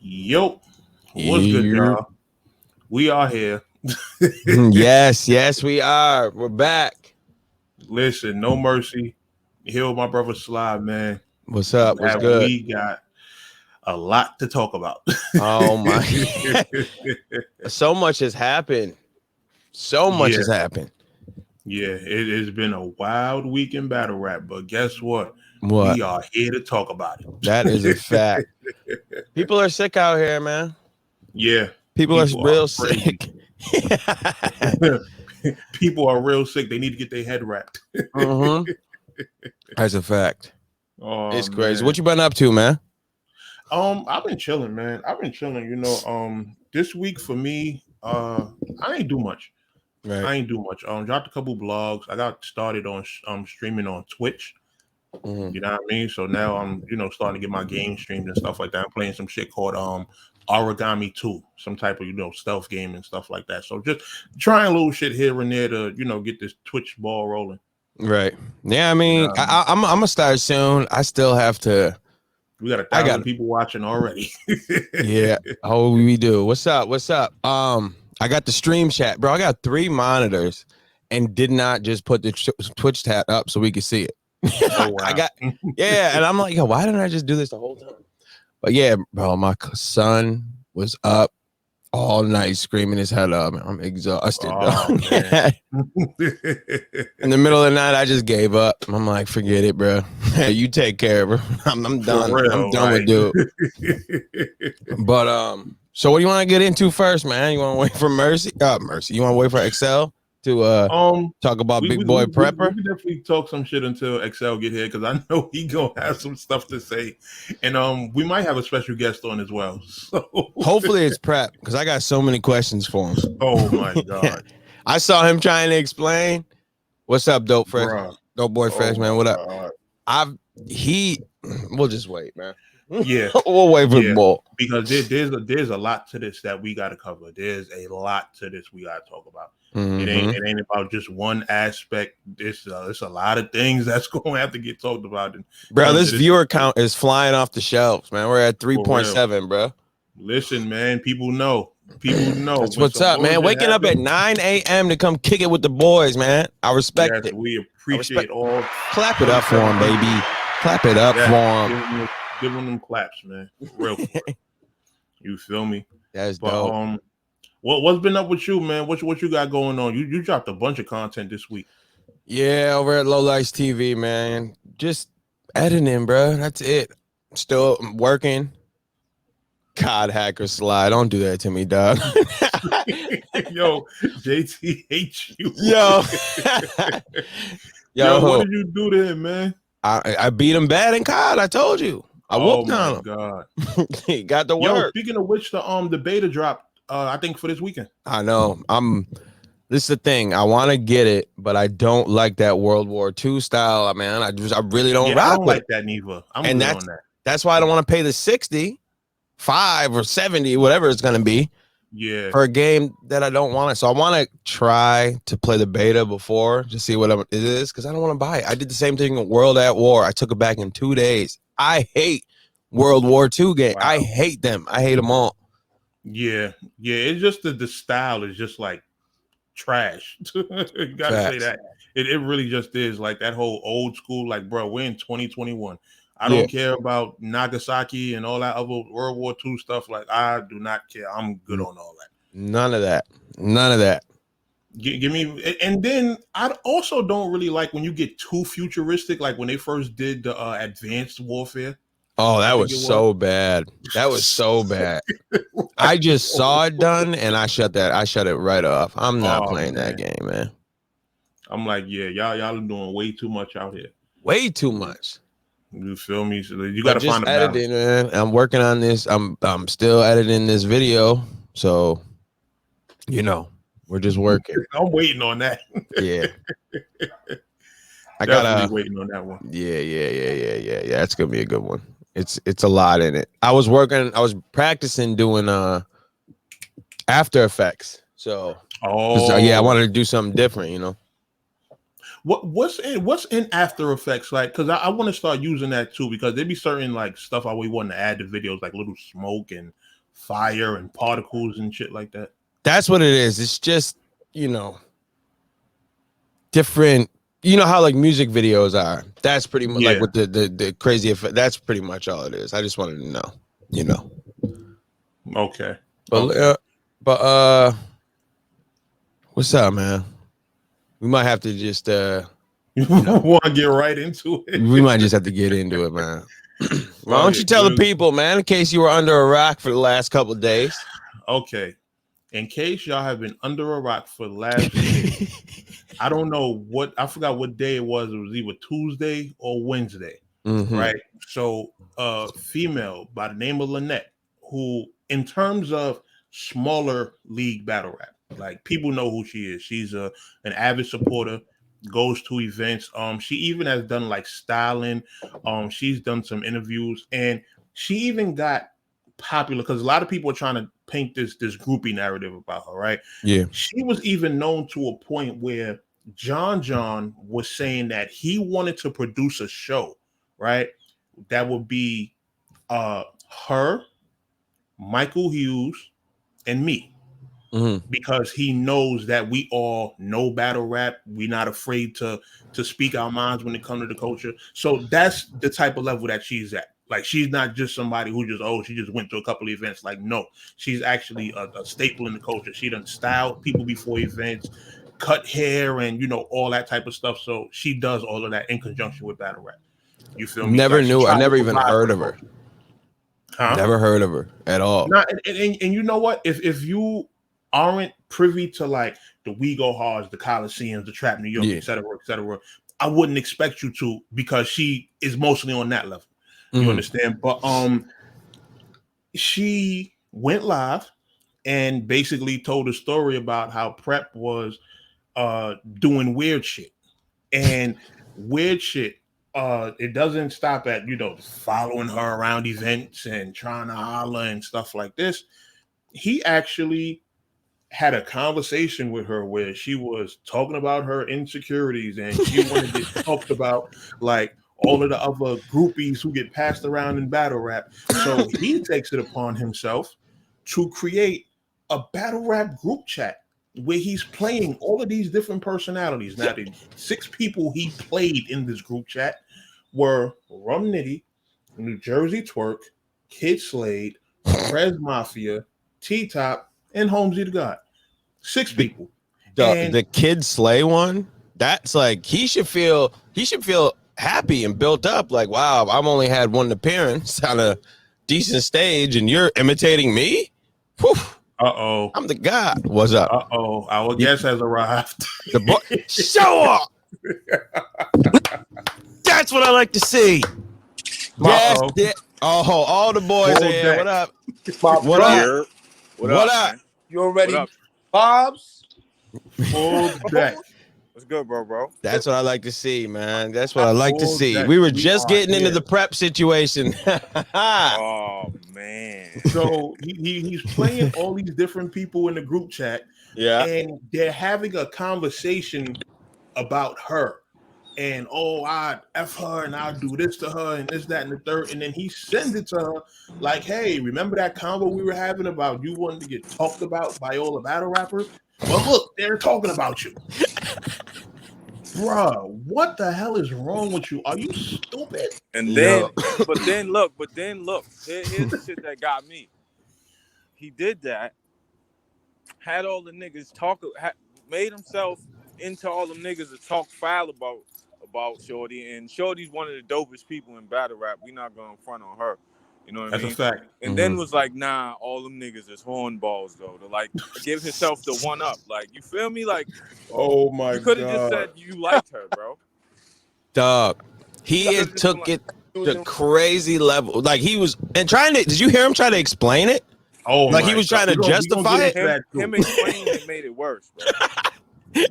Yo, what's good, y'all? We are here. yes, we are. We're back. Listen, no mercy. Here with my brother Sly, man. What's up? What's good? We got a lot to talk about. Oh my! So much has happened. So much has happened. Yeah, it has been a wild week in battle rap, but guess what? What? We are here to talk about it. That is a fact. People are sick out here, man. Yeah. People are real sick. People are real sick. They need to get their head wrapped. That's a fact. Oh, it's crazy. Man. What you been up to, man? I've been chilling, man. You know, this week for me, I ain't do much. Right. I ain't do much. Dropped a couple blogs. I got started on streaming on Twitch. You know what I mean? So now I'm, starting to get my game streamed and stuff like that. I'm playing some shit called Origami 2, some type of, stealth game and stuff like that. So just trying little shit here and there to, get this Twitch ball rolling. Right. Yeah, I mean, I'm gonna start soon. I still have to. We got 1,000 people watching already. Yeah. Oh, we do. What's up? I got the stream chat, bro. I got 3 monitors and did not just put the Twitch tab up so we could see it. Oh, wow. And I'm like, yo, why didn't I just do this the whole time? But yeah, bro, my son was up all night screaming his head up. I'm exhausted. In the middle of the night, I just gave up. I'm like, forget it, bro. You take care, bro. I'm done. I'm done with dude. But so what do you want to get into first, man? You want to wait for Mercy? Mercy. You want to wait for Excel to talk about Big Boy Prepper? We definitely talk some shit until Excel get here because I know he gonna have some stuff to say, and we might have a special guest on as well. So hopefully it's Prep because I got so many questions for him. Oh my god! I saw him trying to explain. What's up, Dope Fresh? Dope Boy Fresh, man. What up? We'll just wait, man. Yeah, we'll wait for the ball because there's a lot to this that we got to cover. There's a lot to this we got to talk about. It ain't about just one aspect. It's a lot of things that's going to have to get talked about. Bro, this viewer count is flying off the shelves, man. We're at 3.7, bro. Listen, man, people know. That's what's up, man. Waking up at 9 a.m. to come kick it with the boys, man. I respect it. We appreciate all. Clap it up for him, baby. Clap it up for him. Give them claps, man. Real quick. You feel me? That's dope. What's been up with you, man? What you got going on? You dropped a bunch of content this week. Yeah, over at NoMercyTV, man. Just editing, bro. That's it. Still working. God, hacker Sly. Don't do that to me, dog. Yo, JT hates you. Yo, what did you do to him, man? I beat him bad in COD. I told you. I whooped on him. God. He got the work. Speaking of which, the beta dropped. I think for this weekend. I know. This is the thing. I want to get it, but I don't like that World War II style, man. I really don't rock I don't with like that neither. That's why I don't want to pay the 65 or 70, whatever it's gonna be. Yeah. For a game that I don't want it. So I want to try to play the beta before to see what it is, because I don't want to buy it. I did the same thing with World at War. I took it back in 2 days. I hate World War II games. Wow. I hate them. I hate them all. Yeah. It's just the style is just like trash. You gotta say that. It really just is like that whole old school. Like, bro, we're in 2021. I don't care about Nagasaki and all that other World War II stuff. Like, I do not care. I'm good on all that. None of that. Give me, and then I also don't really like when you get too futuristic. Like when they first did the Advanced Warfare. Oh, that was so bad. That was so bad. I just saw it done and I shut it right off. I'm not playing that game, man. I'm like, y'all are doing way too much out here. Way too much. You feel me? So you got to find a editing, man. I'm working on this. I'm still editing this video. So, we're just working. I'm waiting on that. Yeah. I got waiting on that one. Yeah. That's gonna be a good one. It's a lot in it. I was practicing doing After Effects. So I wanted to do something different, What's in After Effects like? Because I want to start using that too, because there be certain like stuff I want to add to videos, like little smoke and fire and particles and shit like that. That's what it is. It's just, different. You know how like music videos are. That's pretty much like with the crazy effect. That's pretty much all it is. I just wanted to know. Okay. But what's up, man? We might have to just want to get right into it. We might just have to get into it, man. Why don't you tell the people, man, in case you were under a rock for the last couple of days? Okay. In case y'all have been under a rock for the last day, I don't know I forgot what day it was. It was either Tuesday or Wednesday, right? So female by the name of Lynette, who in terms of smaller league battle rap, like people know who she is. She's an avid supporter, goes to events. She even has done like styling. She's done some interviews, and she even got popular because a lot of people are trying to paint this groupie narrative about her, right? Yeah. She was even known to a point where John was saying that he wanted to produce a show, right? That would be her, Michael Hughes, and me. Because he knows that we all know battle rap. We're not afraid to speak our minds when it comes to the culture. So that's the type of level that she's at. Like, she's not just somebody who she just went to a couple of events. Like, no, she's actually a staple in the culture. She done styled people before events, cut hair, and all that type of stuff. So she does all of that in conjunction with battle rap. You feel me? Never knew. I never even heard of her. Huh? Never heard of her at all. And you know what? If you aren't privy to like the We Go Hards, the Coliseums, the Trap New York, et cetera, I wouldn't expect you to, because she is mostly on that level. You understand? But she went live and basically told a story about how Prep was doing weird shit. And weird shit, it doesn't stop at, following her around events and trying to holler and stuff like this. He actually had a conversation with her where she was talking about her insecurities, and she wanted to talk about like all of the other groupies who get passed around in battle rap. So he takes it upon himself to create a battle rap group chat where he's playing all of these different personalities. Now, the 6 people he played in this group chat were Rum Nitty, New Jersey Twerk, Kid Slade, Prez Mafia, T-Top, and Holmesy the God. 6 people. The Kid Slay one, that's like, he should feel happy and built up. Like, wow, I've only had one appearance on a decent stage, and you're imitating me? Whew. I'm the god. What's up? Our guest has arrived. The boy, Showoff. That's what I like to see. Yes. All the boys are here. What up? What up? You already, Bob's? Full deck. What's good, bro? That's what I like to see, man. That's what I like to see. We were just getting into the prep situation. Oh man! So he's playing all these different people in the group chat, and they're having a conversation about her, and I F her, and I'll do this to her, and this, that, and the third, and then he sends it to her like, "Hey, remember that convo we were having about you wanting to get talked about by all the battle rappers? Well, look, they're talking about you." Bruh, what the hell is wrong with you? Are you stupid? And then, but then look. Here's the shit that got me. He did that. Had all the niggas made himself into all them niggas to talk foul about Shorty, and Shorty's one of the dopest people in battle rap. We not going front on her. You know what I mean? That's a fact. And then was like, nah, all them niggas is hornballs though. To like give himself the one up. Like, you feel me? Like, oh my god. You could have just said you liked her, bro. Dog. He took it to crazy level. Like, he was did you hear him try to explain it? Oh, like he was trying to justify it. Him explaining it made it worse, bro.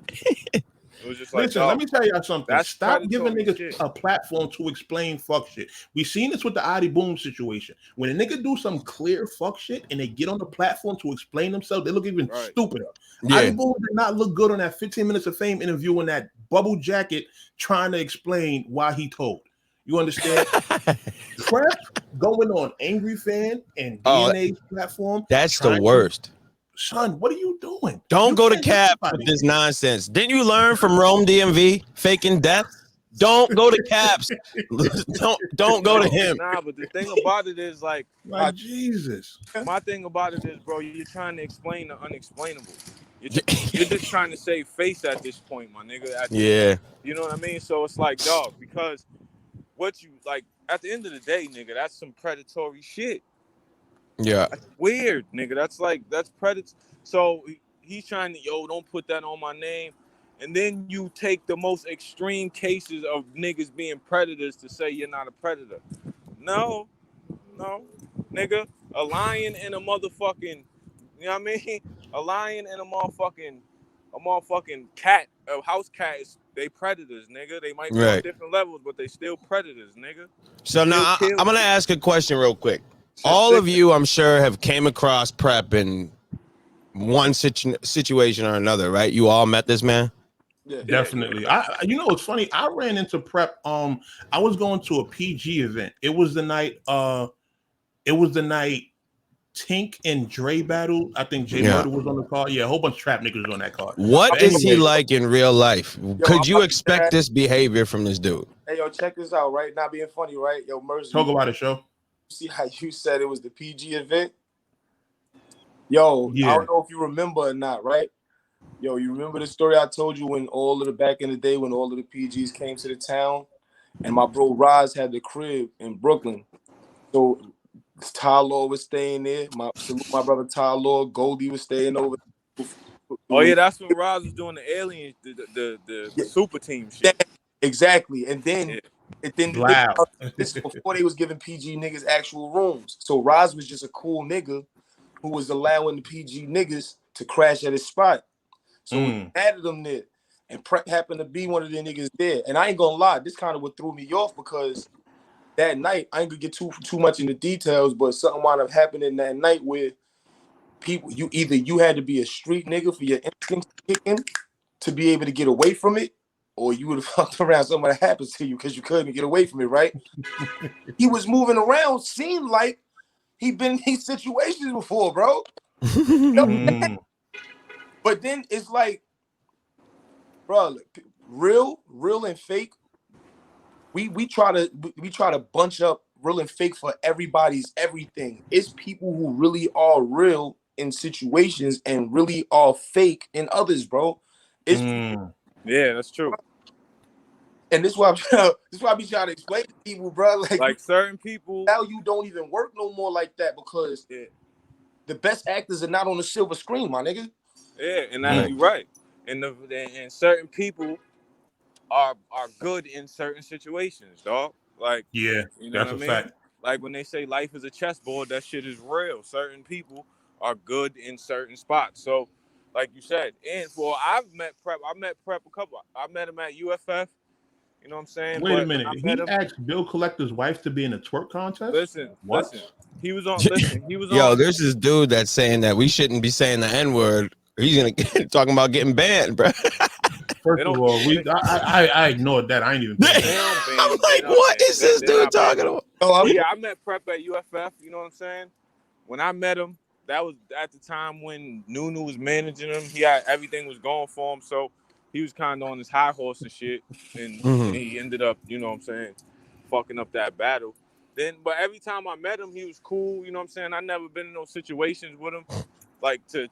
It was just like, listen, let me tell y'all something. Stop giving niggas shit. a platform to explain fuck shit. We seen this with the Adi Boom situation. When a nigga do some clear fuck shit and they get on the platform to explain themselves, they look even stupider. Yeah. Adi Boom did not look good on that 15 Minutes of Fame interview in that bubble jacket trying to explain why he told. You understand? Prep going on Angry Fan and DNA's platform. That's the worst. Son, what are you doing? Don't go to Cap with this nonsense. Didn't you learn from Rome DMV faking death? Don't go to Caps. don't go to him. Nah, but the thing about it is like Jesus. My thing about it is, bro, you're trying to explain the unexplainable. You're just trying to save face at this point, my nigga. You know what I mean? So it's like, dog, because what you like at the end of the day, nigga, that's some predatory shit. Yeah. That's weird, nigga. That's predator. So he's trying to, don't put that on my name. And then you take the most extreme cases of niggas being predators to say you're not a predator. No, nigga. A lion and a motherfucking, you know what I mean? A lion and a motherfucking cat, a house cat, they predators, nigga. They might be on different levels, but they still predators, nigga. So now I'm going to ask a question real quick. All of you, I'm sure, have came across Prep in one situation or another, right? You all met this man? Yeah, definitely. You know, it's funny. I ran into Prep. I was going to a PG event. It was the night. Tink and Dre battle. I think Jay Murder was on the card. Yeah, a whole bunch of trap niggas was on that card. What is he like in real life? Could you expect this behavior from this dude? Hey, yo, check this out, right? Not being funny, right? Yo, Mercy. Talk about it, show. See how you said it was the PG event? Yo, I don't know if you remember or not, right? Yo, you remember the story I told you when back in the day when all of the PGs came to the town and my bro Roz had the crib in Brooklyn. So Ty Law was staying there. My brother Ty Law, Goldie was staying over. Oh yeah, that's when Roz was doing the aliens, the super team shit. Yeah, exactly. And then this before they was giving PG niggas actual rooms. So Roz was just a cool nigga who was allowing the PG niggas to crash at his spot. So we added them there. And Prep happened to be one of the niggas there. And I ain't gonna lie, this kind of what threw me off because that night, I ain't gonna get too much into details, but something wound up happening that night where people, you had to be a street nigga for your instincts to kick in to be able to get away from it, or you would have fucked around something that happens to you because you couldn't get away from it, right? He was moving around, seemed like he'd been in these situations before, bro. But then it's like, bro, real and fake. We try to bunch up real and fake for everybody's everything. It's people who really are real in situations and really are fake in others, bro. Yeah, that's true. And this is why I be trying to explain to people, bro. Like certain people now you don't even work no more like that because the best actors are not on the silver screen, my nigga. Yeah, and you're right. And certain people are good in certain situations, dog. Like, you know that's a fact. Like when they say life is a chessboard, that shit is real. Certain people are good in certain spots. So, like you said, I've met Prep. I met Prep I met him at UFF. You know what I'm saying? Wait a minute. He asked Bill Collector's wife to be in a twerk contest? Listen. He was on. Yo, there's this dude that's saying that we shouldn't be saying the N-word. He's gonna talking about getting banned, bro. First of all, I ignored that. I ain't even. I'm like, what is this dude talking about? I met Prep at UFF. You know what I'm saying? When I met him, that was at the time when Nunu was managing him. He had everything was going for him, so he was kind of on his high horse and shit. And he ended up, you know what I'm saying, fucking up that battle. But every time I met him, he was cool. You know what I'm saying? I never been in those situations with him, like to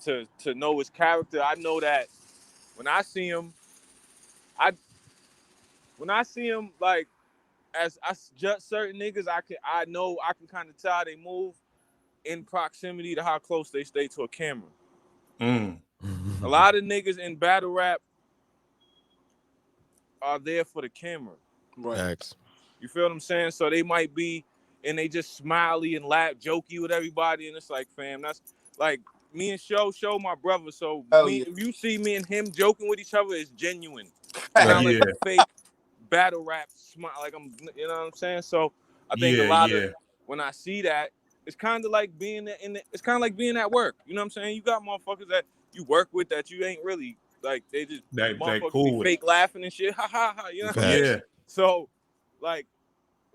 know his character. I know that when I see him, like as I just certain niggas, I know I can kind of tell how they move in proximity to how close they stay to a camera. A lot of niggas in battle rap are there for the camera. Right. You feel what I'm saying? So they might be, and they just smiley and laugh, jokey with everybody, and it's like, fam, that's like me and Show my brother. So if you see me and him joking with each other, it's genuine. sound like a fake battle rap smile, like I'm, you know what I'm saying? So I think a lot of when I see that, it's kind of like being it's kind of like being at work. You know what I'm saying? You got motherfuckers that you work with that you ain't really like. They just motherfuckers cool be fake laughing and shit. Ha ha ha. You know what I'm saying? So like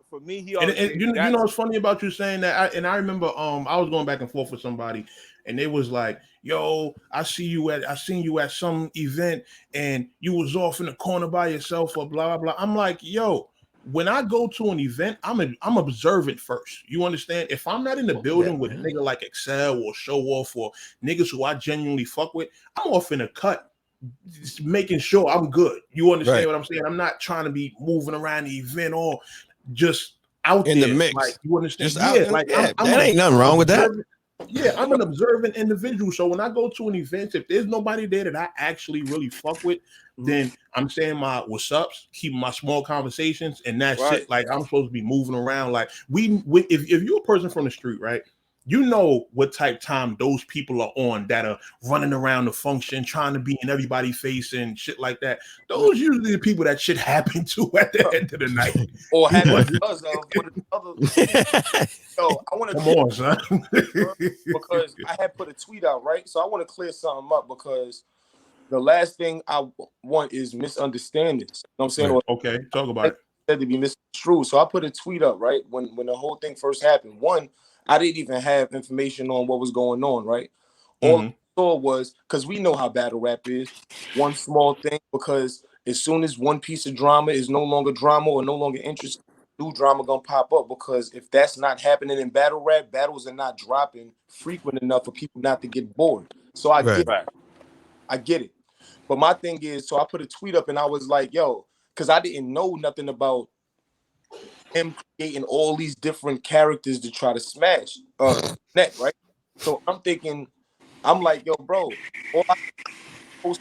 for me, he always you know what's funny about you saying that? I remember I was going back and forth with somebody, and they was like, "Yo, I seen you at some event, and you was off in the corner by yourself, or blah blah blah." I'm like, "Yo, when I go to an event, I'm observant first. You understand? If I'm not in the building with a nigga like Excel or Showoff or niggas who I genuinely fuck with, I'm off in a cut, just making sure I'm good. You understand what I'm saying? I'm not trying to be moving around the event or just out in there. The mix. Like, you understand? Just that ain't nothing wrong with that. Yeah, I'm an observant individual. So when I go to an event, if there's nobody there that I actually really fuck with, then I'm saying my what's ups, keeping my small conversations, and that's it. Like, I'm supposed to be moving around. Like, if you're a person from the street, right? You know what type time those people are on that are running around the function, trying to be in everybody's face and shit like that. Those usually the people that shit happen to at the end of the night. Or happen because of one of the other. So I want to come on, son. because I had put a tweet out, right? So I want to clear something up because the last thing I want is misunderstandings. You know what I'm saying? Okay, talk about it. Said to be misconstrued. So I put a tweet up, right? When the whole thing first happened. One, I didn't even have information on what was going on, right? All I saw was, because we know how battle rap is, one small thing, because as soon as one piece of drama is no longer drama or no longer interesting, new drama gonna pop up, because if that's not happening in battle rap, battles are not dropping frequent enough for people not to get bored. So I get it. But my thing is, so I put a tweet up and I was like, yo, because I didn't know nothing about him creating all these different characters to try to smash net, right? So I'm thinking, I'm like, yo, bro, all I post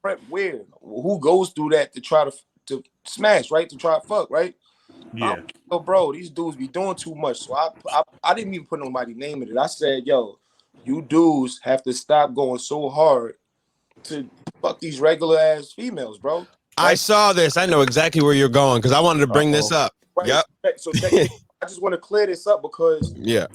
prep where? Who goes through that to try to smash, right? To try to fuck, right? Yeah. Yo, bro, these dudes be doing too much. So I didn't even put nobody's name in it. I said, yo, you dudes have to stop going so hard to fuck these regular ass females, bro. Right? I saw this. I know exactly where you're going because I wanted to bring this up. Right. Yep. So I just want to clear this up because yo,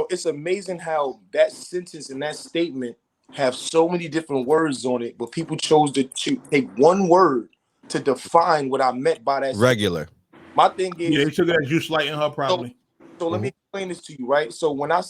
it's amazing how that sentence and that statement have so many different words on it, but people chose to take one word to define what I meant by that regular. Sentence. My thing is, they took it as you slighting her probably. So let me explain this to you, right? So when I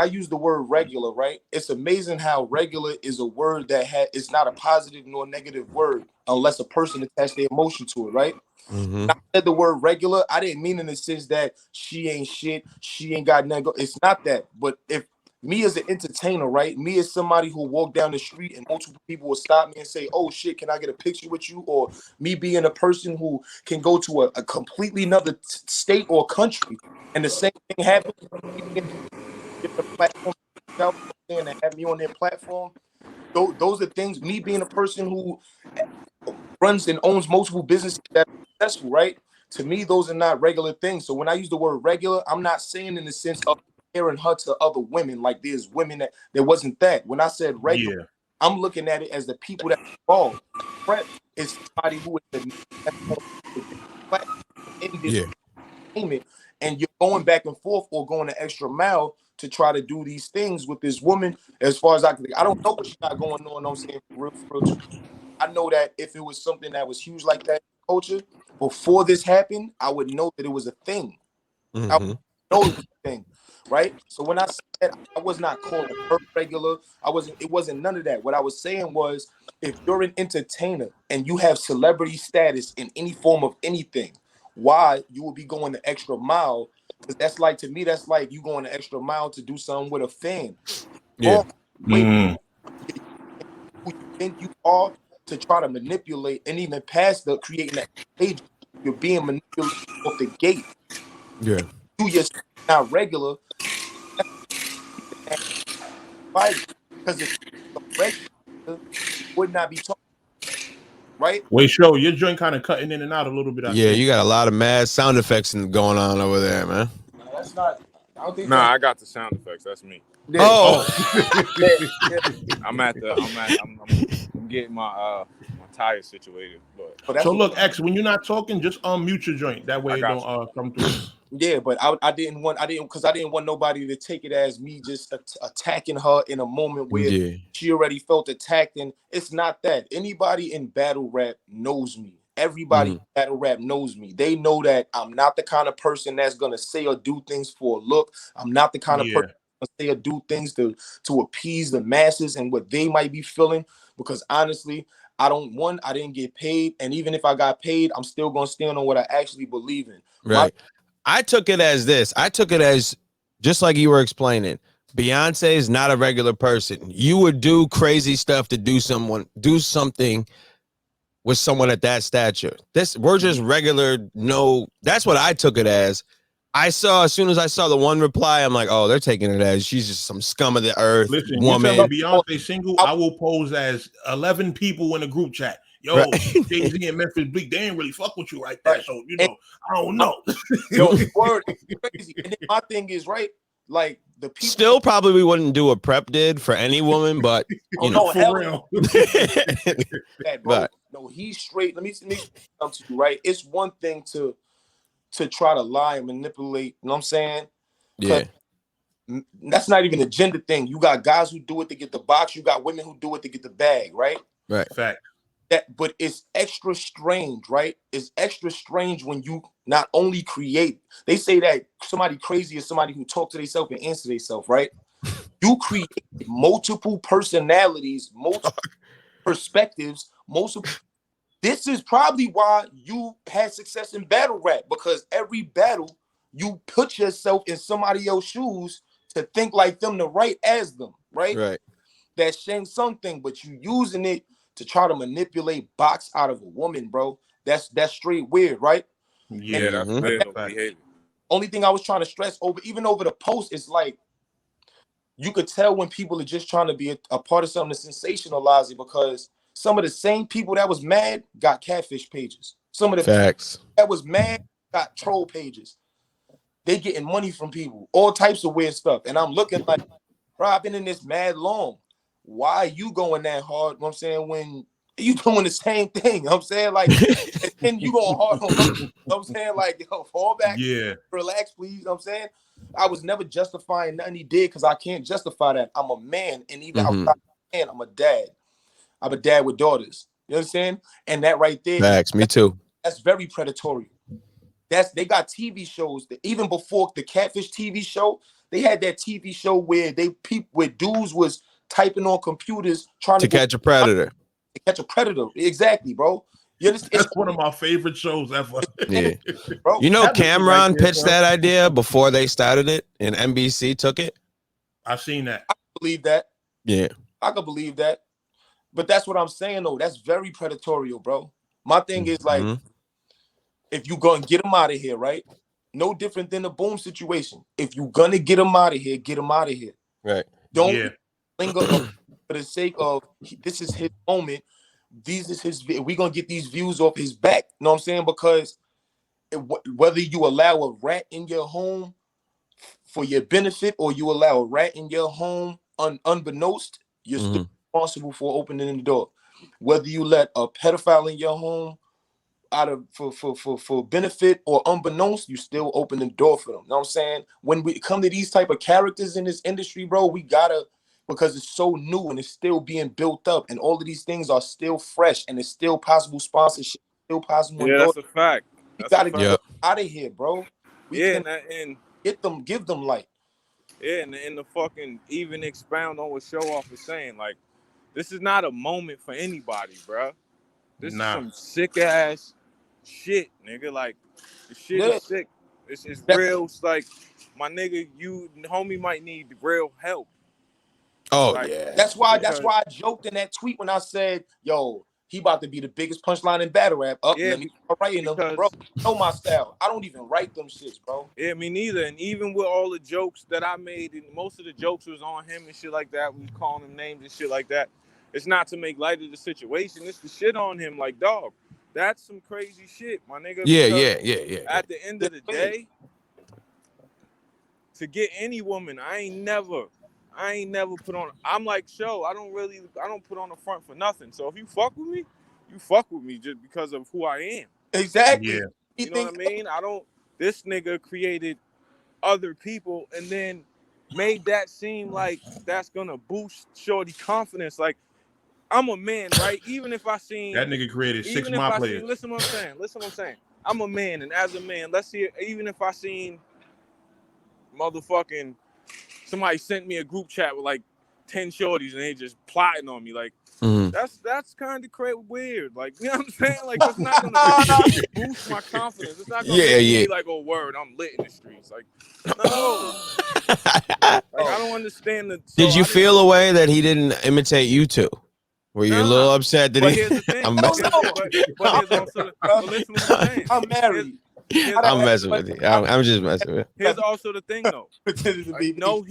use the word regular, right? It's amazing how regular is a word that it's not a positive nor negative word unless a person attached their emotion to it, right? When I said the word regular, I didn't mean in the sense that she ain't shit, she ain't got nothing. It's not that. But if me as an entertainer, right? Me as somebody who walk down the street and multiple people will stop me and say, "Oh shit, can I get a picture with you?" Or me being a person who can go to a completely another state or country and the same thing happens, different platform and have me on their platform. Those are things. Me being a person who runs and owns multiple businesses that are successful, right? To me, those are not regular things. So when I use the word regular, I'm not saying in the sense of comparing her to other women. Like there's women that there wasn't that. When I said regular, I'm looking at it as the people that involved. Prep is somebody who is in this entertainment, and you're going back and forth or going an extra mile to try to do these things with this woman. As far as I don't know what she got going on. I'm saying for real. I know that if it was something that was huge like that culture before this happened, I would know that it was a thing. I would know it was a thing, right? So when I said I was not calling her regular, it wasn't none of that. What I was saying was, if you're an entertainer and you have celebrity status in any form of anything, why you will be going the extra mile? Because that's like, to me, that's like you going the extra mile to do something with a fan. Yeah. Who you think you are to try to manipulate, and even past the creating that page, you're being manipulated off the gate. Yeah. You just not regular. Right? Because if regular would not be talking. Right? Wait, show your joint kind of cutting in and out a little bit. You got a lot of mad sound effects going on over there, man. No, that's not. I don't think. I got the sound effects. That's me. Oh, I'm getting my tire situated. But so look, X, when you're not talking, just unmute your joint. That way it don't come through. Yeah, but I didn't want nobody to take it as me just attacking her in a moment where she already felt attacked. And it's not that. Anybody in battle rap knows me. Everybody in battle rap knows me. They know that I'm not the kind of person that's gonna say or do things for a look. I'm not the kind of person that's gonna say or do things to appease the masses and what they might be feeling. Because honestly, I didn't get paid, and even if I got paid, I'm still gonna stand on what I actually believe in. Right. I took it as this. I took it as just like you were explaining. Beyonce is not a regular person. You would do crazy stuff to do something with someone at that stature. We're just regular. No, that's what I took it as. As soon as I saw the one reply, I'm like, oh, they're taking it as she's just some scum of the earth woman. You tell me Beyonce single, I will pose as 11 people in a group chat. Yo, Jay-Z and Memphis Bleak, they ain't really fuck with you right there. So, I don't know. Yo, word is crazy. And then my thing is, right, like the people still probably wouldn't do a prep did for any woman, but you know, for real. But no, he's straight. Let me come to you, right? It's one thing to try to lie and manipulate, you know what I'm saying? Yeah. That's not even a gender thing. You got guys who do it to get the box, you got women who do it to get the bag, right? Right. Fact. But it's extra strange, right? It's extra strange when you not only create. They say that somebody crazy is somebody who talk to themselves and answer themselves, right? You create multiple personalities, multiple perspectives, This is probably why you had success in battle rap, because every battle you put yourself in somebody else's shoes to think like them, to write as them, right? Right. That Shang Tsung thing, but you using it to try to manipulate box out of a woman, bro. That's straight weird, right? Yeah, that's weird behavior. Only thing I was trying to stress over the post is like, you could tell when people are just trying to be a part of something to sensationalize it, because some of the same people that was mad got catfish pages. Some of the facts that was mad got troll pages. They getting money from people, all types of weird stuff. And I'm looking like, bro, I've been in this mad long. Why are you going that hard? You know what I'm saying, when you doing the same thing, you know what I'm saying? Like, and you going hard on me, you know what I'm saying? Like, yo, fall back, relax, please. You know what I'm saying? I was never justifying nothing he did, because I can't justify that. I'm a man, and even outside a man, I'm a dad. I'm a dad with daughters. You understand? And that right there, facts, me too. That's very predatory. They got TV shows that even before the Catfish TV show, they had that TV show where where dudes was typing on computers trying to catch a predator. To catch a predator. Exactly, bro. You understand? That's one of my favorite shows ever. Yeah. Bro, you know, Cameron pitched that idea before they started it, and NBC took it. I've seen that. I believe that. Yeah. I could believe that. But that's what I'm saying, though. That's very predatory, bro. My thing is, like, if you gonna get him out of here, right? No different than the Boom situation. If you gonna get him out of here, get him out of here. Right. Don't linger up for the sake of this is his moment. We gonna get these views off his back. You know what I'm saying? Because whether you allow a rat in your home for your benefit, or you allow a rat in your home unbeknownst, you're still responsible for opening the door. Whether you let a pedophile in your home for benefit or unbeknownst, you still open the door for them. You know what I'm saying? When we come to these type of characters in this industry, bro, we gotta, because it's so new and it's still being built up, and all of these things are still fresh, and it's still possible sponsorship, still possible. Yeah, that's a fact. We gotta get out of here, bro. And give them light. Yeah, and the fucking even expound on what Showoff is saying. Like, this is not a moment for anybody, bro. This is some sick ass shit, nigga. Like, the shit is sick. It's real. It's like, my nigga, homie might need real help. Oh, like, yeah. That's why I joked in that tweet when I said, yo, he about to be the biggest punchline in battle rap. Let me start writing them, bro. You know my style. I don't even write them shits, bro. Yeah, me neither. And even with all the jokes that I made, and most of the jokes was on him and shit like that, we was calling him names and shit like that. It's not to make light of the situation. It's the shit on him. Like, dog, that's some crazy shit, my nigga. Yeah. At the end of the day, to get any woman, I ain't never put on. I'm like, I don't put on the front for nothing. So if you fuck with me, you fuck with me just because of who I am. Exactly. Yeah. You know what I mean? This nigga created other people and then made that seem like that's gonna boost shorty confidence. Like, I'm a man, right? Even if I seen that nigga created 6 my players. Listen what I'm saying. I'm a man, and as a man, let's see. Even if I seen motherfucking somebody sent me a group chat with like 10 shorties and they just plotting on me, like that's kind of weird. Like, you know what I'm saying? Like, it's not gonna boost my confidence. It's not gonna make me like, oh word, I'm lit in the streets. Like, no. Like, I don't understand the. Did you feel a way that he didn't imitate you two? Were you a little upset that but he? Here's the thing. Listen what I'm saying. I'm married. I'm messing with you. I'm just messing with you. Here's also the thing, though. Like, no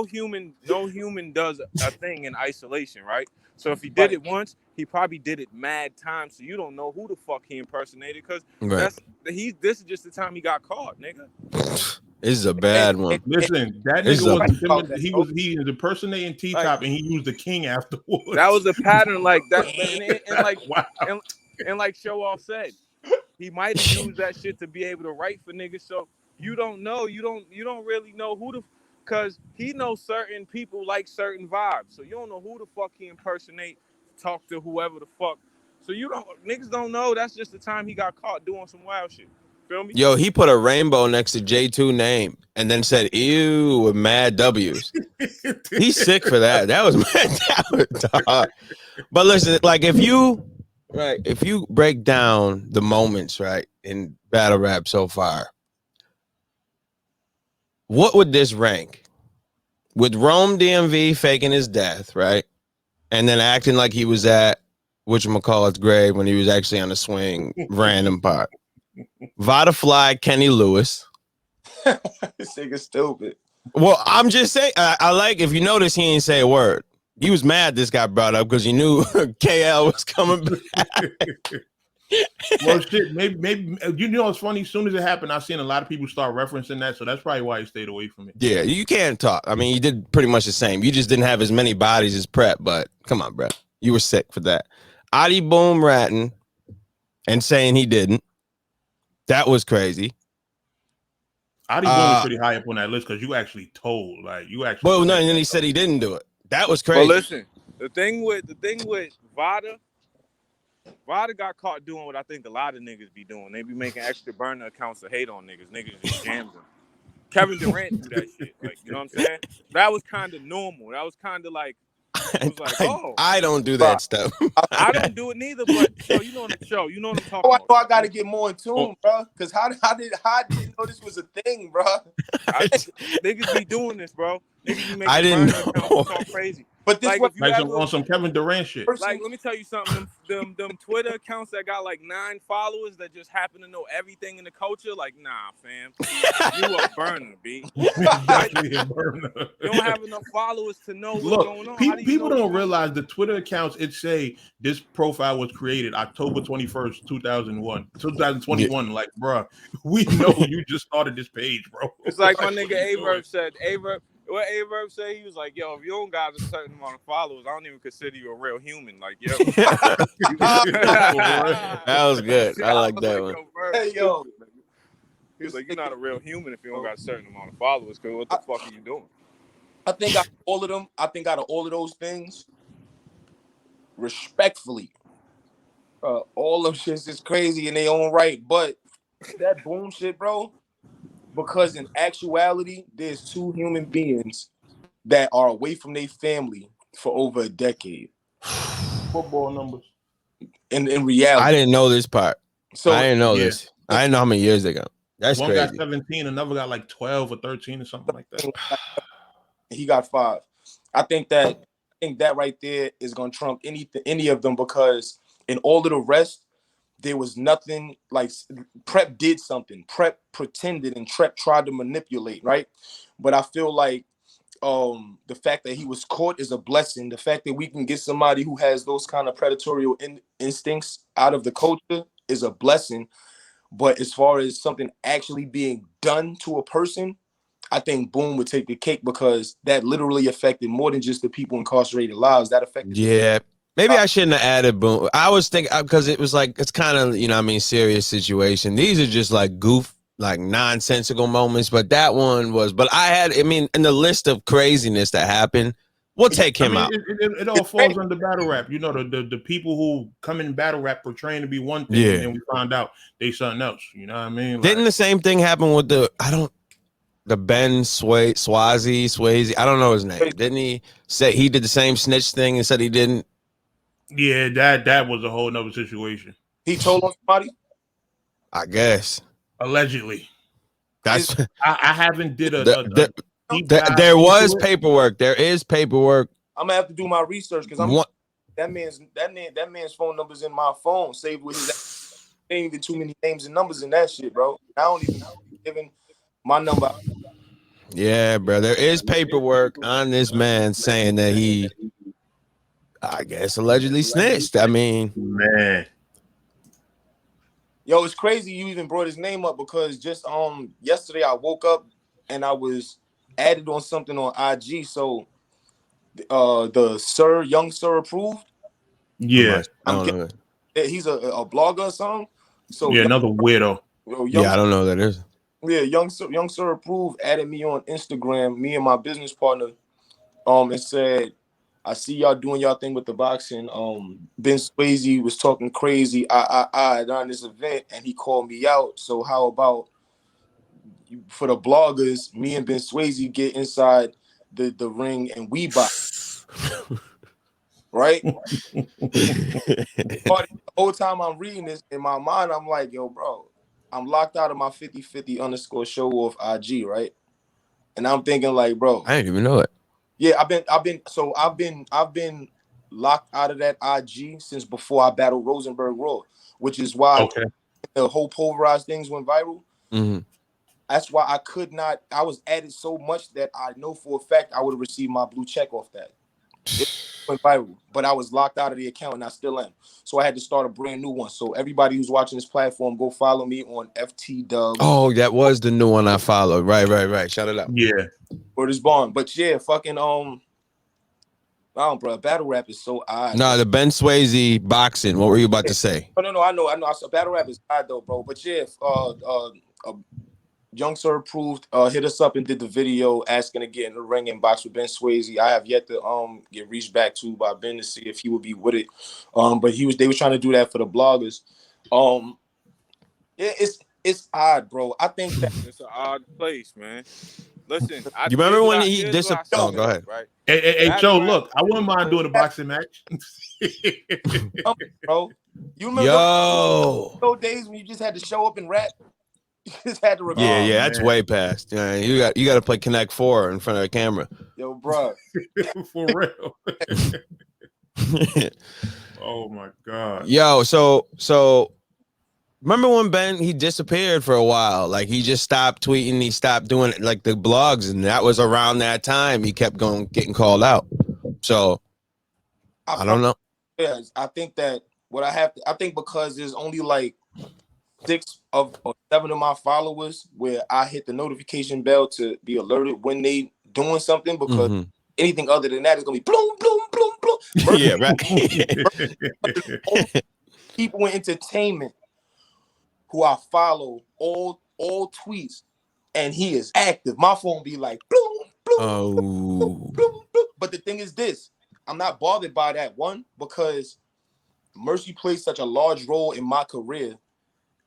human does a thing in isolation, right? So if he did it once, he probably did it mad times. So you don't know who the fuck he impersonated, because this is just the time he got caught, nigga. This is a bad one. Listen, that nigga he was impersonating T-Top, and he used the king afterwards. That was a pattern, like that, and like wow. and like Showoff said, he might have used that shit to be able to write for niggas. So you don't know, you don't really know who because he knows certain people like certain vibes. So you don't know who the fuck he impersonate, talk to whoever the fuck. So niggas don't know. That's just the time he got caught doing some wild shit. Feel me? Yo, he put a rainbow next to J2 name and then said "ew" with mad W's. He's sick for that. That was mad. Dog. But listen, like if you break down the moments right in battle rap so far, what would this rank? With Rome DMV faking his death, right, and then acting like he was at whatchamacallit's grave when he was actually on the swing, random part. Vada Fly, Kenny Lewis. This nigga stupid. Well, I'm just saying, I like, if you notice, he ain't say a word. He was mad this got brought up because he knew KL was coming back. Well, shit, maybe you know it's funny. As soon as it happened, I seen a lot of people start referencing that, so that's probably why he stayed away from it. Yeah, you can't talk. I mean, you did pretty much the same. You just didn't have as many bodies as Prep, but come on, bro. You were sick for that. Adi Boom ratting and saying he didn't. That was crazy. Adi Boom was pretty high up on that list because you actually told, like, you actually. Well, no, and then he said he didn't do it. That was crazy. Well, listen, the thing with Vada got caught doing what I think a lot of niggas be doing. They be making extra burner accounts to hate on niggas. Niggas just jams them. Kevin Durant do that shit. Like, you know what I'm saying? That was kind of normal. That was kind of like, it was like, oh. I don't do that stuff. I don't do it neither, but you know what I'm talking I about. I got to get more in tune, bro. Because how did you know this was a thing, bro? Niggas be doing this, bro. Niggas be making I didn't burner accounts talk crazy. But this like, on some Kevin Durant shit. Like, let me tell you something. Them Twitter accounts that got like 9 followers that just happen to know everything in the culture, like, nah, fam. You a burner, B. Exactly, a burner. You don't have enough followers to know what's going on. People don't realize the Twitter accounts, it say this profile was created October 21st, 2021. Yeah. Like, bro, we know you just started this page, bro. It's like my nigga Averb said. What Averb said, he was like, yo, if you don't got a certain amount of followers, I don't even consider you a real human. Like, yo. That was good. I like that one. Hey, yo. He was like, you're not a real human if you don't got a certain amount of followers, because what the fuck are you doing? I think out of all of those things, respectfully, all of shits is crazy in their own right, but that boom shit, bro, because in actuality, there's 2 human beings that are away from their family for over a decade. Football numbers. In reality. I didn't know this part. So I didn't know this. I didn't know how many years they got. That's one crazy. One got 17, another got like 12 or 13 or something like that. He got 5. I think that right there is gonna trump any of them, because in all of the rest, there was nothing. Like, Prep did something. Prep pretended and Prep tried to manipulate, right? But I feel like the fact that he was caught is a blessing. The fact that we can get somebody who has those kind of predatory instincts out of the culture is a blessing. But as far as something actually being done to a person, I think Boom would take the cake, because that literally affected more than just the people incarcerated lives. That affected. Yeah. Maybe I shouldn't have added boom. I was thinking because it was like it's kind of serious situation. These are just like like nonsensical moments, but that one was. But in the list of craziness that happened, we'll take him out. It all falls under battle rap. You know, the people who come in battle rap portraying to be one thing, and then we find out they something else. You know what I mean? Like, didn't the same thing happen with the Ben Swayze? I don't know his name. Didn't he say he did the same snitch thing and said he didn't? Yeah, that was a whole nother situation. He told on somebody? I guess. Allegedly. That's I haven't did a deep dive. There was paperwork. There is paperwork. I'm gonna have to do my research because that man's phone number's in my phone, saved with his. There ain't even too many names and numbers in that shit, bro. I don't even know giving my number. Yeah, bro. There is paperwork on this man saying that he, I guess, allegedly snitched. I mean, man. Yo, it's crazy you even brought his name up because just yesterday I woke up and I was added on something on IG. So the young sir approved. Yeah, he's a blogger or something. So yeah, another weirdo. I don't know who that is. Yeah, young sir approved added me on Instagram, me and my business partner. And said, I see y'all doing y'all thing with the boxing. Ben Swayze was talking crazy. I on this event, and he called me out. So how about for the bloggers, me and Ben Swayze get inside the ring and we box, right? The whole time I'm reading this in my mind, I'm like, yo, bro, I'm locked out of my 50/50 _ Showoff IG, right? And I'm thinking like, bro, I didn't even know it. Yeah, I've been locked out of that IG since before I battled Rosenberg Raw, which is why the whole pulverized things went viral. Mm-hmm. That's why I could not. I was added so much that I know for a fact I would have received my blue check off that. It went viral, but I was locked out of the account and I still am. So I had to start a brand new one. So everybody who's watching this platform, go follow me on FT Oh, that was the new one I followed. Right. Shout it out. Yeah. For this bond. But yeah, fucking bro, battle rap is so odd. No, the Ben Swayze boxing. What were you about to say? No, I know. Battle rap is odd though, bro. But yeah, young sir approved, hit us up and did the video asking to get in the ring and box with Ben Swayze. I have yet to get reached back to by Ben to see if he would be with it. But they was trying to do that for the bloggers. Yeah, it's odd, bro. I think that it's an odd place, man. Listen, you remember when he disappeared? Oh, go ahead. Right? Hey, Joe, look, I wouldn't mind doing a boxing match. Bro, you remember those days when you just had to show up and rap? You just had to record. Yeah, that's way past. Yeah, you got to play Connect 4 in front of the camera. Yo, bro. For real. Oh my God. Yo, so remember when Ben he disappeared for a while? Like he just stopped tweeting, he stopped doing it, like the blogs, and that was around that time he kept getting called out. So I don't know. Yeah, I think that I think because there's only like 6 or 7 of my followers where I hit the notification bell to be alerted when they doing something, because anything other than that is gonna be bloom, bloom, bloom, bloom. Yeah, right. People in entertainment who I follow all tweets, and he is active. My phone be like bloom, bloom, bloom, bloom, bloom. But the thing is this, I'm not bothered by that one because Mercy plays such a large role in my career.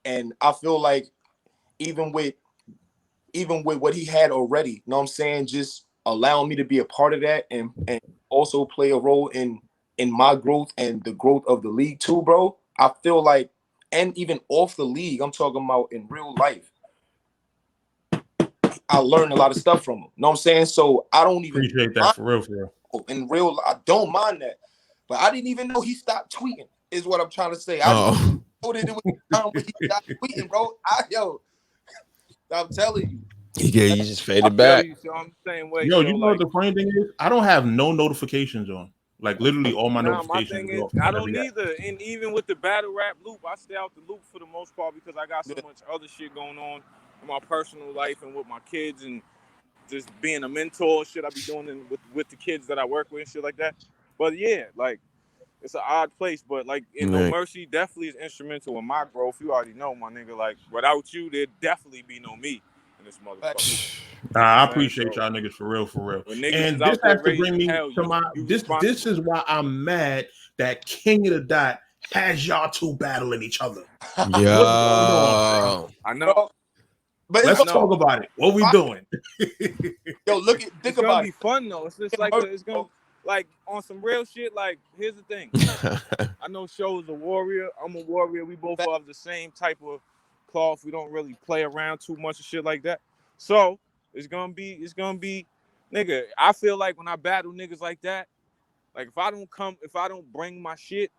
And I feel like even with what he had already, you know what I'm saying, just allowing me to be a part of that and also play a role in my growth and the growth of the league too, bro. I feel like, and even off the league, I'm talking about in real life, I learned a lot of stuff from him. You know what I'm saying? So I don't even appreciate that for real. In real, I don't mind that. But I didn't even know he stopped tweeting, is what I'm trying to say. That it was time when he stopped tweeting, bro. I'm telling you. He just faded back. I'm the same way. Yo, you know what the funny thing is? I don't have no notifications on. Like literally all my notifications. My thing is, I don't either. And even with the battle rap loop, I stay out the loop for the most part because I got so much other shit going on in my personal life and with my kids and just being a mentor, shit I be doing with the kids that I work with and shit like that. But yeah, like it's an odd place, but like in No Mercy definitely is instrumental in my growth. You already know, my nigga. Like without you, there'd definitely be no me in this motherfucker. Nah, I appreciate y'all niggas for real. And this has to bring me to my this is why I'm mad that King of the Dot has y'all two battling each other. Yeah, I know. But let's talk about it. What we doing? Yo, think about it. It's gonna be fun though. It's just like it's gonna like on some real shit. Like here's the thing. I know Show's a warrior. I'm a warrior. We both have the same type of cloth. We don't really play around too much and shit like that. So it's gonna be, nigga. I feel like when I battle niggas like that, like if I don't bring my shit,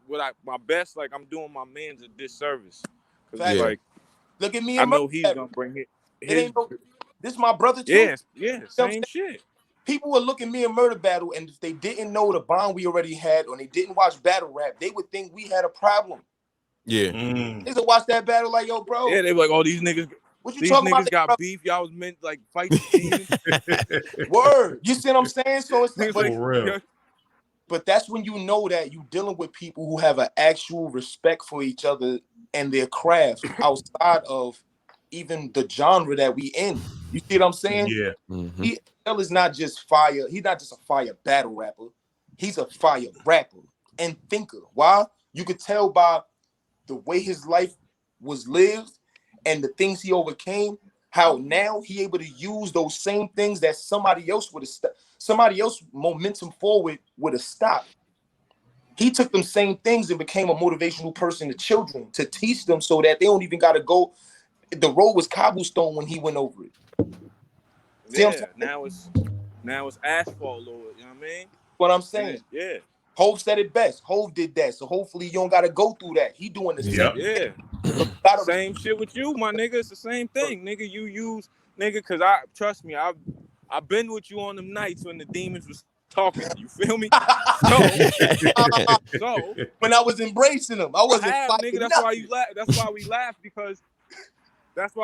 my best, like I'm doing my man's a disservice. Cause like, look at me. I know he's gonna bring it. This my brother too. Yeah, same shit. People would look at me in murder battle, and if they didn't know the bond we already had, or they didn't watch battle rap, they would think we had a problem. Yeah. They would watch that battle like, yo, bro. Yeah, they were like, oh, these niggas. What you these talking niggas about? Got bro? Beef. Y'all was meant like fight the team. Word. You see what I'm saying? So it's like, for real. But that's when you know that you're dealing with people who have an actual respect for each other and their craft outside of even the genre that we in. You see what I'm saying? Yeah. He is not just fire. He's not just a fire battle rapper. He's a fire rapper and thinker. Why? You could tell by the way his life was lived and the things he overcame, how now he able to use those same things that somebody else would have somebody else momentum forward would have stopped. He took them same things and became a motivational person to children to teach them so that they don't even got to go. The road was cobblestone when he went over it. Yeah, now it's asphalt, Lord. You know what I mean? What I'm saying. Yeah. Hov said it best. Hov did that. So hopefully you don't got to go through that. He doing the same. Yeah. Same shit with you, my nigga. It's the same thing. Nigga, you use, nigga, because trust me, I've been with you on them nights when the demons was talking. You feel me? So when I was embracing them, I wasn't nigga, that's why you laugh. That's why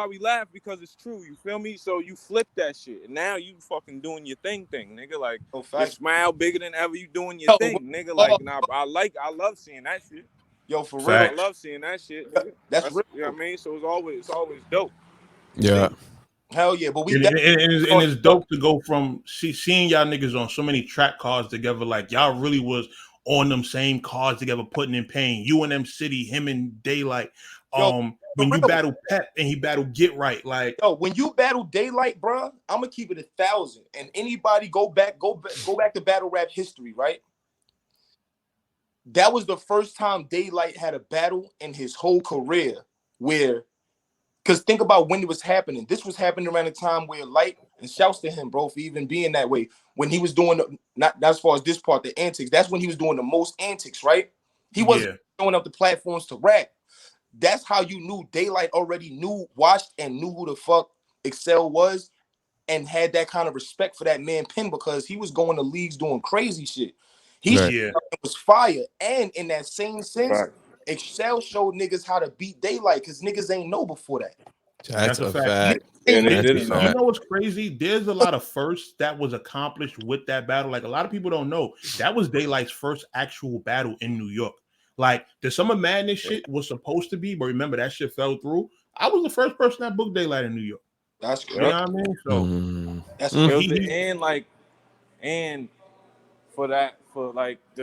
we laugh because it's true. You feel me? So you flip that shit. And now you fucking doing your thing, nigga. Like you smile bigger than ever. You doing your thing, nigga. Like I love seeing that shit. Yo, for real. I love seeing that shit. Nigga. That's real. You know what I mean? So it's always dope. Yeah. Hell yeah, but and it's dope to go from seeing y'all niggas on so many track cards together. Like y'all really was on them same cards together, putting in pain. You and them City, him and Daylight. When you battle Pep and he battled Get Right, like when you battle Daylight, bro, I'm gonna keep it 1,000. And anybody go back to battle rap history, right? That was the first time Daylight had a battle in his whole career where, because think about when it was happening. This was happening around the time where Light, and shouts to him, bro, for even being that way. When he was doing not as far as this part, the antics. That's when he was doing the most antics, right? He wasn't throwing up the platforms to rap. That's how you knew Daylight already watched and knew who the fuck Excel was and had that kind of respect for that man Penn because he was going to leagues doing crazy shit. It was fire. And in that same sense, Excel showed niggas how to beat Daylight because niggas ain't know before that. That's a fact. You know what's crazy? There's a lot of firsts that was accomplished with that battle. Like a lot of people don't know that was Daylight's first actual battle in New York. Like the Summer Madness shit was supposed to be, but remember that shit fell through. I was the first person that booked Daylight in New York. That's correct. You know what I mean? So that's and for the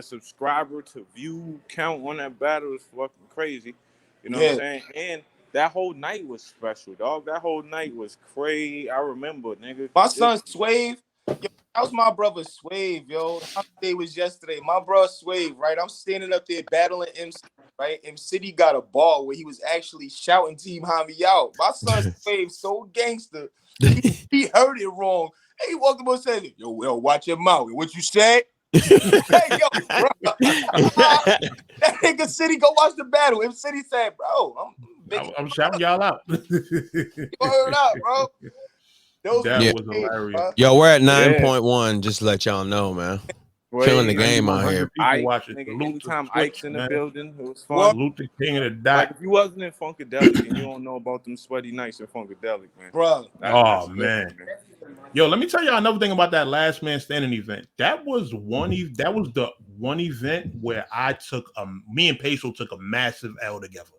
subscriber to view count on that battle is fucking crazy. You know what I'm saying? And that whole night was special, dog. That whole night was crazy. I remember, nigga. My son Swave. Yo, that was my brother Swave, yo. My day was yesterday. My bro Swave, right? I'm standing up there battling MC, right? MC got a ball where he was actually shouting Team Hami out. My son Swave so gangster. He heard it wrong. Hey, he walked up and said, yo, watch your mouth. What you said? Hey, yo, bro. That nigga City go watch the battle. If City said, bro, I'm shouting y'all out. You heard out, bro. That was hilarious. Yo, we're at 9.1. Just to let y'all know, man. Killing the game out here. Anytime Ike's in the building, it was fun. Salute the King of the Dot. Like if you wasn't in Funkadelic and you don't know about them sweaty nights in Funkadelic, man. Bro. Man. Yo, let me tell you another thing about that last man standing event. That was the one event where me and Peso took a massive L together.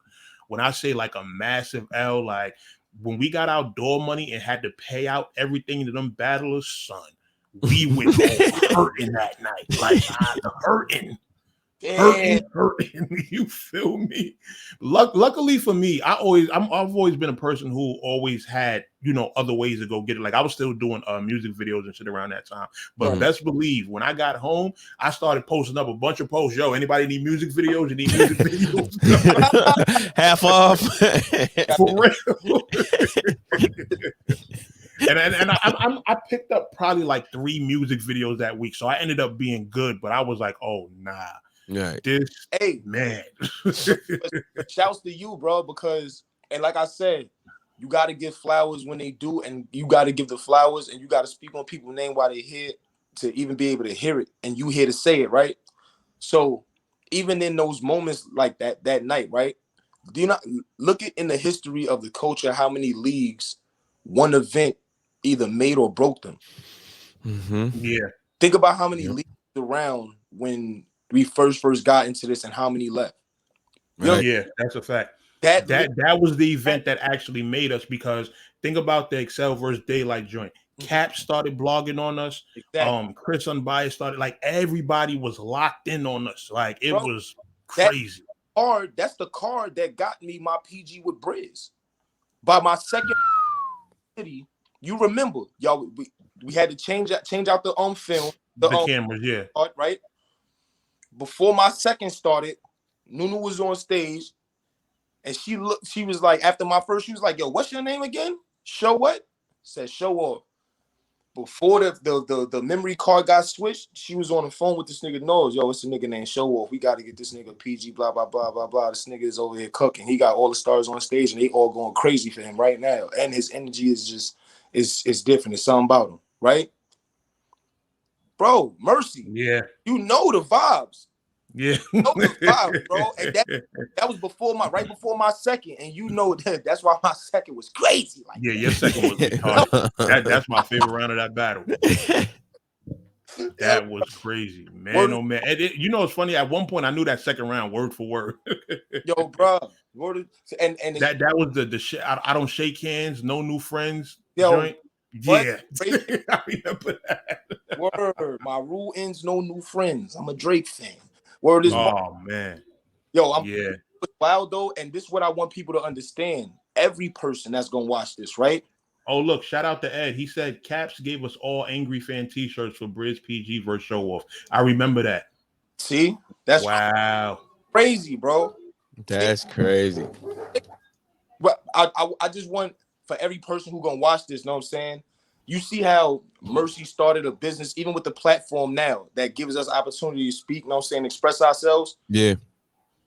When I say like a massive L, like when we got our door money and had to pay out everything to them battlers, son, we went hurting that night. Like hurting. You feel me? Luckily for me, I've always been a person who always had, other ways to go get it. Like I was still doing music videos and shit around that time. But best believe when I got home, I started posting up a bunch of posts. Yo, anybody need music videos? You need music videos? Half off. For real. And I picked up probably like 3 music videos that week. So I ended up being good, but I was like, oh nah. Right. Man. Shouts to you, bro, because like I said, you got to give flowers when they do, and you got to give the flowers, and you got to speak on people's name while they hear to even be able to hear it, and you here to say it, right? So even in those moments like that night, right? Do you not look at in the history of the culture how many leagues one event either made or broke them? Mm-hmm. Yeah. Think about how many leagues around when we first got into this and how many left. Right. Yeah, that's a fact. That was the event that actually made us, because think about the Excel versus Daylight joint. Cap started blogging on us. Exactly. Chris Unbiased started, like everybody was locked in on us. Like it was crazy. That's the card that got me my PG with Briz. By my second city, you remember, y'all, we had to change out the film. The cameras, yeah. Right? Before my second started, Nunu was on stage, and she was like, after my first, she was like, yo, what's your name again? Show what? Said Showoff. Before the memory card got switched, she was on the phone with this nigga Nose. Yo, it's a nigga named Showoff. We got to get this nigga PG, blah, blah, blah, blah, blah. This nigga is over here cooking. He got all the stars on stage, and they all going crazy for him right now. And his energy is just, it's different. It's something about him, right? Bro, Mercy. Yeah. You know the vibes. Yeah. You know the vibes, bro. And that was right before my second. And you know that's why my second was crazy. Like your second was retarded. That's my favorite round of that battle. That was crazy, man. Oh man. It's funny. At one point I knew that second round word for word. Yo, bro. And that was the shit. I don't shake hands, no new friends. Yo, joint. Yeah. I remember that. Word. My rule ends, no new friends. I'm a Drake fan. Word is man. Yo, I'm wild though, and this is what I want people to understand. Every person that's gonna watch this, right? Oh, look, shout out to Ed. He said Caps gave us all Angry Fan t-shirts for Briz PG versus Showoff. I remember that. See? That's wow. Crazy, bro. That's crazy. But I just want for every person who gonna watch this, know what I'm saying? You see how Mercy started a business, even with the platform now that gives us opportunity to speak, know what I'm saying, express ourselves. Yeah.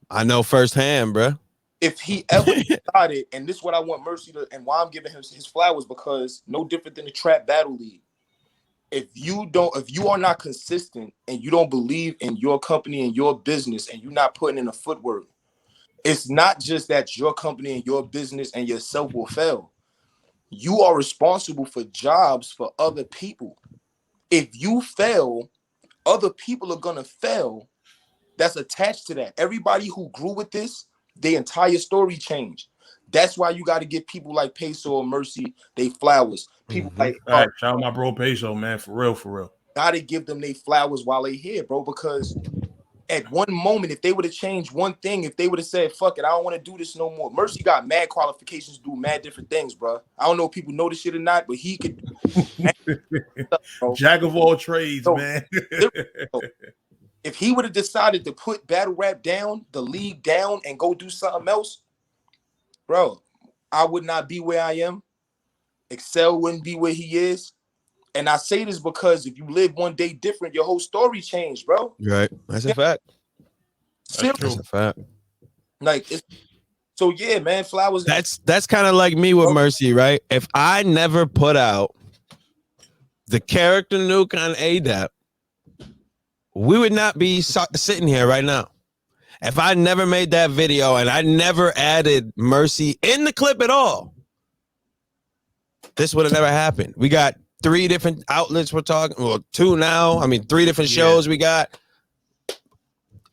I know firsthand, bro. If he ever decided, and this is what I want Mercy to, and why I'm giving him his flowers, because no different than the Trap Battle League. If you are not consistent and you don't believe in your company and your business and you're not putting in the footwork, it's not just that your company and your business and yourself will fail. You are responsible for jobs for other people. If you fail, other people are gonna fail. That's attached to that. Everybody who grew with this, their entire story changed. That's why you got to get people like Peso or Mercy they flowers. People like all right, shout out my bro Peso, man, for real. Gotta give them they flowers while they here, bro. Because at one moment, if they would have changed one thing, if they would have said, fuck it, I don't want to do this no more. Mercy got mad qualifications to do mad different things, bro. I don't know if people know this shit or not, but he could stuff, jack of all trades, man. If he would have decided to put battle rap down, the league down, and go do something else, bro, I would not be where I am. Excel wouldn't be where he is. And I say this because if you live one day different, your whole story changed, bro. Right. That's a fact. That's a fact. Like, so yeah, man, flowers. That's kind of like me with Mercy, right? If I never put out the character nuke on ADAP, we would not be sitting here right now. If I never made that video and I never added Mercy in the clip at all, this would have never happened. We got 3 different outlets we're talking. Well, 2 now. I mean, 3 different shows we got.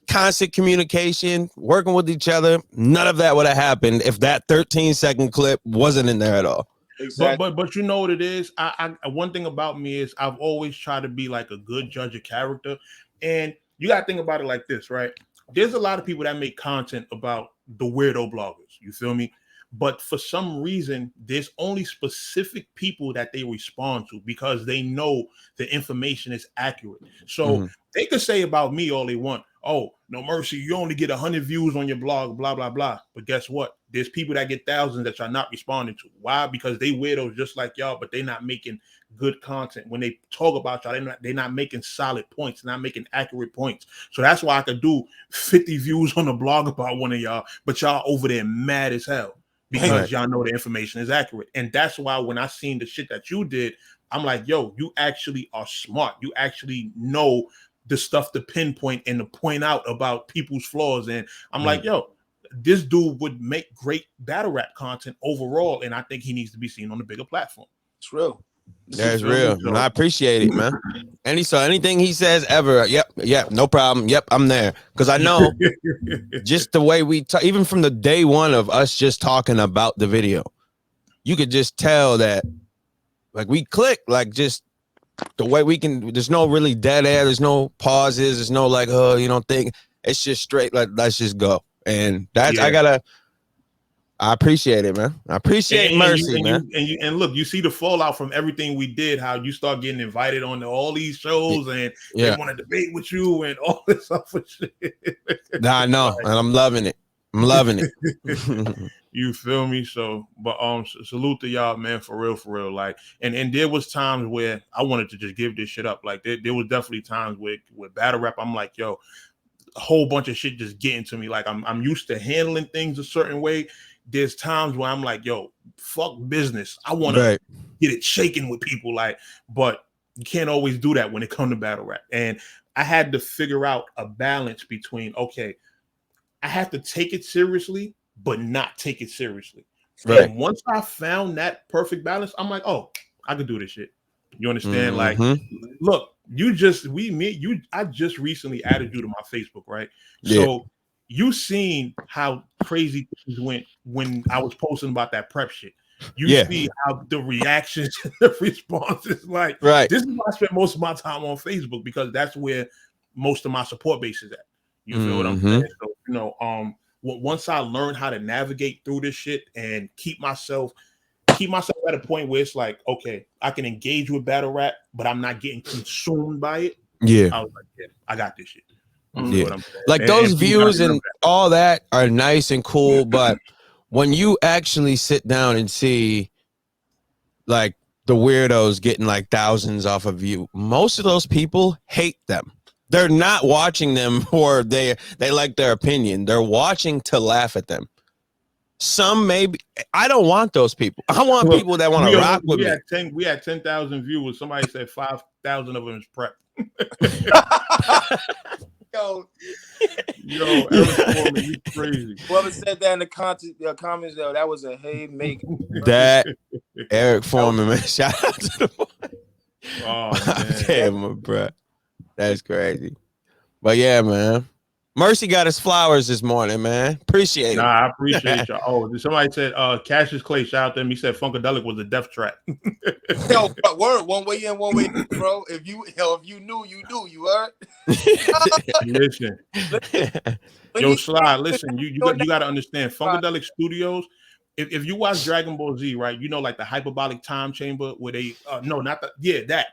Constant communication, working with each other. None of that would have happened if that 13-second clip wasn't in there at all. Exactly. But you know what it is? I one thing about me is I've always tried to be like a good judge of character. And you got to think about it like this, right? There's a lot of people that make content about the weirdo bloggers. You feel me? But for some reason, there's only specific people that they respond to because they know the information is accurate. So they could say about me all they want. Oh, No Mercy, you only get 100 views on your blog, blah, blah, blah. But guess what? There's people that get thousands that you're not responding to. Why? Because they weirdos just like y'all, but they're not making good content. When they talk about y'all, they're not making solid points, not making accurate points. So that's why I could do 50 views on a blog about one of y'all, but y'all over there mad as hell because y'all know the information is accurate. And that's why when I seen the shit that you did, I'm like, yo, you actually are smart. You actually know the stuff to pinpoint and to point out about people's flaws. And I'm like, yo, this dude would make great battle rap content overall. And I think he needs to be seen on a bigger platform. It's real. That's real. And I appreciate it, man. Anything he says ever, yep, no problem. Yep, I'm there. Because I know just the way we talk, even from the day one of us just talking about the video, you could just tell that like we click, like just the way we can, there's no really dead air, there's no pauses, there's no like, oh, you don't think, it's just straight, like, let's just go. And that's, I appreciate it, man. I appreciate Mercy, man. And look, you see the fallout from everything we did, how you start getting invited on all these shows and they want to debate with you and all this other shit. Nah, I know, and I'm loving it. I'm loving it. You feel me? So, but salute to y'all, man, for real. Like, and there was times where I wanted to just give this shit up. Like, there was definitely times with battle rap, I'm like, yo, a whole bunch of shit just getting to me. Like, I'm used to handling things a certain way. There's times where I'm like, yo, fuck business. I want to get it shaking with people. Like, but you can't always do that when it comes to battle rap. And I had to figure out a balance between, okay, I have to take it seriously, but not take it seriously. Right. And once I found that perfect balance, I'm like, oh, I could do this shit. You understand? Like, look, I just recently added you to my Facebook, right? So you seen how crazy things went when I was posting about that prep shit. You see how the reactions and the responses, like, this is why I spend most of my time on Facebook, because that's where most of my support base is at. You feel what I'm saying? So, you know, once I learn how to navigate through this shit and keep myself at a point where it's like, okay, I can engage with battle rap, but I'm not getting consumed by it. Yeah, I was like, yeah, I got this shit. Like, those views and all that are nice and cool, but when you actually sit down and see like the weirdos getting like thousands off of you, most of those people hate them. They're not watching them for they like their opinion. They're watching to laugh at them. Some maybe, I don't want those people. I want people that want to rock with me. We had 10,000 viewers. Somebody said 5,000 of them is prep. Yo, Eric Foreman, you crazy. Whoever said that in the comments, though, that was a haymaker. That Eric Foreman, man. Shout out to the boy. Oh, man. Damn, bro. That's crazy. But yeah, man. Mercy got his flowers this morning, man. Appreciate it. Nah, I appreciate you. Oh, somebody said Cassius Clay, shout out to him. He said Funkadelic was a death trap. Yo, word, one way in, one way out, bro. If you knew, you knew. You heard? Listen. Yo, Sly, listen, you got to understand, Funkadelic Studios, if you watch Dragon Ball Z, right, you know, like the hyperbolic time chamber where they that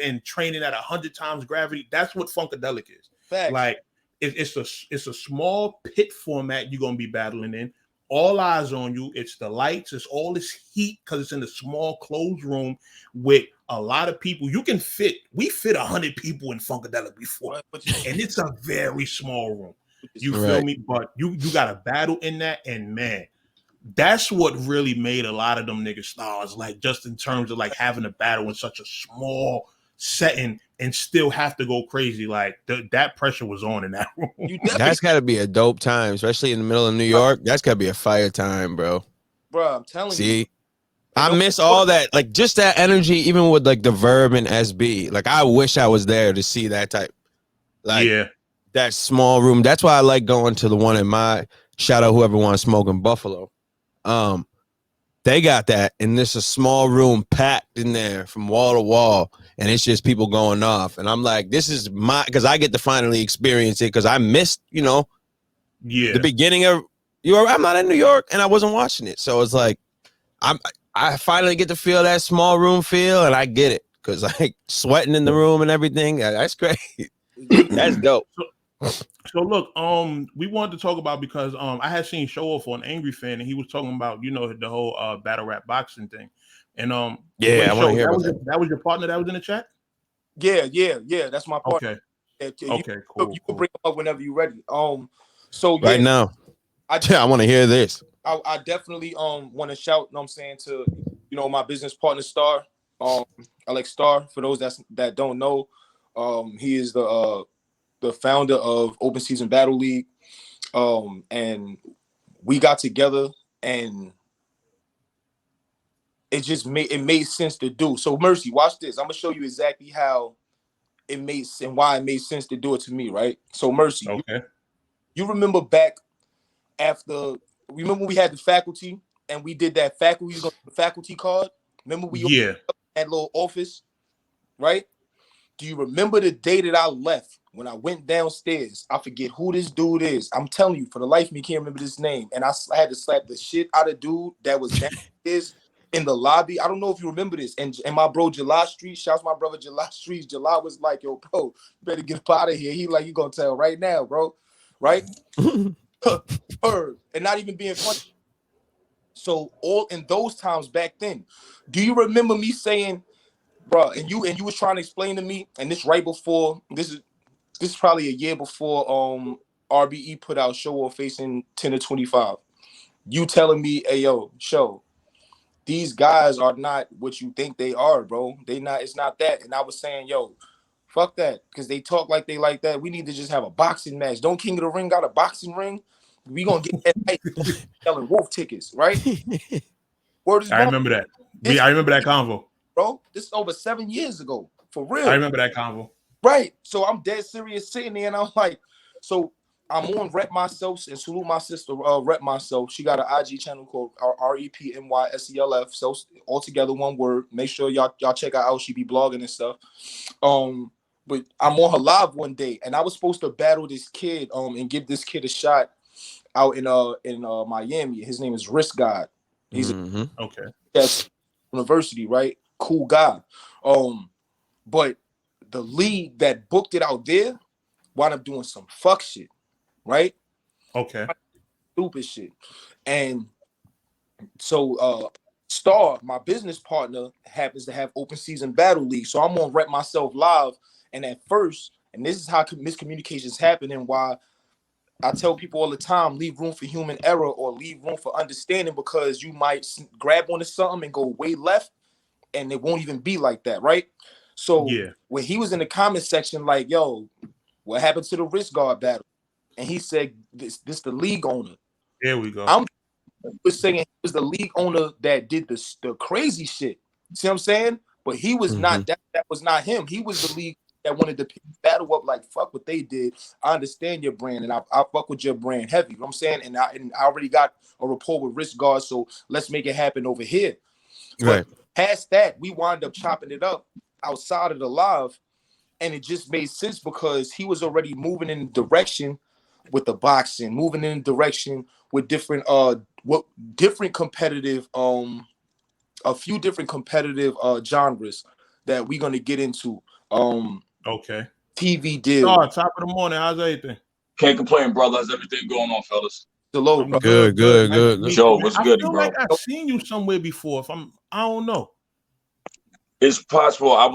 and training at 100 times gravity, that's what Funkadelic is. Fact. Like, it's a small pit format you're gonna be battling in. All eyes on you. It's the lights. It's all this heat because it's in a small closed room with a lot of people. We fit 100 people in Funkadelic before, and it's a very small room. You feel me? But you got a battle in that, and man, that's what really made a lot of them niggas stars. Like, just in terms of like having a battle in such a small setting and still have to go crazy. Like, that pressure was on in that room. That's got to be a dope time, especially in the middle of New York. That's got to be a fire time, bro. Bro, I'm telling you. I miss all that, like just that energy, even with like the Verb and SB. Like I wish I was there to see that type, like that small room. That's why I like going to the one in my shout out whoever wants to smoke in Buffalo. They got that, and there's a small room packed in there from wall to wall, and it's just people going off. And I'm like, this is my, because I get to finally experience it because I missed, the beginning of I'm not in New York, and I wasn't watching it, so it's like I finally get to feel that small room feel, and I get it because like sweating in the room and everything. That's great. That's dope. So look, we wanted to talk about because I had seen Showoff on Angry Fan, and he was talking about the whole battle rap boxing thing, and I want to hear about that. That was your partner that was in the chat. Yeah. That's my partner. Okay, cool. You can bring him up whenever you're ready. So right now, I want to hear this. I definitely want to shout. I'm saying to my business partner Starr. I like Starr. For those that don't know, he is the founder of Open Season Battle League, and we got together, and it made sense to do. So Mercy, watch this. I'm gonna show you exactly how it made and why it made sense to do it to me, right? So Mercy, you remember back after? Remember when we had the faculty and we did that faculty card? Remember we had that little office, right? Do you remember the day that I left? When I went downstairs, I forget who this dude is. I'm telling you, for the life of me, can't remember this name. And I had to slap the shit out of dude that was downstairs in the lobby. I don't know if you remember this. And my bro, July Street, shouts my brother, July Street. July was like, yo, bro, you better get up out of here. He like, you gonna tell right now, bro. Right? And not even being funny. So all in those times back then, do you remember me saying, bro, and you was trying to explain to me, and this right before, this is probably a year before RBE put out Showoff facing 10 to 25. You telling me, hey yo, these guys are not what you think they are, bro. It's not that. And I was saying, yo, fuck that, because they talk like they like that. We need to just have a boxing match. Don't King of the Ring got a boxing ring? We gonna get that night selling wolf tickets, right? I remember that. I remember that convo, bro. This is over 7 years ago, for real. I remember that convo. Right. So I'm dead serious sitting there, and I'm like, so I'm on Rep Myself, and salute my sister, Rep Myself. She got an IG channel called REPMYSELF. So all together, one word. Make sure y'all check her out. She be blogging and stuff. But I'm on her live one day, and I was supposed to battle this kid, and give this kid a shot out in Miami. His name is Risk God. He's at university, right? Cool guy. But the league that booked it out there wound up doing some fuck shit, right? Okay. Stupid shit. And so Starr, my business partner, happens to have Open Season Battle League. So I'm on Rep Myself live. And at first, and this is how miscommunications happen and why I tell people all the time, leave room for human error or leave room for understanding, because you might grab onto something and go way left and it won't even be like that, right? So when he was in the comment section like, yo, what happened to the wrist guard battle? And he said, this the league owner. There we go. I'm saying he was the league owner that did the crazy shit. See what I'm saying? But he was not, that was not him. He was the league that wanted to battle up like, fuck what they did. I understand your brand, and I fuck with your brand heavy. You know what I'm saying? And I already got a rapport with wrist guard, so let's make it happen over here. Right. But past that, we wound up chopping it up outside of the live, and it just made sense because he was already moving in the direction with the boxing, moving in the direction with different competitive a few different competitive genres that we're gonna get into. Okay. TV deal. Oh, top of the morning. How's everything? Can't complain, brother. How's everything going on, fellas? Hello, bro. Good. Joe, what's good, I feel bro? like I've seen you somewhere before. I don't know. It's possible. I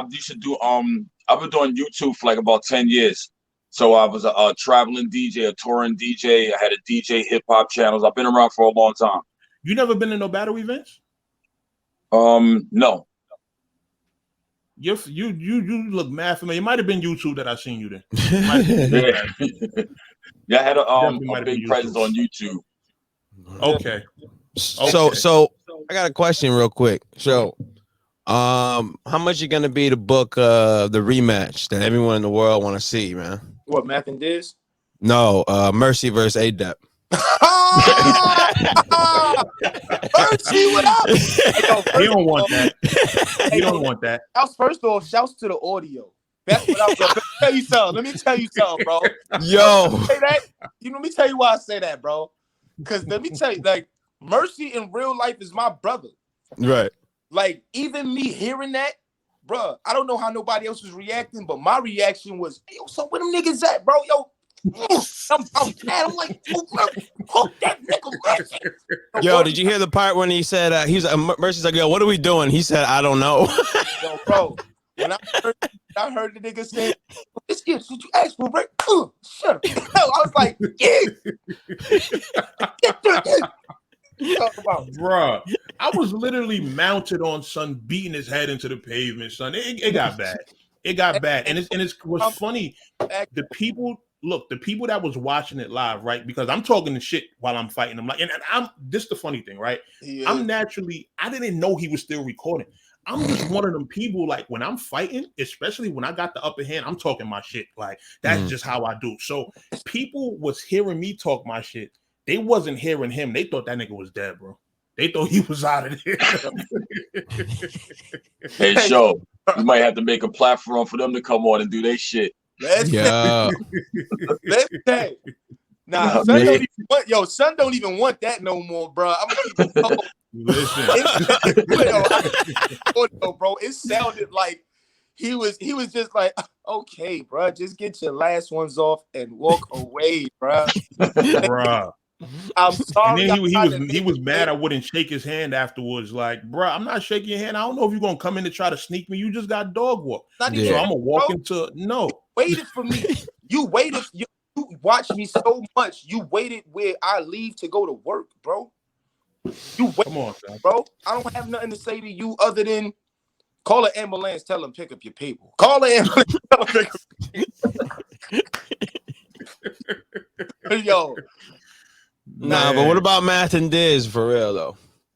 used to do I've been doing YouTube for like about 10 years. So I was a traveling DJ, a touring DJ. I had a DJ hip hop channels. I've been around for a long time. You never been in no battle events? No. You look mad familiar. It might have been YouTube that I seen you there. Yeah, I had a big presence on YouTube. Okay. So got a question real quick. So, how much you gonna be to book the rematch that everyone in the world want to see, man? What, Math and Diz? No, Mercy versus Adept. Mercy, what up? He don't want that. He don't want that. First off, shouts to the audio. That's what I'm gonna tell you something. Let me tell you something, bro. Yo, Say that. Let me tell you why I say that, bro. Because let me tell you, like, Mercy in real life is my brother. right? Like, even me hearing that, bro, I don't know how nobody else was reacting, but my reaction was, hey, yo, so where them niggas at, bro? Yo, I'm mad. I'm like, hook that nigga Mercy. Yo, did you hear the part when he said he's Mercy's like, yo, what are we doing? He said, I don't know. Yo, bro, when I heard the nigga say, this is what you asked for, right? Shut up. Yo, I was like, yeah. Bruh, I was literally mounted on son beating his head into the pavement, son. It got bad. It got bad. And it was funny. The people that was watching it live, right? Because I'm talking the shit while I'm fighting him. Like, and I'm this the funny thing, right? Yeah. I didn't know he was still recording. I'm just one of them people, like, when I'm fighting, especially when I got the upper hand, I'm talking my shit. Like, that's just how I do. So people was hearing me talk my shit. They wasn't hearing him. They thought that nigga was dead, bro. They thought he was out of there. Hey, Show, you might have to make a platform for them to come on and do their shit. Let's say. Nah, son don't even want that no more, bro. I'm gonna keep it Listen. Bro, it sounded like he was just like, okay, bro, just get your last ones off and walk away, bro. Bruh. I'm sorry. And then he was mad I wouldn't shake his hand afterwards. Like, bro, I'm not shaking your hand. I don't know if you're gonna come in to try to sneak me. You just got dog walk. So I'm gonna walk into no. Waited for me. You waited. You watched me so much. You waited where I leave to go to work, bro. You wait, come on, son. bro. I don't have nothing to say to you other than call an ambulance. Tell them pick up your people. Call an ambulance. Tell them pick up your people. Yo. Nah, but what about Math and Diz for real though?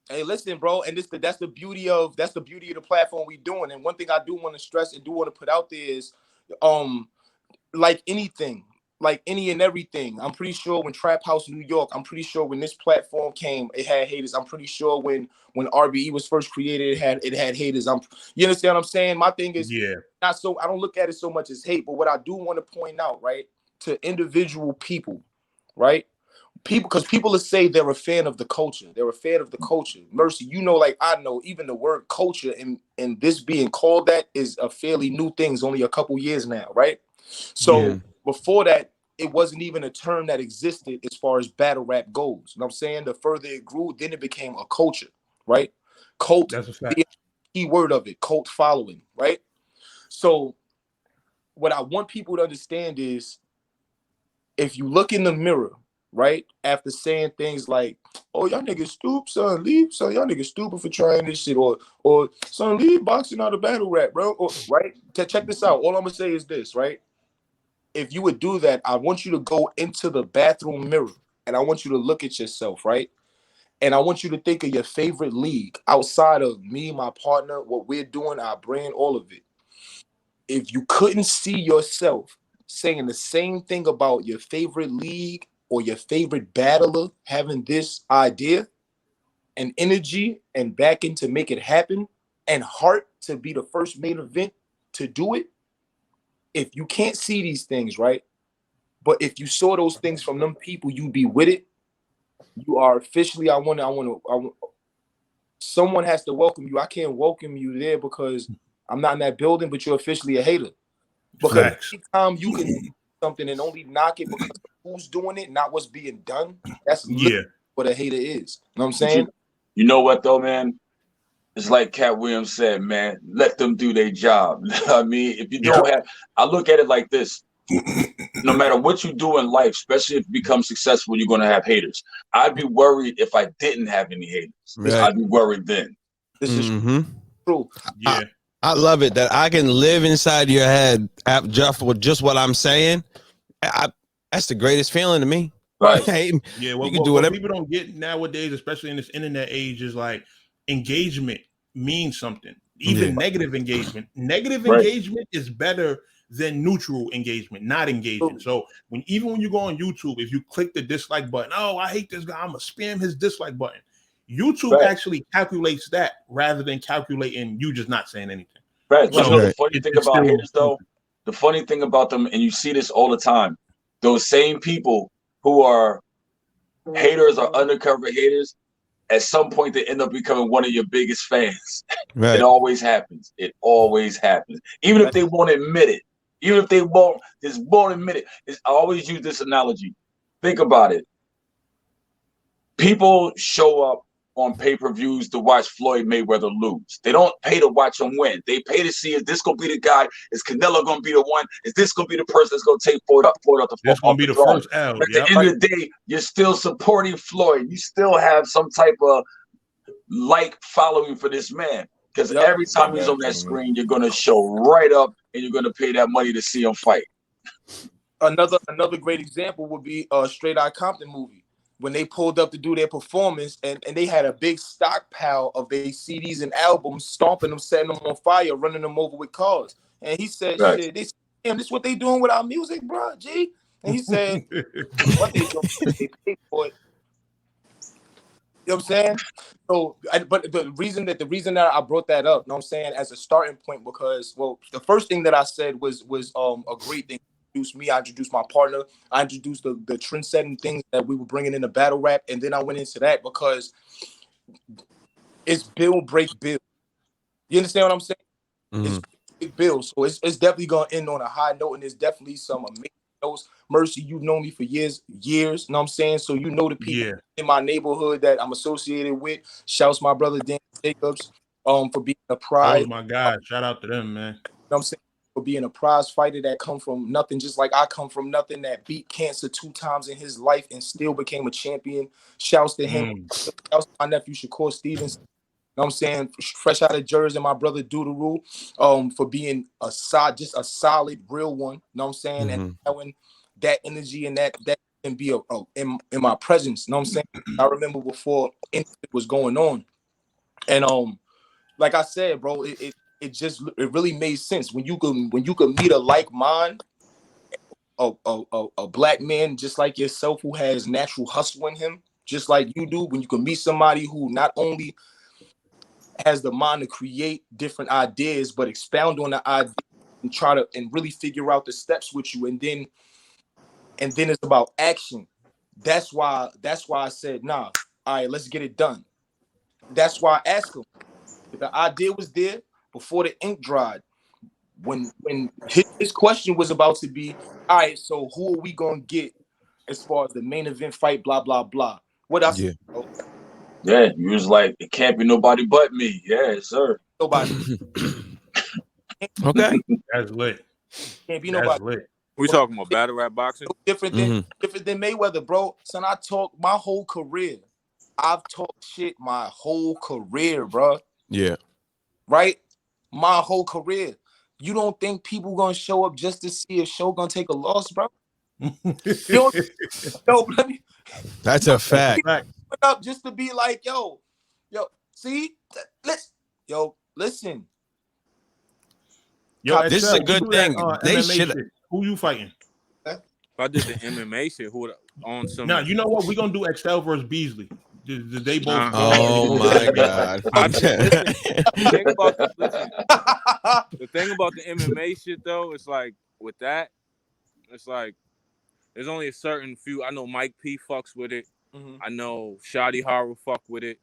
Hey, listen, bro, and that's the beauty of the platform we doing. And one thing I do want to stress and do want to put out there is, like anything, like any and everything. I'm pretty sure when Trap House New York, I'm pretty sure when this platform came, it had haters. I'm pretty sure when RBE was first created, it had haters. You understand what I'm saying? My thing is, not so. I don't look at it so much as hate, but what I do want to point out, right, to individual people, right. Because people will say they're a fan of the culture. They're a fan of the culture. Mercy, you know, like I know, even the word culture and this being called that is a fairly new thing. It's only a couple years now, right? So before that, it wasn't even a term that existed as far as battle rap goes. You know what I'm saying? The further it grew, then it became a culture, right? Cult, that's a fact. The key word of it, cult following, right? So what I want people to understand is if you look in the mirror, right, after saying things like, oh, y'all niggas stupid, son, leave, son, y'all niggas stupid for trying this shit, or son, leave boxing out of battle rap, bro, or, right? Check this out. All I'm gonna say is this, right? If you would do that, I want you to go into the bathroom mirror and I want you to look at yourself, right? And I want you to think of your favorite league outside of me, my partner, what we're doing, our brand, all of it. If you couldn't see yourself saying the same thing about your favorite league or your favorite battler having this idea and energy and backing to make it happen and heart to be the first main event to do it, if you can't see these things, right? But if you saw those things from them people, you'd be with it. You are officially, someone has to welcome you. I can't welcome you there because I'm not in that building, but you're officially a hater. Because anytime you can do something and only knock it because of who's doing it, not what's being done, that's what a hater is. You know what I'm saying? You know what though, man? It's like Cat Williams said, man, let them do their job. I mean, if you don't have, I look at it like this. No matter what you do in life, especially if you become successful, you're going to have haters. I'd be worried if I didn't have any haters. Right. I'd be worried then. This is true. Yeah. I love it that I can live inside your head with just what I'm saying. That's the greatest feeling to me. Right. Yeah, what people don't get nowadays, especially in this internet age, is like engagement means something. Even negative engagement. Negative Right. engagement is better than neutral engagement, not engaging. So when you go on YouTube, if you click the dislike button, oh, I hate this guy, I'm gonna spam his dislike button. YouTube actually calculates that rather than calculating you just not saying anything. Right. So, You know the funny thing about haters, though? The funny thing about them, and you see this all the time, those same people who are haters or undercover haters, at some point they end up becoming one of your biggest fans. Right. It always happens. It always happens. Even if they won't admit it. Even if they won't admit it. I always use this analogy. Think about it. People show up on pay-per-views to watch Floyd Mayweather lose. They don't pay to watch him win. They pay to see, is this going to be the guy? Is Canelo going to be the one? Is this going to be the person that's going to take Floyd out the This going to be the first L. At the end of the day, you're still supporting Floyd. You still have some type of following for this man. Because every time he's on that screen, you're going to show right up and you're going to pay that money to see him fight. Another great example would be Straight Outta Compton movie. When they pulled up to do their performance and they had a big stockpile of their CDs and albums, stomping them, setting them on fire, running them over with cars. And he said, shit, this is what they doing with our music, bro, G. And he said, what they doing? They pay for it. You know what I'm saying? So, but the reason that I brought that up, you know what I'm saying, as a starting point, because, well, the first thing that I said was a great thing. I introduced my partner. I introduced the trend-setting things that we were bringing in the battle rap, and then I went into that because it's bill break bill. You understand what I'm saying? Mm-hmm. It's big bill, so it's definitely gonna end on a high note, and there's definitely some amazing notes. Mercy, you've known me for years. You know what I'm saying? So you know the people in my neighborhood that I'm associated with. Shouts my brother Dan Jacobs for being a prize. Oh my God, shout out to them, man. You know what I'm saying? For being a prize fighter that come from nothing, just like I come from nothing, that beat cancer 2 times in his life and still became a champion. Shouts to him. Shouts to my nephew Shakur Stevens. You know what I'm saying? Fresh out of Jersey, my brother Doodle for being just a solid, real one. You know what I'm saying? And having that energy and that can be in my presence. You know what I'm saying? I remember before it was going on. And like I said, bro, it really made sense when you could meet a like mind, a black man just like yourself who has natural hustle in him, just like you do. When you can meet somebody who not only has the mind to create different ideas, but expound on the idea and try to really figure out the steps with you, and then it's about action. That's why I said, nah, all right, let's get it done. That's why I asked him. The idea was there before the ink dried. When his question was about to be, all right, so who are we gonna get as far as the main event fight, blah blah blah. What else? Yeah, you was like, it can't be nobody but me. Yeah, sir. Nobody. Okay. That's lit. Can't be nobody. Lit. We talking about battle rap boxing? Different than Mayweather, bro. Son, I talk my whole career. I've talked shit my whole career, bro. Yeah. Right? My whole career. You don't think people gonna show up just to see if Show gonna take a loss, bro? That's a fact. Up just to be like, yo, see, listen. Yo, this is a good thing. They should. Who you fighting? If I did the MMA shit, who would on some? Now you know what? We're gonna do Excel versus Beasley. They both. Oh my God! The thing about the MMA shit though, it's like with that, it's like there's only a certain few. I know Mike P fucks with it. I know Shotty Horror fuck with it.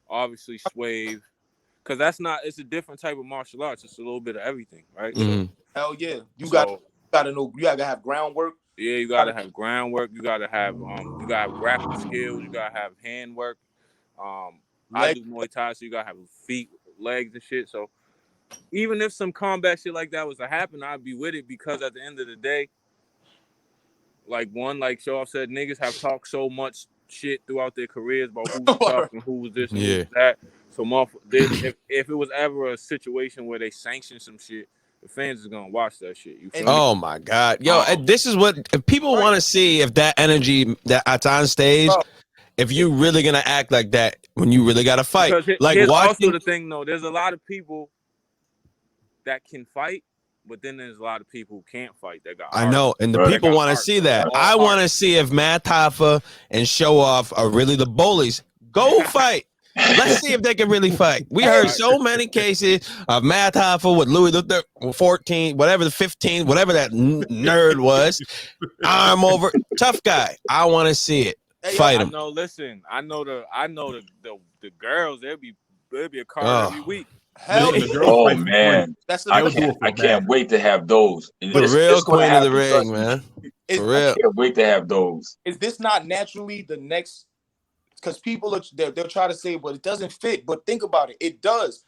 Obviously Swave, because it's a different type of martial arts. It's a little bit of everything, right? So, hell yeah, you gotta know. You gotta have groundwork. Yeah, you gotta have groundwork. You gotta have grappling skills. You gotta have handwork. I do Muay Thai, so you gotta have feet, legs, and shit. So even if some combat shit like that was to happen, I'd be with it, because at the end of the day, like Showoff said, niggas have talked so much shit throughout their careers about who's tough and who's this and who's that. So if it was ever a situation where they sanction some shit, the fans is gonna watch that shit. Oh my God, yo, this is what if people want to see. If that energy that's on stage, if you really gonna act like that, when you really got to fight. Like here's watching. Also the thing, though, there's a lot of people that can fight, but then there's a lot of people who can't fight. That got I know, and the people want to see that. I want to see if Matt Hoffa and Showoff are really the bullies. Go fight. Let's see if they can really fight. We heard so many cases of Matt Hoffa with Louis the 14, whatever the 15, whatever that nerd was. Arm over, tough guy. I want to see it. Fight him. No, listen. I know the girls. There'll be a card every week. Oh man, I can't wait to have those. The real queen of the ring, man. For real. I can't wait to have those. Is this not naturally the next? Because people they'll try to say, well, it doesn't fit. But think about it. It does.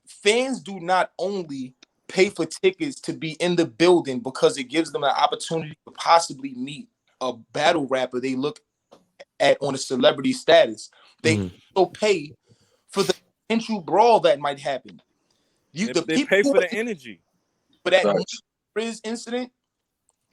Fans do not only pay for tickets to be in the building because it gives them an opportunity to possibly meet a battle rapper they look at on a celebrity status. They also pay for the potential brawl that might happen. They pay for the energy. For that Riz incident,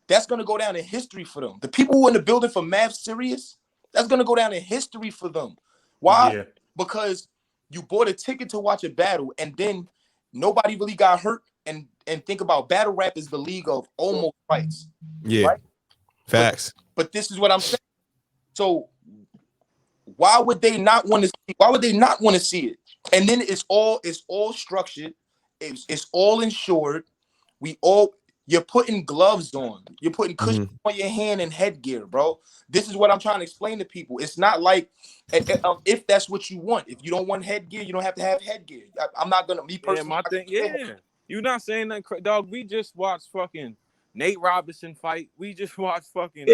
that's going to go down in history for them. The people who are in the building for Mav Sirius, that's going to go down in history for them. Why? Yeah. Because you bought a ticket to watch a battle and then nobody really got hurt. And think about battle rap is the league of almost fights. Yeah. Right? Facts. But this is what I'm saying. So why would they not want to see? Why would they not want to see it? And then it's all structured. It's all insured. You're putting gloves on. You're putting cushions on your hand and headgear, bro. This is what I'm trying to explain to people. It's not like if that's what you want. If you don't want headgear, you don't have to have headgear. I'm not gonna. Me personally, You're not saying that, dog. We just watched fucking Nate Robinson fight. We just watched fucking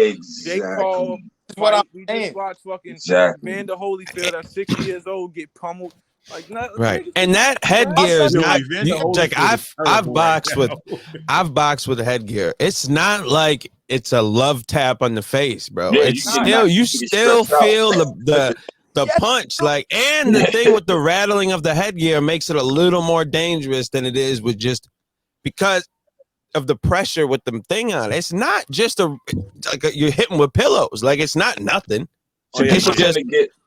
Jake Paul fight. We just watched fucking Vander Holyfield at 6 years old get pummeled. Like right, and that headgear is not like I've boxed with headgear. It's not like it's a love tap on the face, bro. Yeah, you still feel the punch, like, and the thing with the rattling of the headgear makes it a little more dangerous than it is with just because of the pressure with the thing on it. It's not just you're hitting with pillows. Like it's not nothing. It's just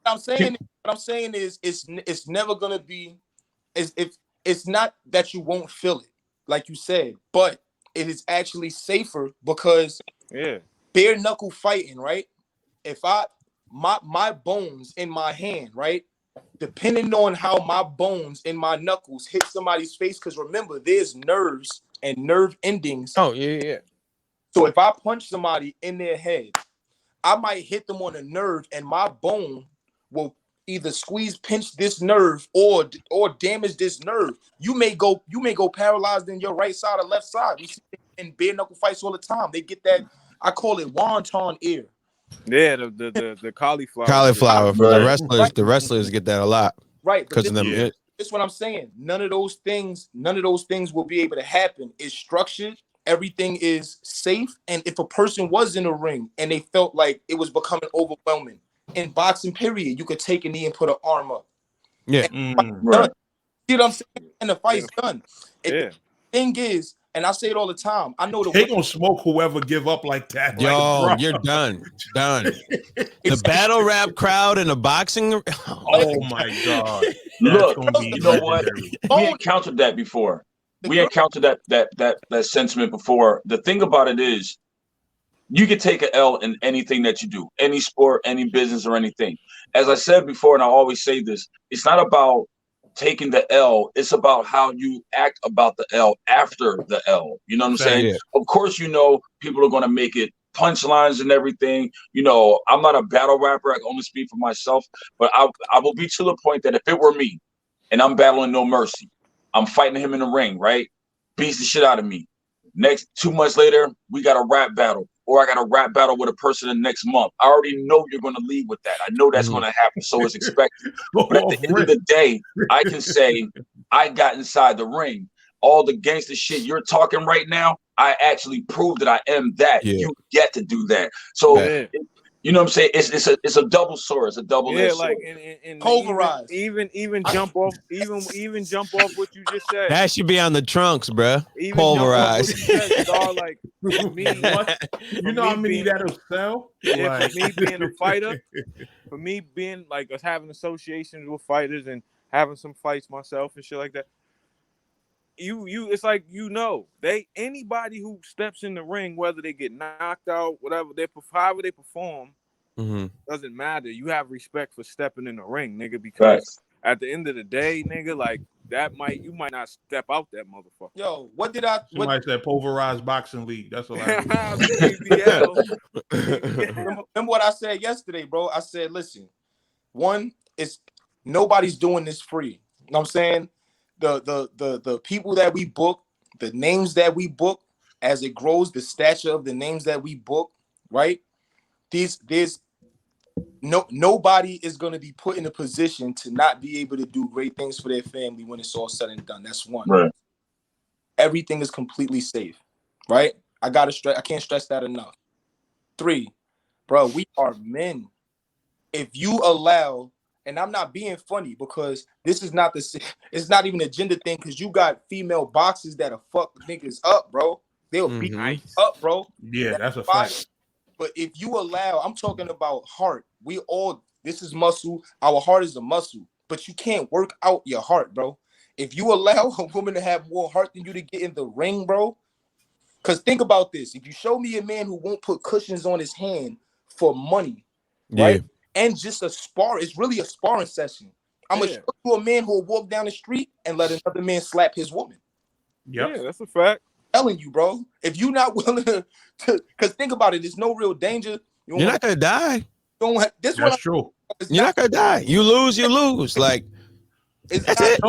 what I'm saying is it's never gonna be it's not that you won't feel it, like you said, but it is actually safer because bare knuckle fighting, right? If my bones in my hand, right? Depending on how my bones in my knuckles hit somebody's face, because remember, there's nerves and nerve endings. Oh, yeah. So if I punch somebody in their head, I might hit them on a nerve and my bone will either pinch this nerve or damage this nerve. You may go paralyzed in your right side or left side. We see in bare knuckle fights all the time. They get that, I call it wonton ear. Yeah, the cauliflower. Cauliflower for the wrestlers. Right. The wrestlers get that a lot. Right. Because of them. This is what I'm saying. None of those things will be able to happen. It's structured. Everything is safe. And if a person was in a ring and they felt like it was becoming overwhelming, in boxing, period, you could take a knee and put an arm up. Yeah. Right. See what I'm saying? And the fight's done. The thing is, and I say it all the time, I know they gonna smoke whoever give up like that. Yo, like, you're done. The battle rap crowd in a boxing. Oh my God. Look, you know what? We encountered that before. We encountered that sentiment before. The thing about it is, you can take an L in anything that you do, any sport, any business, or anything. As I said before, and I always say this, it's not about taking the L. It's about how you act about the L after the L. You know what I'm saying? Yeah. Of course, you know, people are going to make it punchlines and everything. You know, I'm not a battle rapper. I can only speak for myself. But I will be to the point that if it were me and I'm battling No Mercy, I'm fighting him in the ring, right? Beats the shit out of me. Next 2 months later, we got a rap battle. Or I got a rap battle with a person the next month. I already know you're going to lead with that. I know that's going to happen, so it's expected. But at the end of the day, I can say I got inside the ring. All the gangster shit you're talking right now, I actually proved that I am that. Yeah. You get to do that. So You know what I'm saying? It's a double sword. It's a double edged sword. And Pulverized. Even jump off even jump off what you just said. That should be on the trunks, bro. Even Pulverized. jump off what you said, Starr, like me, you know how many that'll sell? Yeah, like, for me being a fighter, for me being like us having associations with fighters and having some fights myself and shit like that. It's like, anybody who steps in the ring, whether they get knocked out, however they perform, doesn't matter. You have respect for stepping in the ring, nigga, because at the end of the day, nigga, like you might not step out that motherfucker. Yo, Somebody said pulverized boxing league. That's what I remember what I said yesterday, bro. I said, listen, one is nobody's doing this free. You know what I'm saying? The people that we book, the names that we book, as it grows, the stature of the names that we book, right? Nobody is going to be put in a position to not be able to do great things for their family when it's all said and done. That's one. Right. Everything is completely safe, right? I can't stress that enough. 3, bro, we are men. If you allow, and I'm not being funny because this is not it's not even a gender thing, because you got female boxers that'll fuck niggas up, bro. They'll beat up, bro. Yeah, that's a fact. But if you allow, I'm talking about heart. This is muscle. Our heart is a muscle, but you can't work out your heart, bro. If you allow a woman to have more heart than you to get in the ring, bro. Because think about this. If you show me a man who won't put cushions on his hand for money, right? And just a spar, it's really a sparring session. I'm going to show you a man who will walk down the street and let another man slap his woman. Yep. Yeah, that's a fact. I'm telling you, bro. If you're not willing to, because think about it, there's no real danger. You're not going to die. That's true. You're not going to die. You lose, you lose. Like, that's it.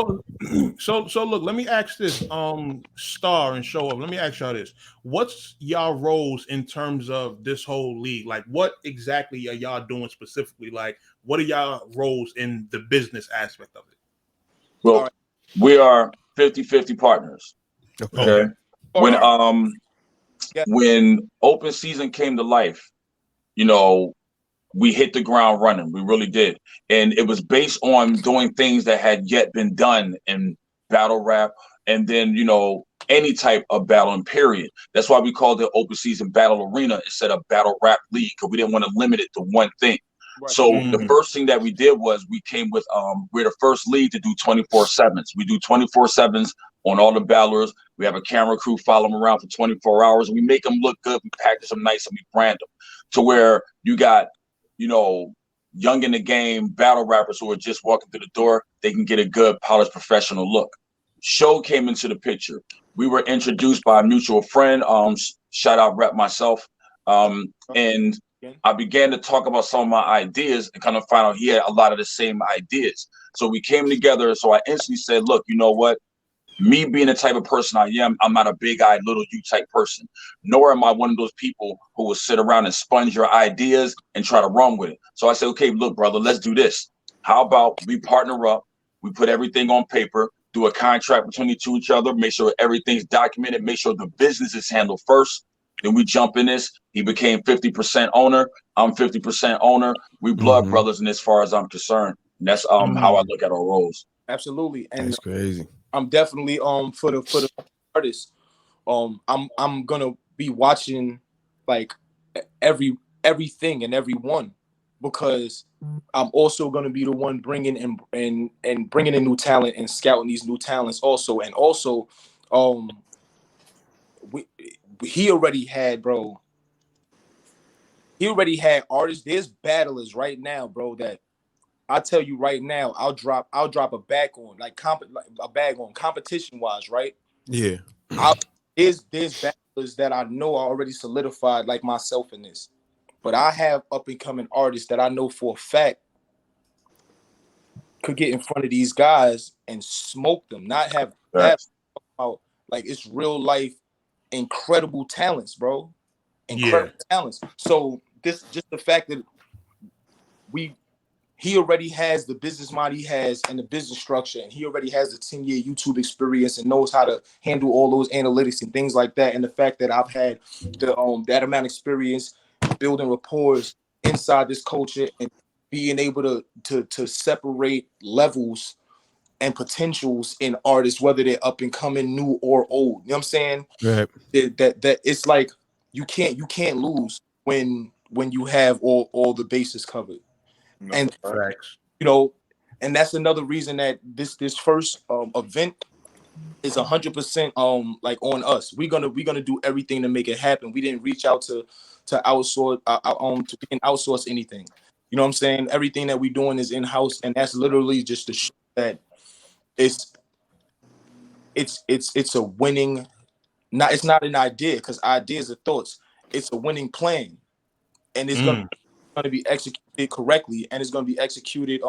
So look, let me ask this, Starr and Showoff. Let me ask y'all this. What's y'all roles in terms of this whole league? Like, what exactly are y'all doing specifically? Like, what are y'all roles in the business aspect of it? Well, we are 50-50 partners. Okay. When open season came to life, we hit the ground running. We really did. And it was based on doing things that had yet been done in battle rap and then, any type of battling period. That's why we called it open season battle arena instead of battle rap league, because we didn't want to limit it to one thing. Right. So the first thing that we did was we came with, we're the first league to do 24/7s. We do 24/7s on all the battlers. We have a camera crew follow them around for 24 hours. We make them look good. We package them nice and we brand them to where you got, young in the game battle rappers who are just walking through the door. They can get a good, polished, professional look. Show came into the picture. We were introduced by a mutual friend. Shout out Rep myself. And I began to talk about some of my ideas and kind of find out he had a lot of the same ideas. So we came together. So I instantly said, look, you know what? Me being the type of person I am, I'm not a big-eyed little you type person, nor am I one of those people who will sit around and sponge your ideas and try to run with it. So I said, okay, look, brother, let's do this. How about we partner up? We put everything on paper, do a contract between each other, make sure everything's documented, make sure the business is handled first. Then we jump in this. He became 50% owner. I'm 50% owner. We blood brothers in as far as I'm concerned. And that's how I look at our roles. Absolutely. And that's crazy. I'm definitely for the artists. I'm gonna be watching like everything and everyone, because I'm also gonna be the one bringing and bringing in new talent and scouting these new talents also. And also, he already had, bro. He already had artists. There's battlers right now, bro, that I tell you right now, I'll drop a bag on, competition wise, right? Yeah. There's battlers that I know are already solidified, like myself in this. But I have up and coming artists that I know for a fact could get in front of these guys and smoke them, not have out like it's real life, incredible talents, bro. Incredible talents. So this just the fact that he already has the business mind he has and the business structure, and he already has a 10-year YouTube experience and knows how to handle all those analytics and things like that. And the fact that I've had that amount of experience building rapport inside this culture and being able to separate levels and potentials in artists, whether they're up and coming, new or old. You know what I'm saying? Right. That it's like you can't lose when you have all the bases covered. No, And Facts. you know, and that's another reason that this first event is 100% like on us. We're gonna do everything to make it happen. We didn't reach out to outsource to outsource anything. You know what I'm saying? Everything that we're doing is in-house, and that's literally just to show that it's a winning. It's not an idea, because ideas are thoughts. It's a winning plan, and it's going to be executed correctly, and it's going to be executed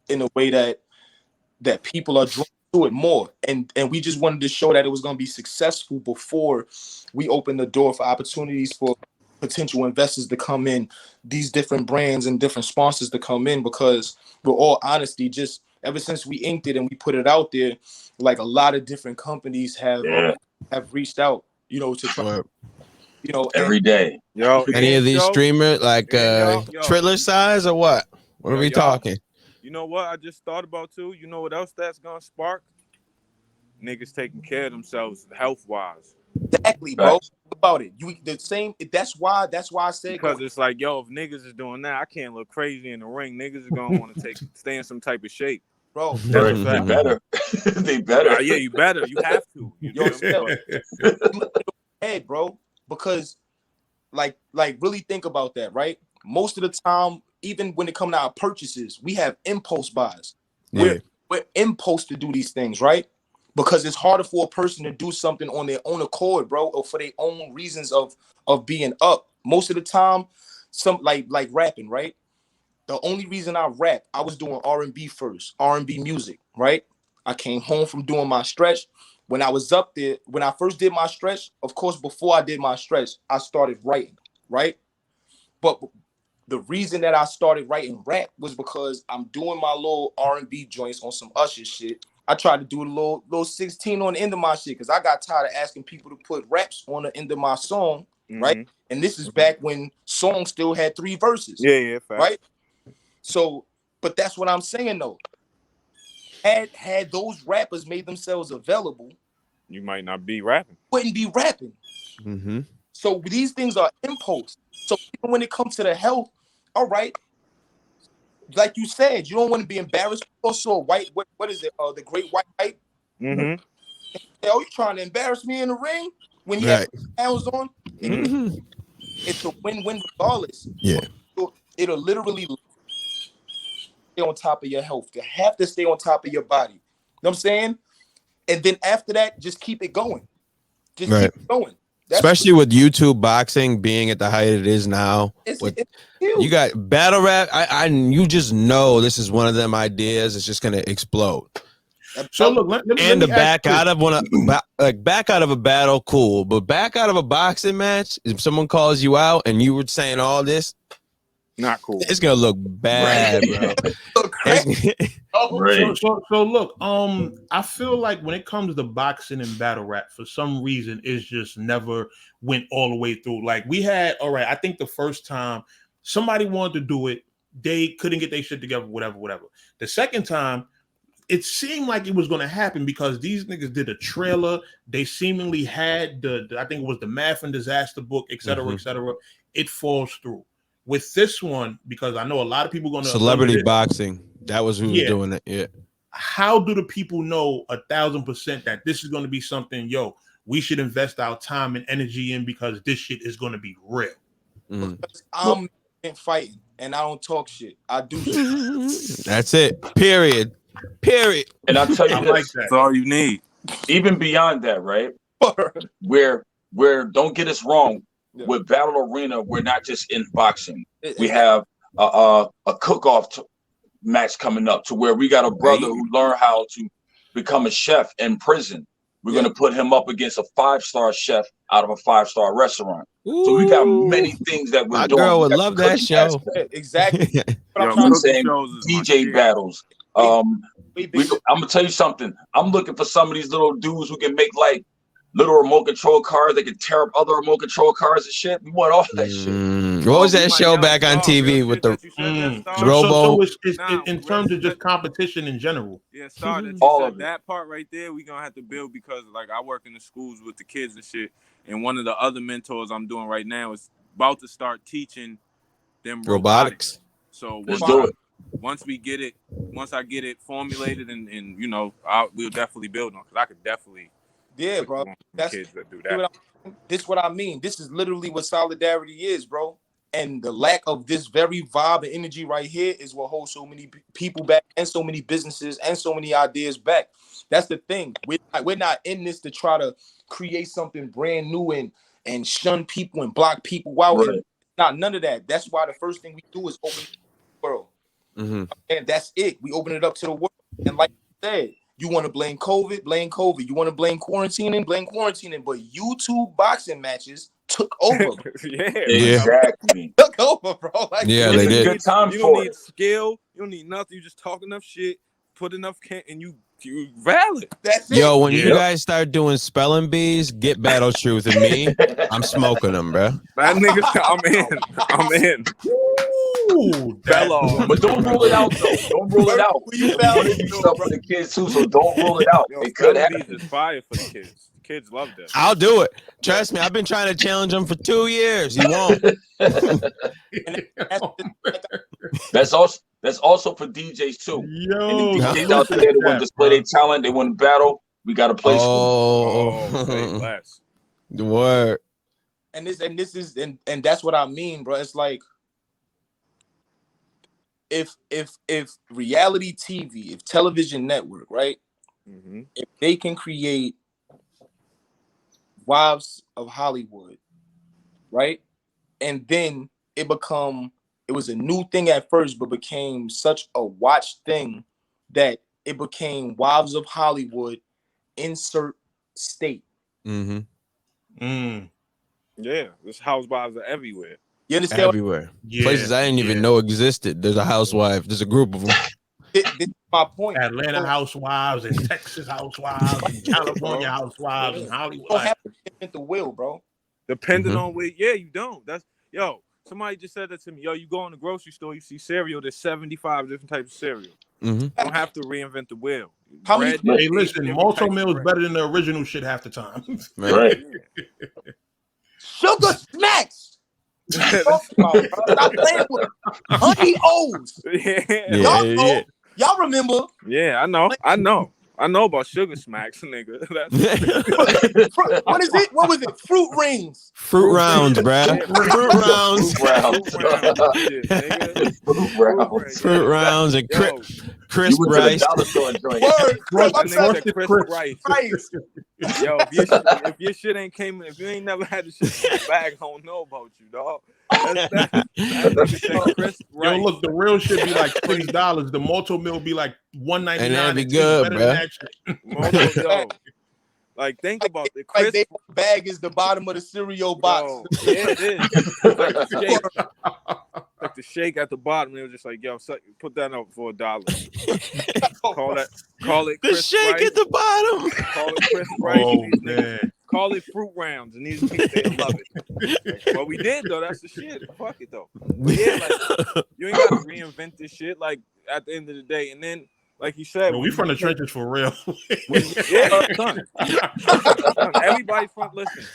in a way that people are drawn to it more. And we just wanted to show that it was going to be successful before we opened the door for opportunities for potential investors to come in, these different brands and different sponsors to come in, because with all honesty, just ever since we inked it and we put it out there, like a lot of different companies have reached out, you know, to try, you know, every day. Yo, any of these streamers like Triller size or what? What are we talking? You know what I just thought about too? You know what else that's gonna spark? Niggas taking care of themselves health wise. Exactly, bro. About it. That's why I said, because it's like, yo, if niggas is doing that, I can't look crazy in the ring. Niggas is gonna want to stay in some type of shape. Bro, they better. They better. Yeah, you better. You have to. You know what I'm saying? Hey, bro, because like really think about that, right? Most of the time, even when it comes to our purchases, we have impulse buys. We're impulse to do these things, right? Because it's harder for a person to do something on their own accord, bro, or for their own reasons of being up. Most of the time, some like rapping, right? The only reason I rap, I was doing R&B first, R&B music, right? I came home from doing my stretch. When I was up there, when I first did my stretch, of course, before I did my stretch, I started writing, right? But the reason that I started writing rap was because I'm doing my little R&B joints on some Usher shit. I tried to do a little 16 on the end of my shit because I got tired of asking people to put raps on the end of my song, right? And this is back when songs still had 3 verses. Yeah, fact. Right? So, but that's what I'm saying though. Had those rappers made themselves available, you might not be rapping. Wouldn't be rapping. Mm-hmm. So these things are impulse. So even when it comes to the health, all right, like you said, you don't want to be embarrassed. Also, white, what is it? The great white hype. Mm-hmm. Oh, you trying to embarrass me in the ring when you have pounds on? Mm-hmm. It's a win-win regardless. Yeah, it'll literally stay on top of your health. You have to stay on top of your body. You know what I'm saying? And then after that, just keep it going. Just keep it going. Especially with YouTube boxing being at the height it is now. You got Battlerap. You just know this is one of them ideas. It's just gonna explode. So look, let me back out of back out of a battle, cool. But back out of a boxing match, if someone calls you out and you were saying all this, not cool. It's gonna look bad, bro. So look, I feel like when it comes to boxing and battle rap, for some reason, it's just never went all the way through. Like we had, all right, I think the first time somebody wanted to do it, they couldn't get their shit together, whatever. The second time, it seemed like it was going to happen because these niggas did a trailer. They seemingly had I think it was the Math and Dizaster book, et cetera, et cetera. It falls through. With this one, because I know a lot of people going to celebrity boxing. That was who was doing it. Yeah. How do the people know 1,000% that this is going to be something, we should invest our time and energy in because this shit is going to be real? Because I'm fighting and I don't talk shit. I do shit. That's it. Period. And I'll tell you this, like that's all you need. Even beyond that, right? where don't get us wrong. Yeah. With Battle Arena, we're not just in boxing. We have a cook-off match coming up to where we got a brother who learned how to become a chef in prison. We're going to put him up against a 5-star chef out of a 5-star restaurant. Ooh. So we got many things that we're doing. My girl would love that show. Exactly. I'm saying DJ battles. I'm going to tell you something. I'm looking for some of these little dudes who can make like little remote control cars. They can tear up other remote control cars and shit. We want all that shit. What was that show back on TV with the Robo? So it's in terms of just competition in general. Yeah, Starr, that all you of said, that part right there, we gonna have to build because like I work in the schools with the kids and shit. And one of the other mentors I'm doing right now is about to start teaching them robotics. So once I get it formulated and you know, we'll definitely build on because I could definitely. Yeah, bro. That's kids that do that. This what I mean. This is literally what solidarity is, bro. And the lack of this very vibe and energy right here is what holds so many people back and so many businesses and so many ideas back. That's the thing. We're not in this to try to create something brand new and shun people and block people. Not none of that. That's why the first thing we do is open the world. And that's it. We open it up to the world. And like I said, you want to blame COVID, blame COVID. You want to blame quarantining, blame quarantining. But YouTube boxing matches took over. Yeah, exactly. Took over, bro. Like, yeah, they did. Good time you for don't need skill. You don't need nothing. You just talk enough shit, put enough and you valid. That's it. Yo, when you guys start doing spelling bees, get Battle Truth and me. I'm smoking them, bro. That nigga, I'm in. Ooh, bellow. But don't rule it out, though. Don't rule it out. You found stuff for the kids too, so don't rule it out. It could happen. It's fire for the kids. The kids love that. I'll do it. Trust me. I've been trying to challenge him for 2 years. He won't. That's also for DJs too. Yo, and the DJs out there that want to display their talent, they want to battle. We got a place for them. The word. And that's what I mean, bro. It's like if reality TV, if television network, right? If they can create Wives of Hollywood, right? And then it was a new thing at first, but became such a watched thing that it became Wives of Hollywood, insert state. Yeah, this housewives are everywhere. You understand? Everywhere. Places I didn't even know existed. There's a housewife. There's a group of them. This is my point. Atlanta housewives and Texas housewives and California housewives and Hollywood. You don't have to invent the wheel, bro. Depending on where, you don't. Somebody just said that to me. Yo, you go in the grocery store, you see cereal. There's 75 different types of cereal. You don't have to reinvent the wheel. Hey, listen, Multi Meal is better than the original shit half the time. Right. Sugar Smacks. Stop playing with Honey O's. Y'all remember? Yeah, I know about Sugar Smacks, nigga. What is it? What was it? Fruit Rings. Fruit Rounds, bruh. Fruit Rounds. Fruit Rounds and crisp rice. Crisp rice. Yo, if your shit ain't came, if you ain't never had the shit in the bag, I don't know about you, dog. Yo, look, the real shit be like $6. The Multi Meal be like $1.99. And that'd be good, bro. Like, think about the crisp bag is the bottom of the cereal box. Yeah, it is. Like the shake at the bottom. They were just like, yo, put that up for $1. Call it the crisp shake rice. at the bottom. Call it crisp rice. Oh, man. Call it Fruit Rounds, and these people, they love it. What we did though, that's the shit. Fuck it though. But yeah, like, you ain't gotta reinvent this shit. Like at the end of the day, and then like you said, we from the trenches for real. Son. Everybody from listen.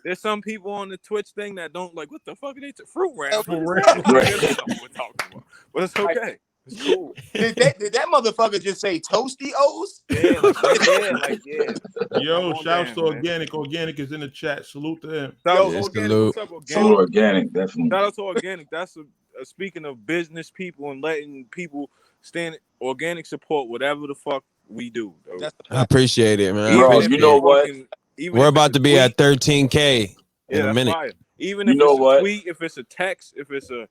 There's some people on the Twitch thing that don't like. What the fuck are they? Fruit Rounds. We're talking about, but it's okay. It's cool. Did that motherfucker just say Toasty O's? Yeah. Yo, shouts to Organic. Organic is in the chat. Salute to him. Salute Organic, definitely. Shout out to Organic. That's speaking of business people and letting people stand. Organic support whatever the fuck we do. I appreciate it, man. Bro, you know what? We're about to be at 13K in a minute. Fire. Even if it's a tweet, if it's a text, if it's a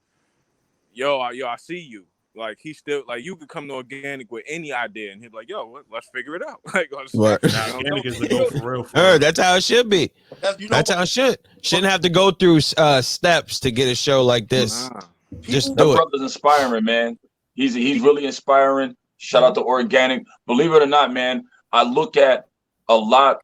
yo, I see you. Like he still like you could come to Organic with any idea and he'd be like, yo, let's figure it out. Like Organic is the go for real. That's how it should be. That's how it should. Shouldn't have to go through steps to get a show like this. Just do it. That brother's inspiring, man. He's really inspiring. Shout out to Organic. Believe it or not, man, I look at a lot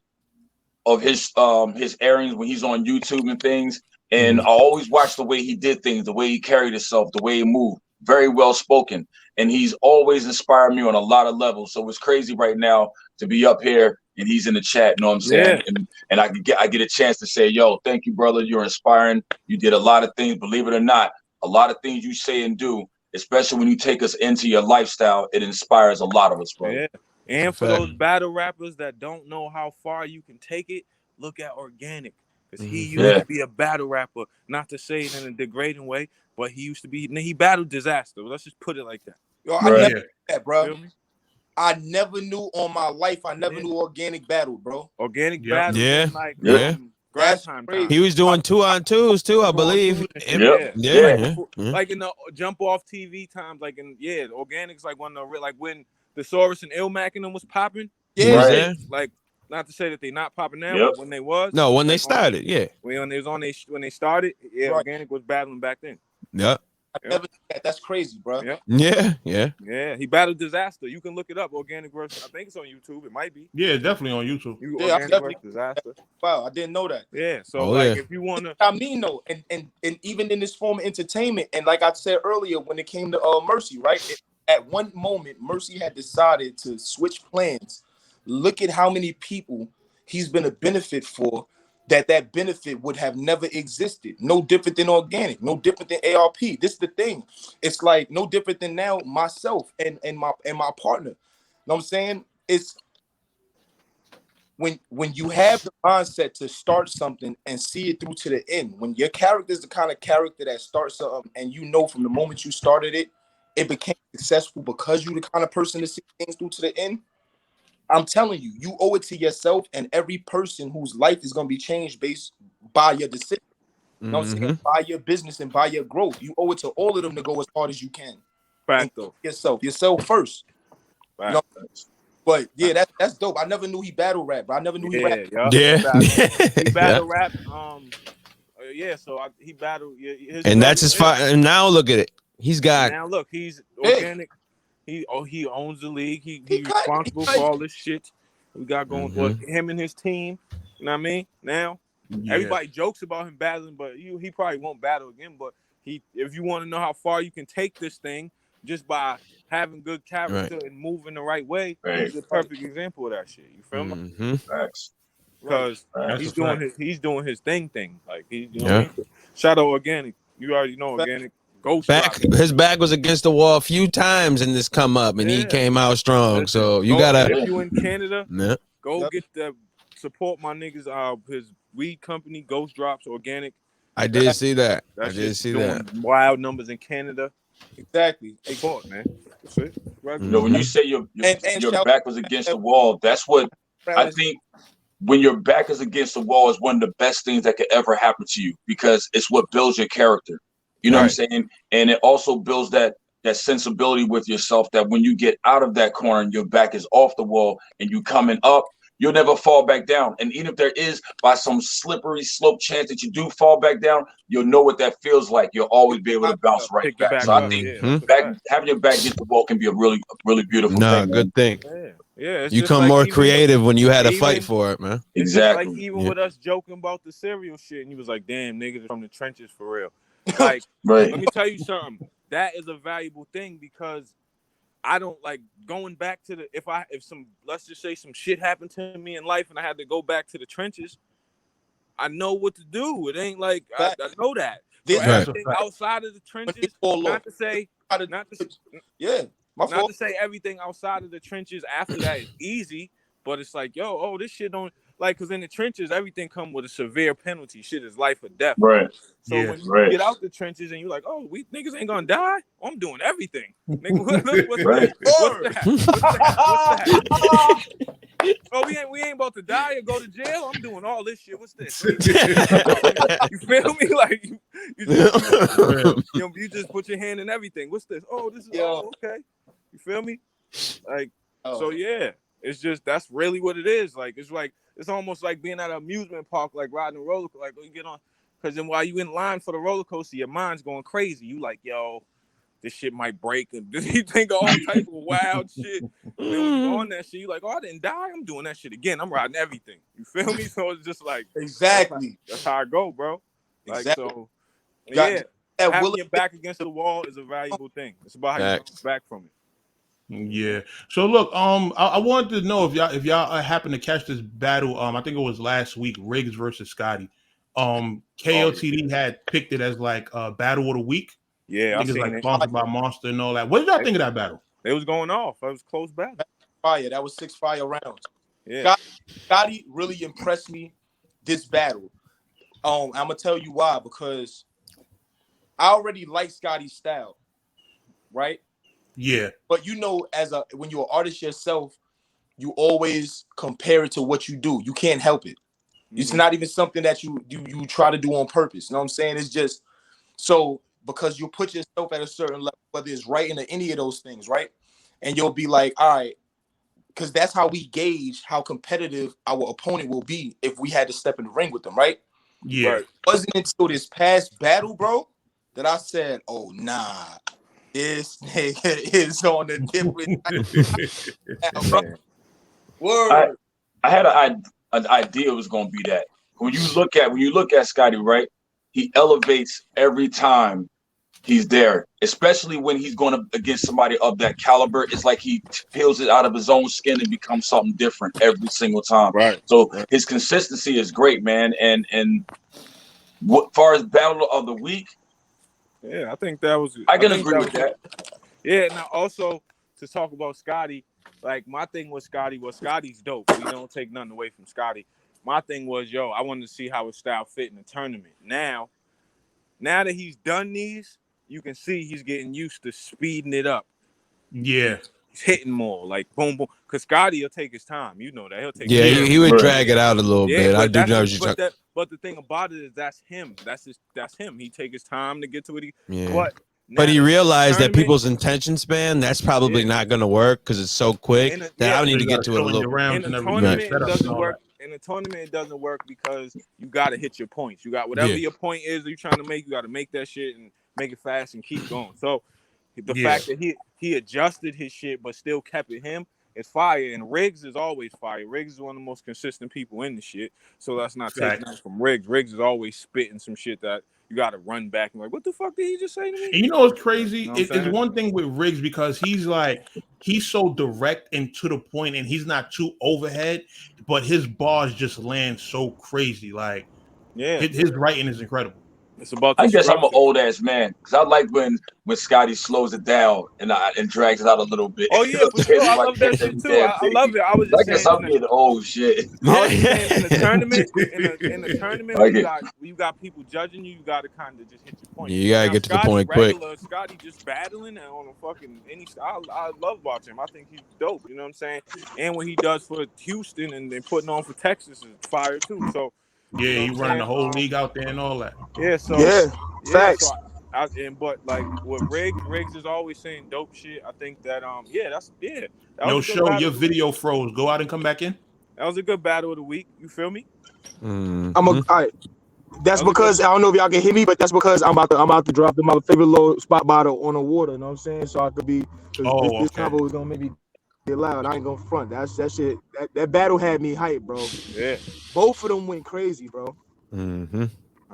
of his airings when he's on YouTube and things. And I always watch the way he did things, the way he carried himself, the way he moved. Very well spoken. And he's always inspired me on a lot of levels. So it's crazy right now to be up here and he's in the chat, you know what I'm saying? Yeah. And I get a chance to say, yo, thank you, brother. You're inspiring. You did a lot of things, believe it or not, a lot of things you say and do, especially when you take us into your lifestyle, it inspires a lot of us, bro. Yeah. And for those battle rappers that don't know how far you can take it, look at Organic. Because he used to be a battle rapper, not to say it in a degrading way, but he battled Dizaster. Let's just put it like that. Yo, I never knew that, bro. I never knew on my life. I never knew Organic battled, bro. Organic battle. That's time. He was doing 2-on-2s too, I believe. Like in the jump off TV times, like Organic's like one of the like when the Saurus and Ilmac and them was popping. Yeah. Like not to say that they not popping now, but when they was. No, when they started, when they started, Organic was battling back then. Yeah. I never knew that. That's crazy, bro. Yeah. He battled Dizaster. You can look it up. Organic versus. I think it's on YouTube. It might be. Yeah, definitely on YouTube. Definitely. Dizaster. Wow, I didn't know that. Yeah. So if you wanna, I mean, though, and even in this form of entertainment, and like I said earlier, when it came to Mercy, right? At one moment, Mercy had decided to switch plans. Look at how many people he's been a benefit for. That benefit would have never existed. No different than Organic, no different than ARP. This is the thing. It's like no different than now myself and my partner. You know what I'm saying? It's when you have the mindset to start something and see it through to the end. When your character is the kind of character that starts something and you know from the moment you started it, it became successful because you're the kind of person to see things through to the end. I'm telling you, you owe it to yourself and every person whose life is going to be changed based by your decision. You know what I'm saying? By your business and by your growth. You owe it to all of them to go as hard as you can. Yourself first. You know? But yeah, that's dope. I never knew he battle rap, but I never knew he rapped. He battle rap. He battled. And that's his fight. And now look at it. He's got. Now look, he's Organic. He owns the league. He's responsible for all this shit we got going for him and his team. You know what I mean? Now everybody jokes about him battling, but he probably won't battle again. But if you want to know how far you can take this thing just by having good character and moving the right way, he's a perfect example of that shit. You feel me? Because he's doing his thing. Like shout out Organic. You already know Organic. His back was against the wall a few times in this come up, and he came out strong. So you gotta. If you in Canada, go get the support my niggas. His weed company, Ghost Drops Organic. I did see that. I did see that. Wild numbers in Canada. Exactly. Support, man. That's it. You know, when you say your back was against the wall, that's what I think. When your back is against the wall, is one of the best things that could ever happen to you because it's what builds your character. You know what I'm saying? And it also builds that sensibility with yourself that when you get out of that corner and your back is off the wall and you coming up, you'll never fall back down. And even if there is by some slippery slope chance that you do fall back down, you'll know what that feels like. You'll always be able to bounce right back. So I think having your back against the wall can be a really, really beautiful thing. Good thing. Yeah, you come more creative when you had to fight for it, man. Exactly. Like even with us joking about the cereal shit, and he was like, "Damn, niggas from the trenches for real." Like, let me tell you something. That is a valuable thing because I don't like going back to let's just say some shit happened to me in life and I had to go back to the trenches. I know what to do. It ain't like I know that. So everything outside of the trenches, not to say everything outside of the trenches after that is easy, but it's like, this shit don't. Like, because in the trenches, everything come with a severe penalty. Shit is life or death. Right. So when you get out the trenches and you're like, we niggas ain't gonna die. I'm doing everything. Nigga, what's that? Oh, we ain't about to die or go to jail. I'm doing all this shit. What's this? You feel me? Like you just put your hand in everything. What's this? Oh, this is okay. You feel me? Like so yeah. It's just that's really what it is. Like it's almost like being at an amusement park, like riding a roller coaster. Like you get on, because then while you in line for the roller coaster, your mind's going crazy. You like, this shit might break, and you think of all type of wild shit. And then when you on that shit, you like, oh, I didn't die. I'm doing that shit again. I'm riding everything. You feel me? So it's just like exactly. That's how I go, bro. Like exactly. so, yeah. Having your back against the wall is a valuable thing. It's about how you bounce back from it. Yeah. So look, I wanted to know if y'all happen to catch this battle. I think it was last week, Riggs versus Scotty. KLTD had picked it as like battle of the week. Yeah, I think it's like sponsored by Monster and all that. What did y'all think of that battle? It was going off. It was close battle. Fire. That was 6 fire rounds. Yeah. Scotty really impressed me this battle. I'm gonna tell you why, because I already like Scotty's style, right? Yeah. But you know, when you're an artist yourself, you always compare it to what you do. You can't help it. It's not even something that you try to do on purpose. You know what I'm saying? It's just so because you put yourself at a certain level, whether it's writing or any of those things, right? And you'll be like, all right, because that's how we gauge how competitive our opponent will be if we had to step in the ring with them, right? Yeah. But it wasn't until this past battle, bro, that I said, oh, nah, this nigga is on a different word. I had an idea it was going to be that. When you look at Scotty, right, he elevates every time he's there, especially when he's going against somebody of that caliber. It's like he peels it out of his own skin and becomes something different every single time. Right. So his consistency is great, man. And what far as battle of the week, yeah, I think that was. I can agree with that. Yeah. Now also to talk about Scotty, like my thing with Scotty was Scotty's dope. We don't take nothing away from Scotty. My thing was, I wanted to see how his style fit in the tournament. Now that he's done these, you can see he's getting used to speeding it up. Yeah. He's hitting more, like boom, boom. Because Scotty will take his time. You know that. He'll take he would drag it out a little bit. I do know what you're but the thing about it is that's him. That's him. He take his time to get to it. But he realized that people's attention span, that's probably not going to work because it's so quick that I need to get to it a little bit. In the tournament, it doesn't work. In the tournament, it doesn't work because you got to hit your points. You got whatever your point is that you're trying to make, you got to make that shit and make it fast and keep going. So the fact that he adjusted his shit but still kept it him is fire. And Riggs is always fire. Riggs is one of the most consistent people in the shit. So that's not taking that from Riggs. Riggs is always spitting some shit that you got to run back and like, what the fuck did he just say to me? And you know what's crazy? You know what it's one thing with Riggs because he's so direct and to the point and he's not too overhead, but his bars just land so crazy. Like, his writing is incredible. It's about. I guess I'm an old ass man because I like when Scotty slows it down and drags it out a little bit. Oh yeah, for sure. I love that shit too. I love it. I was just saying. I guess I'm getting old shit. I was saying in the tournament, you got people judging you. You got to kind of just hit your point. You gotta get to the point quick. Scotty just battling on a fucking any. I love watching him. I think he's dope. You know what I'm saying? And what he does for Houston and then putting on for Texas is fire too. So. Yeah, he running the whole league out there and all that. Yeah, so facts. So but like with Riggs is always saying dope shit. I think that No show your video froze. Go out and come back in. That was a good battle of the week. You feel me? All right. That's because I don't know if y'all can hear me, but that's because I'm about to drop my favorite little spot bottle on the water. You know what I'm saying? So I could be. This combo is gonna maybe. Loud. I ain't gonna front. That shit. That battle had me hyped, bro. Yeah. Both of them went crazy, bro.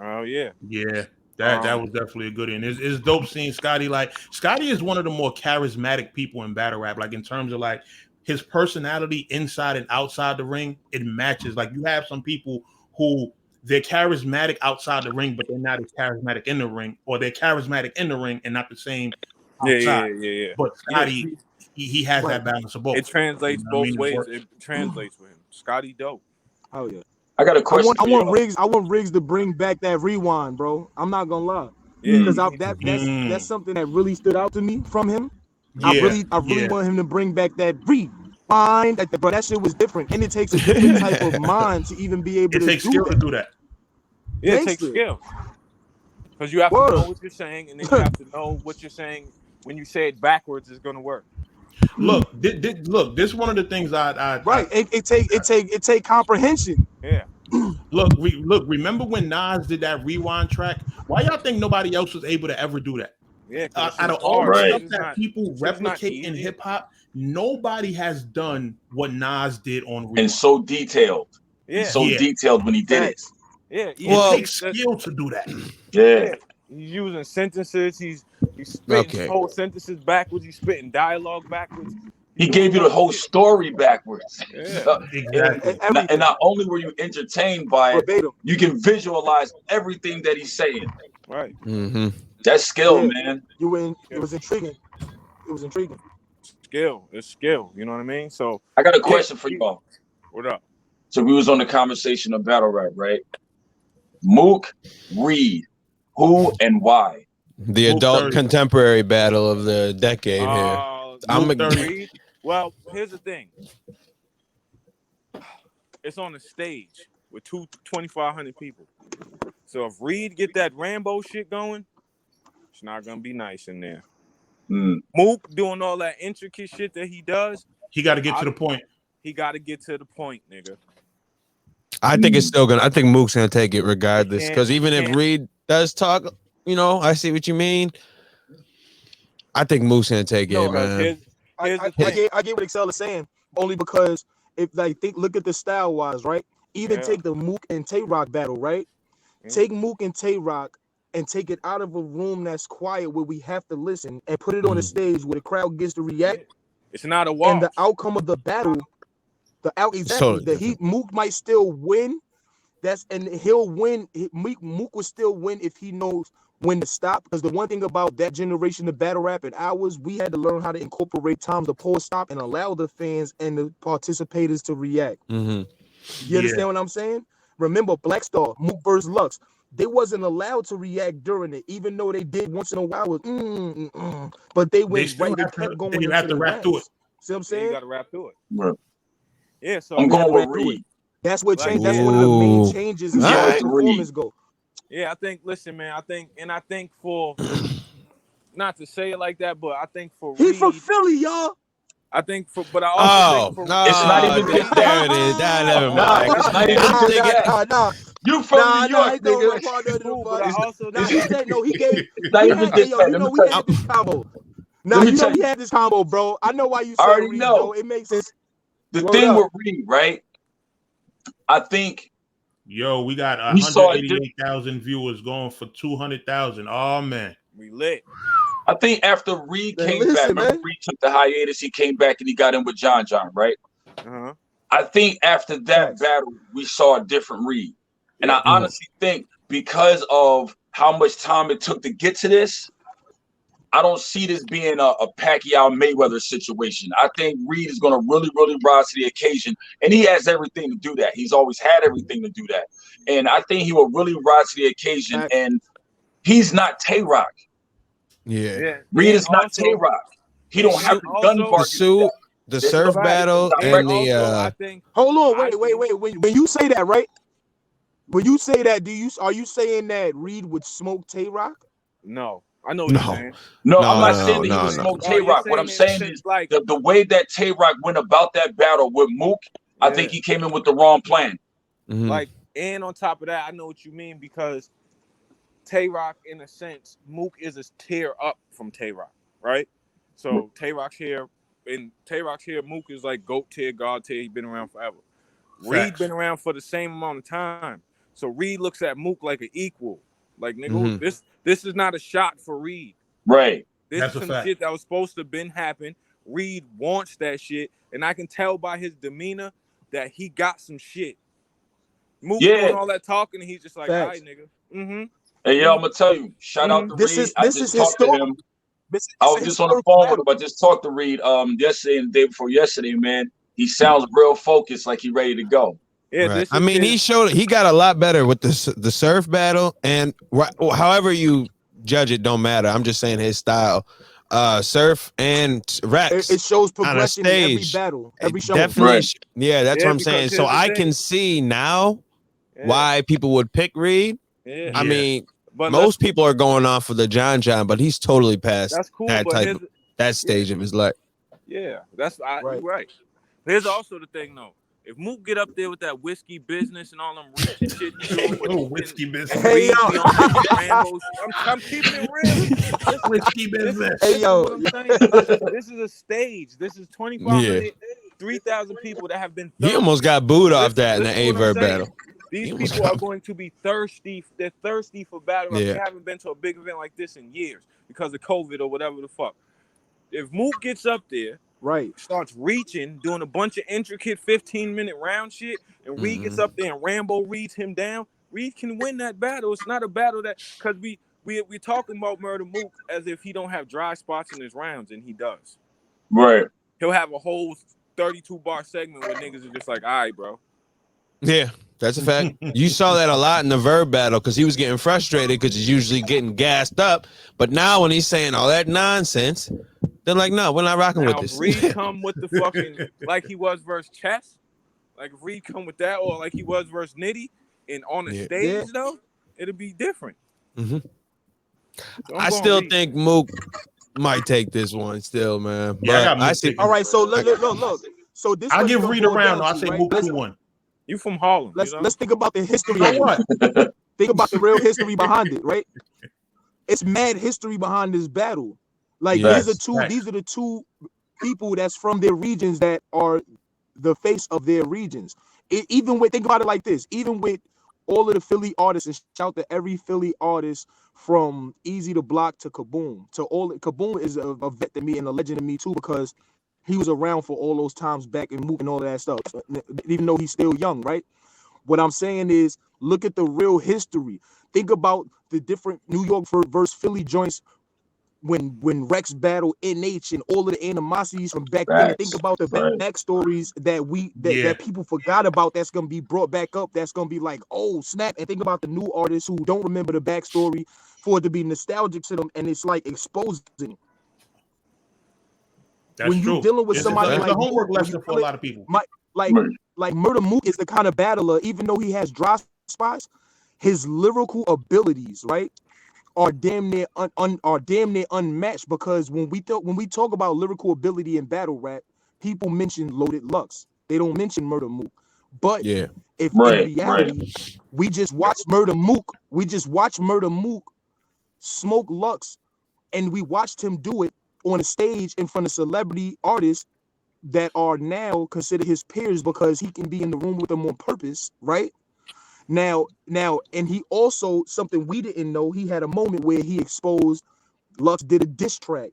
Oh yeah. Yeah. That was definitely a good one. It's dope seeing Scotty. Like Scotty is one of the more charismatic people in battle rap. Like in terms of like his personality inside and outside the ring, it matches. Like you have some people who they're charismatic outside the ring, but they're not as charismatic in the ring, or they're charismatic in the ring and not the same outside. Yeah. But Scotty. He has that balance of both. It translates both ways. It translates for him. Scotty dope. Oh yeah. I got a question. I want Riggs to bring back that rewind, bro. I'm not gonna lie. Yeah. Because that's something that really stood out to me from him. Yeah. I really want him to bring back that rewind. But that shit was different, and it takes a different type of mind to even be able to do that. It takes skill to do that. Yeah, it takes skill. Because you have to know what you're saying, and then you have to know what you're saying when you say it backwards is gonna work. Look, this is one of the things it take comprehension. Yeah. Remember when Nas did that rewind track? Why y'all think nobody else was able to ever do that? Yeah, out of all the Right. stuff that people replicate in hip hop, nobody has done what Nas did on Rewind. And so detailed. Yeah. So detailed when he did it. Yeah. It takes skill to do that. Yeah. He's using sentences. He's spitting whole sentences backwards. He's spitting dialogue backwards. He gave you the whole story backwards. Yeah. Exactly. And not only were you entertained by it, you can visualize everything that he's saying. Right. Mm-hmm. That's skill, man. It was intriguing. It was intriguing. Skill. It's skill. You know what I mean? So I got a question for y'all. What up? So we was on the conversation of battle rap, right? Mook, Reed, who and why? The adult contemporary battle of the decade here. I'm Reed. Well, here's the thing. It's on a stage with 2,500 people. So if Reed get that Rambo shit going, it's not gonna be nice in there. Mook doing all that intricate shit that he does. He got to get to the point. He got to get to the point, nigga. I think it's still gonna. I think Mook's gonna take it regardless, because even if Reed does talk, you know, I see what you mean. I think Mook's gonna take it, man. I get what Excel is saying, only because if look at the style wise, right? Even take the Mook and Tay Rock battle, right? Take Mook and Tay Rock and take it out of a room that's quiet where we have to listen and put it on a stage where the crowd gets to react. It's not a wash. And the outcome of the battle, Mook might still win. He'll win. Mook will still win if he knows when to stop. Because the one thing about that generation of battle rap and ours, we had to learn how to incorporate times to pause, stop, and allow the fans and the participators to react. You understand what I'm saying? Remember Black Star, Mook versus Lux. They wasn't allowed to react during it, even though they did once in a while. But they went right. They kept going. They have to rap through it. See what I'm saying? You got to rap through it. Right. Yeah, so I'm going with Reed. That's what changed. That's one of the main changes as far as performance go. Yeah, I think. Listen, man. I think for not to say it like that, but I think for he Reed, from Philly, y'all. I think for, but I also think for no, it's not even there it is. Never mind. It's not even Nah. You from New York, nigga. But I also he gave. Not even this. We had this combo. Now we had this combo, bro. I know why you said Reed, though. It makes sense. The thing with Reed, right? I think. Yo, we got 188,000 viewers going for 200,000. Oh man, we lit. I think after Reed came back, remember Reed took the hiatus. He came back and he got in with John, right? I think after that battle, we saw a different Reed. And I honestly think because of how much time it took to get to this, I don't see this being a Pacquiao-Mayweather situation. I think Reed is going to really, really rise to the occasion. And he has everything to do that. He's always had everything to do that. And I think he will really rise to the occasion. And he's not Tay Rock. Yeah. Reed is not Tay Rock. He don't have the gun bargain. The surf battle and the hold on, wait. When you say that, right? When you say that, are you saying that Reed would smoke Tay Rock? No, I know what you're saying. No, I'm not saying that he would smoke Tay Rock. What I'm saying is like the way that Tay Rock went about that battle with Mook, I think he came in with the wrong plan. Like, and on top of that, I know what you mean because Tay Rock, in a sense, Mook is a tier up from Tay Rock, right? So Tay Rock's here. And Tay Rock's here, Mook is like GOAT tier, God tier. He's been around forever. Reed been around for the same amount of time. So Reed looks at Mook like an equal. Like, nigga, this is not a shot for Reed. Right. This is some shit that was supposed to have been happen. Reed wants that shit. And I can tell by his demeanor that he got some shit. Mook doing all that talking, and he's just like, all right, nigga. Hey, yo, I'm going to tell you, shout out to Reed. I just talked to him. I was just on the phone with him. I just talked to Reed yesterday and the day before yesterday, man. He sounds real focused, like he ready to go. Yeah, right. I mean, he got a lot better with the surf battle, and however you judge it, don't matter. I'm just saying his style. Surf and Rex. It shows progression in every battle, every show. Definitely, yeah, that's what I'm saying. So I can see now why people would pick Reed. Yeah. I mean. But most people are going off for the John, but he's totally past that stage of his life. Yeah, that's right. Here's also the thing, though. If Mook get up there with that whiskey business and all them reaching shit, whiskey business. Hey, yo. I'm keeping it real. Whiskey business. Hey, yo. This is a stage. This is 2,500, 3,000 people that have been thirsty. He almost got booed off that in the A-Verb battle. These people are going to be thirsty. They're thirsty for battle. They haven't been to a big event like this in years because of COVID or whatever the fuck. If Mook gets up there, starts reaching, doing a bunch of intricate 15-minute round shit, and Reed gets up there and Rambo reads him down, Reed can win that battle. It's not a battle that, because we're talking about Murder Mook as if he don't have dry spots in his rounds, and he does. Right. He'll have a whole 32-bar segment where niggas are just like, all right, bro. Yeah, that's a fact. You saw that a lot in the Verb battle because he was getting frustrated because he's usually getting gassed up. But now when he's saying all that nonsense, they're like, no, we're not rocking with this. Reed come with the fucking, like he was versus Chess. Like if Reed come with that, or like he was versus Nitty, and on the stage, though, it'll be different. I still think Mook might take this one still, man. Yeah, I see. All right, so look. So this I'll give Reed a round. I'll say Mook 2-1. You from Harlem. Let's think about the history of it. Think about the real history behind it, right? It's mad history behind this battle. Like these are the two people that's from their regions that are the face of their regions. Think about it like this, even with all of the Philly artists, and shout to every Philly artist from Easy to Block to Kaboom. Kaboom is a vet to me and a legend to me too, because he was around for all those times back and moving all that stuff, even though he's still young, right? What I'm saying is, look at the real history. Think about the different New York versus Philly joints when Rex battled NH and all of the animosities from back then. Think about the backstories that people forgot about. That's gonna be brought back up. That's gonna be like, oh snap! And think about the new artists who don't remember the backstory for it to be nostalgic to them, and it's like exposing. That's when true. you're dealing with somebody it's like a homework lesson for a lot of people. Like Murder Mook is the kind of battler, even though he has dry spots, his lyrical abilities, right, are damn near unmatched. Because when we talk about lyrical ability in battle rap, people mention Loaded Lux. They don't mention Murder Mook. But in reality, we just watched Murder Mook. We just watched Murder Mook smoke Lux, and we watched him do it on a stage in front of celebrity artists that are now considered his peers because he can be in the room with them on purpose, right? Now, and he also, something we didn't know, he had a moment where he exposed Lux did a diss track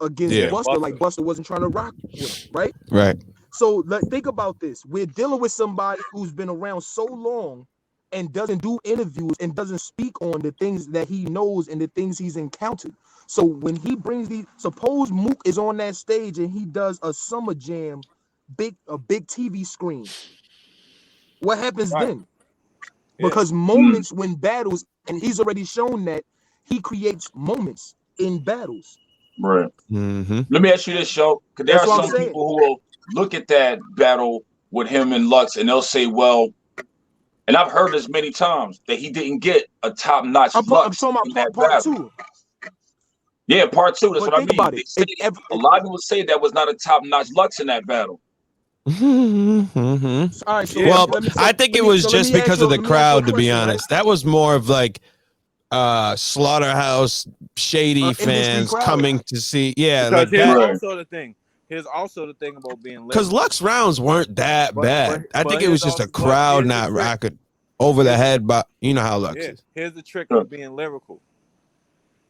against Busta, like Busta wasn't trying to rock with him, right? Right. So think about this. We're dealing with somebody who's been around so long and doesn't do interviews and doesn't speak on the things that he knows and the things he's encountered. So when he brings suppose Mook is on that stage and he does a summer jam, a big TV screen. What happens then? Because moments when battles, and he's already shown that he creates moments in battles. Right. Let me ask you this, Show, because there are some people who will look at that battle with him and Lux and they'll say, well, and I've heard this many times, that he didn't get a top-notch Lux. I'm talking about part 2. Yeah, part 2. That's what I mean. A lot of people say that was not a top-notch Lux in that battle. All right, so I think it was just because of the crowd, to be honest. That was more of like Slaughterhouse shady fans coming to see. Yeah, like here's also the thing. Here's also the thing about being because Lux rounds weren't that bad. I think it was just a crowd not rocking over the head, but you know how Lux is. Here's the trick of being lyrical: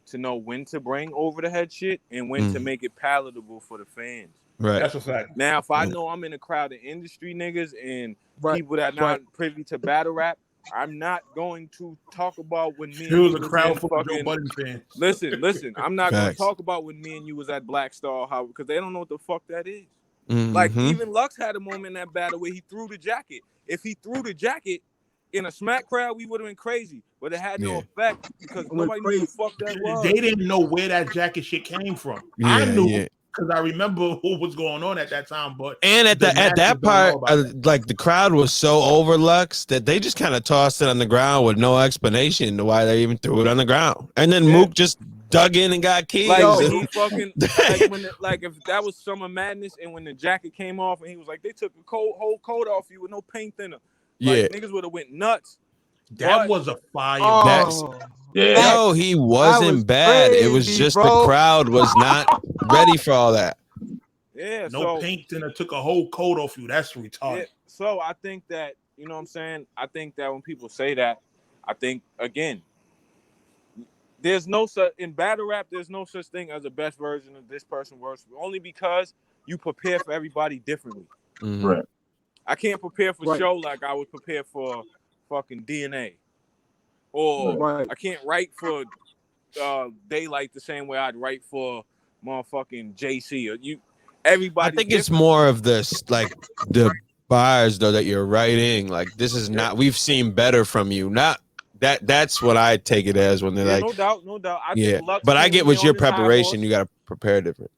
to know when to bring over the head shit and when to make it palatable for the fans. Right. That's a fact. Now, if I know I'm in a crowd of industry niggas and people that are not privy to battle rap, I'm not going to talk about when me and you was a crowd full of Joe Budden fans. Listen. I'm not going to talk about when me and you was at Black Star, because they don't know what the fuck that is. Like, even Lux had a moment in that battle where he threw the jacket. If he threw the jacket in a smack crowd, we would have been crazy. But it had no effect because nobody knew what the fuck that was. They didn't know where that jacket shit came from. I knew. Because I remember what was going on at that time, but at that part, like the crowd was so over Lux that they just kind of tossed it on the ground with no explanation to why they even threw it on the ground, and then Mook just dug in and got keys. Like he fucking like if that was Summer Madness and when the jacket came off and he was like, they took a whole coat off you with no paint thinner. Like, niggas would have went nuts. That was a fire. No, he wasn't bad. Crazy, it was just the crowd was not ready for all that. Yeah, no paint thinner took a whole coat off you. That's retarded. Yeah, so I think that, you know what I'm saying? I think that when people say that, I think again, there's no such in battle rap. There's no such thing as a best version of this person works. Only because you prepare for everybody differently. Mm-hmm. Right. I can't prepare for show like I would prepare for fucking DNA, or I can't write for Daylight the same way I'd write for motherfucking JC or you. Everybody. I think it's more of this, like the bars though that you're writing. Like this is not. We've seen better from you. Not that. That's what I take it as when they're like. No doubt. I think but I get with your preparation. You got to prepare different.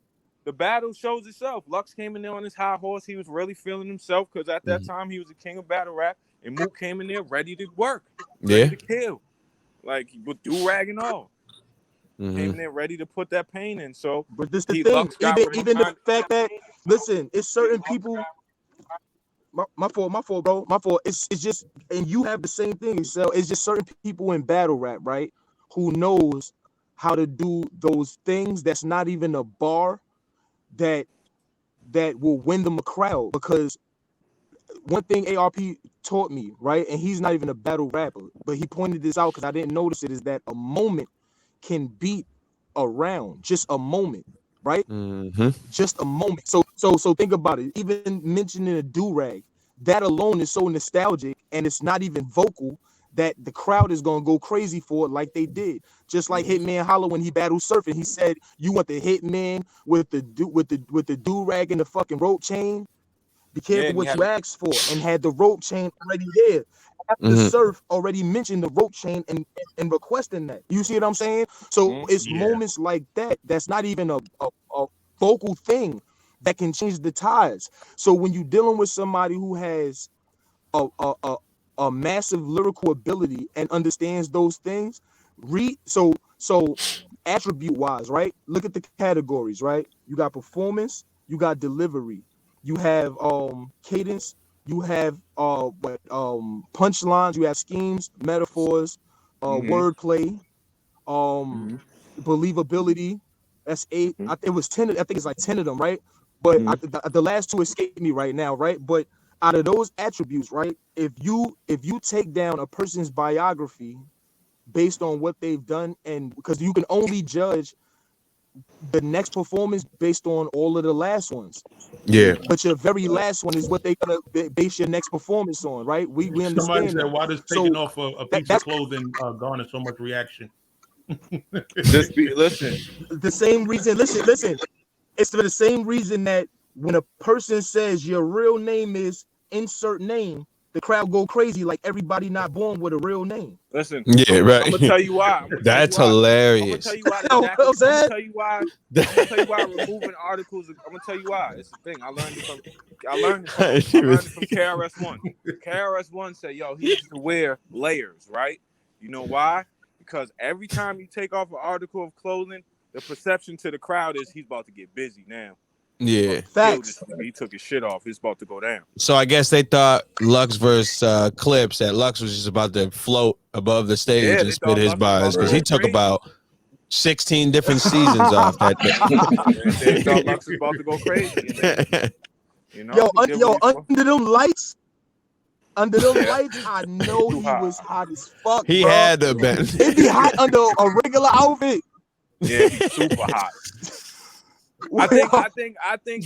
The battle shows itself. Lux came in there on his high horse. He was really feeling himself because at that time he was the king of battle rap, and Mook came in there ready to work, ready to kill, like with do-rag and all. Came in there ready to put that pain in. So, but this the thing. Even the fact that listen, it's certain people. My fault, bro. My fault. It's just, and you have the same thing. So it's just certain people in battle rap, right, who knows how to do those things that's not even a bar. That will win them a crowd, because one thing ARP taught me, right, and he's not even a battle rapper, but he pointed this out because I didn't notice it, is that a moment can beat a round, just a moment, right? Just a moment. So think about it. Even mentioning a do-rag, that alone is so nostalgic, and it's not even vocal, that the crowd is gonna go crazy for it, like they did. Just like Hitman Holla when he battled Surfing, he said, "You want the Hitman with the do rag and the fucking rope chain? Be careful what you ask for." And had the rope chain already there. After Surf already mentioned the rope chain and requesting that. You see what I'm saying? So it's moments like that that's not even a vocal thing that can change the tides. So when you're dealing with somebody who has a massive lyrical ability and understands those things, so attribute wise, right? Look at the categories, right? You got performance, you got delivery, you have cadence, you have punchlines, you have schemes, metaphors, wordplay, believability. That's 8. It was 10. I think it's like 10 of them, right? But the last 2 escape me right now, right? But out of those attributes, right? If you take down a person's biography based on what they've done, and because you can only judge the next performance based on all of the last ones. Yeah. But your very last one is what they're gonna base your next performance on, right? We understand. Somebody said, why does taking off a piece of clothing garner so much reaction? Listen. The same reason. Listen. It's for the same reason that when a person says your real name is insert name, the crowd go crazy, like everybody not born with a real name. Listen. Yeah, right. I'm gonna tell you why. That's hilarious. I'm gonna tell you why. I'm gonna tell you why removing articles. I'm gonna tell you why. It's the thing. I learned it from KRS-One. KRS-One said, "Yo, he used to wear layers, right? You know why? Because every time you take off an article of clothing, the perception to the crowd is he's about to get busy now." Yeah, facts. He took his shit off. He's about to go down. So I guess they thought Lux versus Clips, that Lux was just about to float above the stage and spit his bars, because he took about 16 different seasons off that day. They thought Lux was about to go crazy. You know, under them lights, I know he was hot as fuck. He had to been. It'd be hot under a regular outfit. Yeah, he's super hot. I think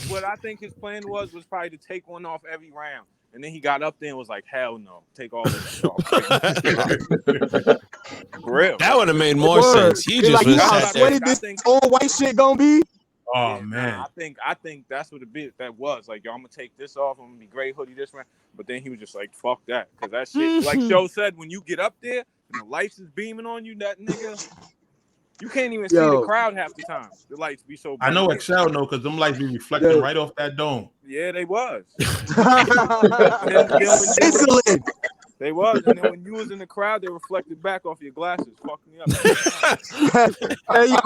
what I think his plan was probably to take one off every round, and then he got up there and was like, "Hell no, take all this shit off." For real. That would have made more sense. He just was sat there. When this old white shit gonna be? Oh man, I think that's what that was. Like, yo, I'm gonna take this off. I'm gonna be gray hoodie this round. But then he was just like, "Fuck that," because that shit, like Joe said, when you get up there and the lights is beaming on you, that nigga. You can't even see the crowd half the time. The lights be so bright. I know Excel know, because them lights be reflecting right off that dome. Yeah, they was. They was, and then when you was in the crowd, they reflected back off your glasses, fucking me up. Hey, yo,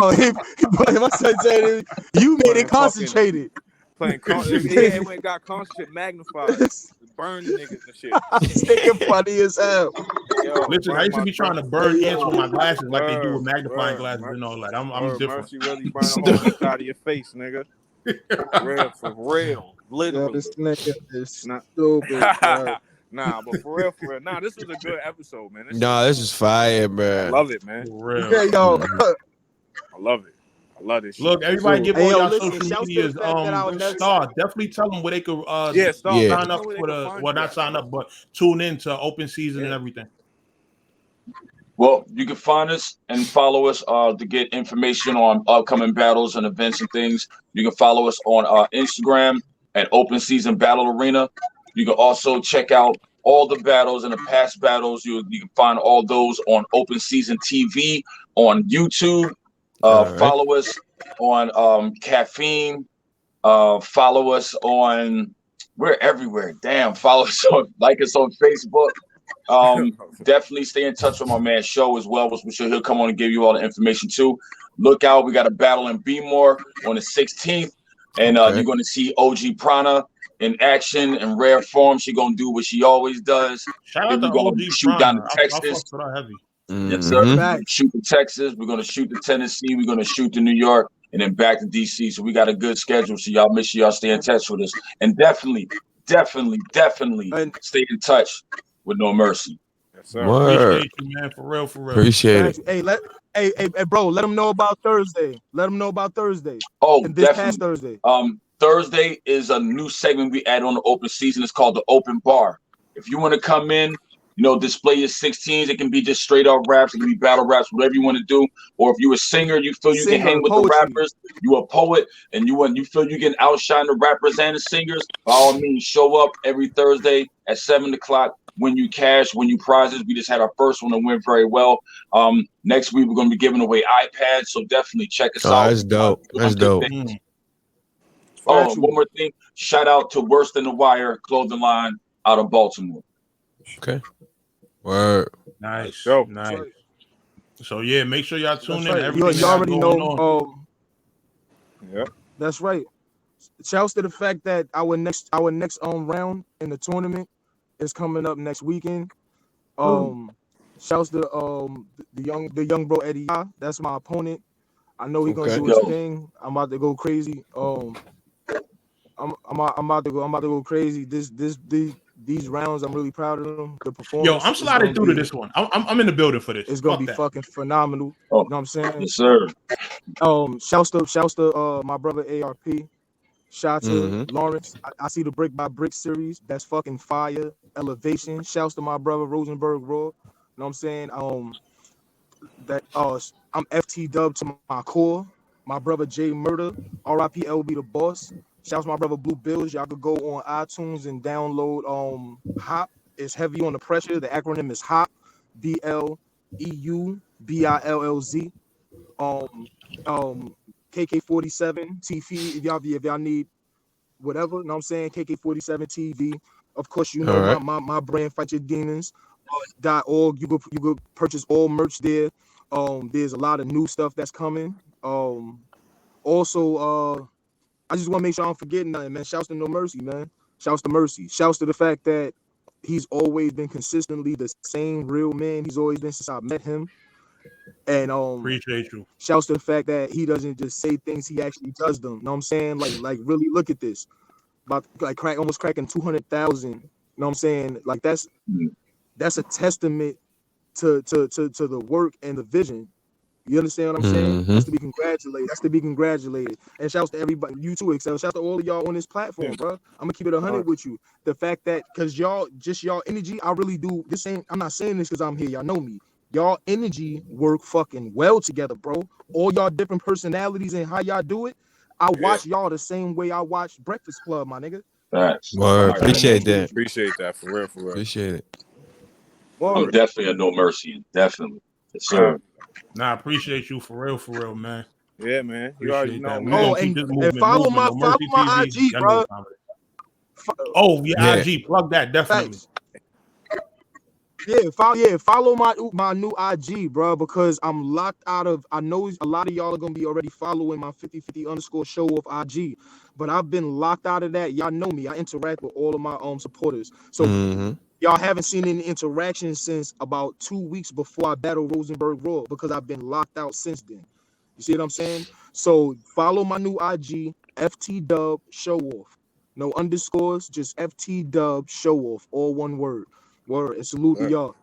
my son said you made it concentrated. It went got concentrated, magnified, burn the niggas and shit. It's thinking funny as hell. Yo, listen, I used to be trying to burn ants with my glasses like they do with magnifying glasses and all that. I'm different. Mercy really burn the whole shit out of your face, nigga. For real. Literally. Yo, this nigga is stupid. Nah, but for real. Nah, this was a good episode, man. This is fire, bro. I love it, man. For real. Okay, yo. I love it. I love this shit. Look, everybody give all y'all listen, social medias. Starr, definitely tell them where they could sign up for not sign up, but tune in to open season and everything. Well, you can find us and follow us to get information on upcoming battles and events and things. You can follow us on Instagram at Open Season Battle Arena. You can also check out all the battles and the past battles. You can find all those on Open Season TV on YouTube. Follow us on Caffeine. Follow us on, we're everywhere. Damn, follow us like us on Facebook. Definitely stay in touch with my man Show as well, which he'll come on and give you all the information too. Look out, we got a battle in B-More on the 16th, and you're going to see OG Prana in action in rare form. She gonna do what she always does. Shout out to OG shoot down to Texas. Yes, sir. Mm-hmm. Shoot to Texas. We're gonna shoot to Tennessee. We're gonna shoot to New York, and then back to DC. So we got a good schedule. So y'all make sure y'all stay in touch with us, and definitely stay in touch with No Mercy. Yes, sir. Appreciate you, man. For real. Appreciate it. Hey, bro. Let them know about Thursday. Oh, and this past Thursday. Thursday is a new segment we add on the open season. It's called the Open Bar. If you want to come in, display your 16s. It can be just straight up raps. It can be battle raps, whatever you want to do. Or if you're a singer, you feel you can hang with the rappers. You a poet, and you feel you can outshine the rappers and the singers. By all means, show up every Thursday at 7:00. Win you cash, win you prizes. We just had our first one that went very well. Next week we're going to be giving away iPads, so definitely check us out. That's dope. That's dope. Oh, one more thing. Shout out to Worse Than the Wire clothing line out of Baltimore. Okay. Word. Nice. Nice. So yeah, make sure y'all tune in. You already know. Yeah. That's right. Shouts to the fact that our next round in the tournament is coming up next weekend. Shouts to the young bro Eddie. That's my opponent. I know he's gonna do his thing. I'm about to go crazy. I'm about to go crazy. These rounds, I'm really proud of them. The performance. Yo, I'm sliding through to this one. I'm in the building for this. It's gonna be fucking phenomenal. Oh, you know what I'm saying? Yes, sir. Shouts to my brother ARP. Shout to Lawrence. I see the Brick by Brick series. That's fucking fire. Elevation. Shouts to my brother Rosenberg Raw. You know what I'm saying? I'm FT Dub to my core. My brother Jay Murder. RIP LB the boss. Shouts to my brother Blue Bills. Y'all could go on iTunes and download HOP. It's heavy on the pressure. The acronym is HOP. BLEUBILLZ. KK47 TV. If y'all need whatever, you know what I'm saying? KK47 TV. Of course, you know my brand, Fight Your Demons. .org. You could purchase all merch there. There's a lot of new stuff that's coming. Also, I just want to make sure I don't forget nothing, man. Shouts to No Mercy, man. Shouts to Mercy. Shouts to the fact that he's always been consistently the same real man. He's always been since I met him. And appreciate you. Shouts to the fact that he doesn't just say things, he actually does them. You know what I'm saying? Like really look at this. About almost cracking 200,000. You know what I'm saying? Like that's a testament to the work and the vision. You understand what I'm saying? That's to be congratulated. And shouts to everybody, you too, Excel. Shouts to all of y'all on this platform, bro. I'm gonna keep it 100 with you. The fact that because y'all energy, I really do. I'm not saying this because I'm here. Y'all know me. Y'all energy work fucking well together, bro. All y'all different personalities and how y'all do it. I watch y'all the same way I watch Breakfast Club, my nigga. Thanks. Word. Appreciate that. Appreciate that for real. Appreciate it. I'm definitely a No Mercy. Definitely. Yes, sir. Nah, I appreciate you for real, man. Yeah, man. You already know, man. Oh, and follow my IG, bro. Oh, yeah, IG. Plug that, definitely. Follow my new IG, bro, because I'm locked out of. I know a lot of y'all are gonna be already following my 5050_ Showoff IG, but I've been locked out of that. Y'all know me. I interact with all of my supporters, so y'all haven't seen any interaction since about 2 weeks before I battled Rosenberg Raw because I've been locked out since then. You see what I'm saying? So follow my new IG, FT Showoff. No underscores, just FT Showoff, all one word. Word, and salute to y'all.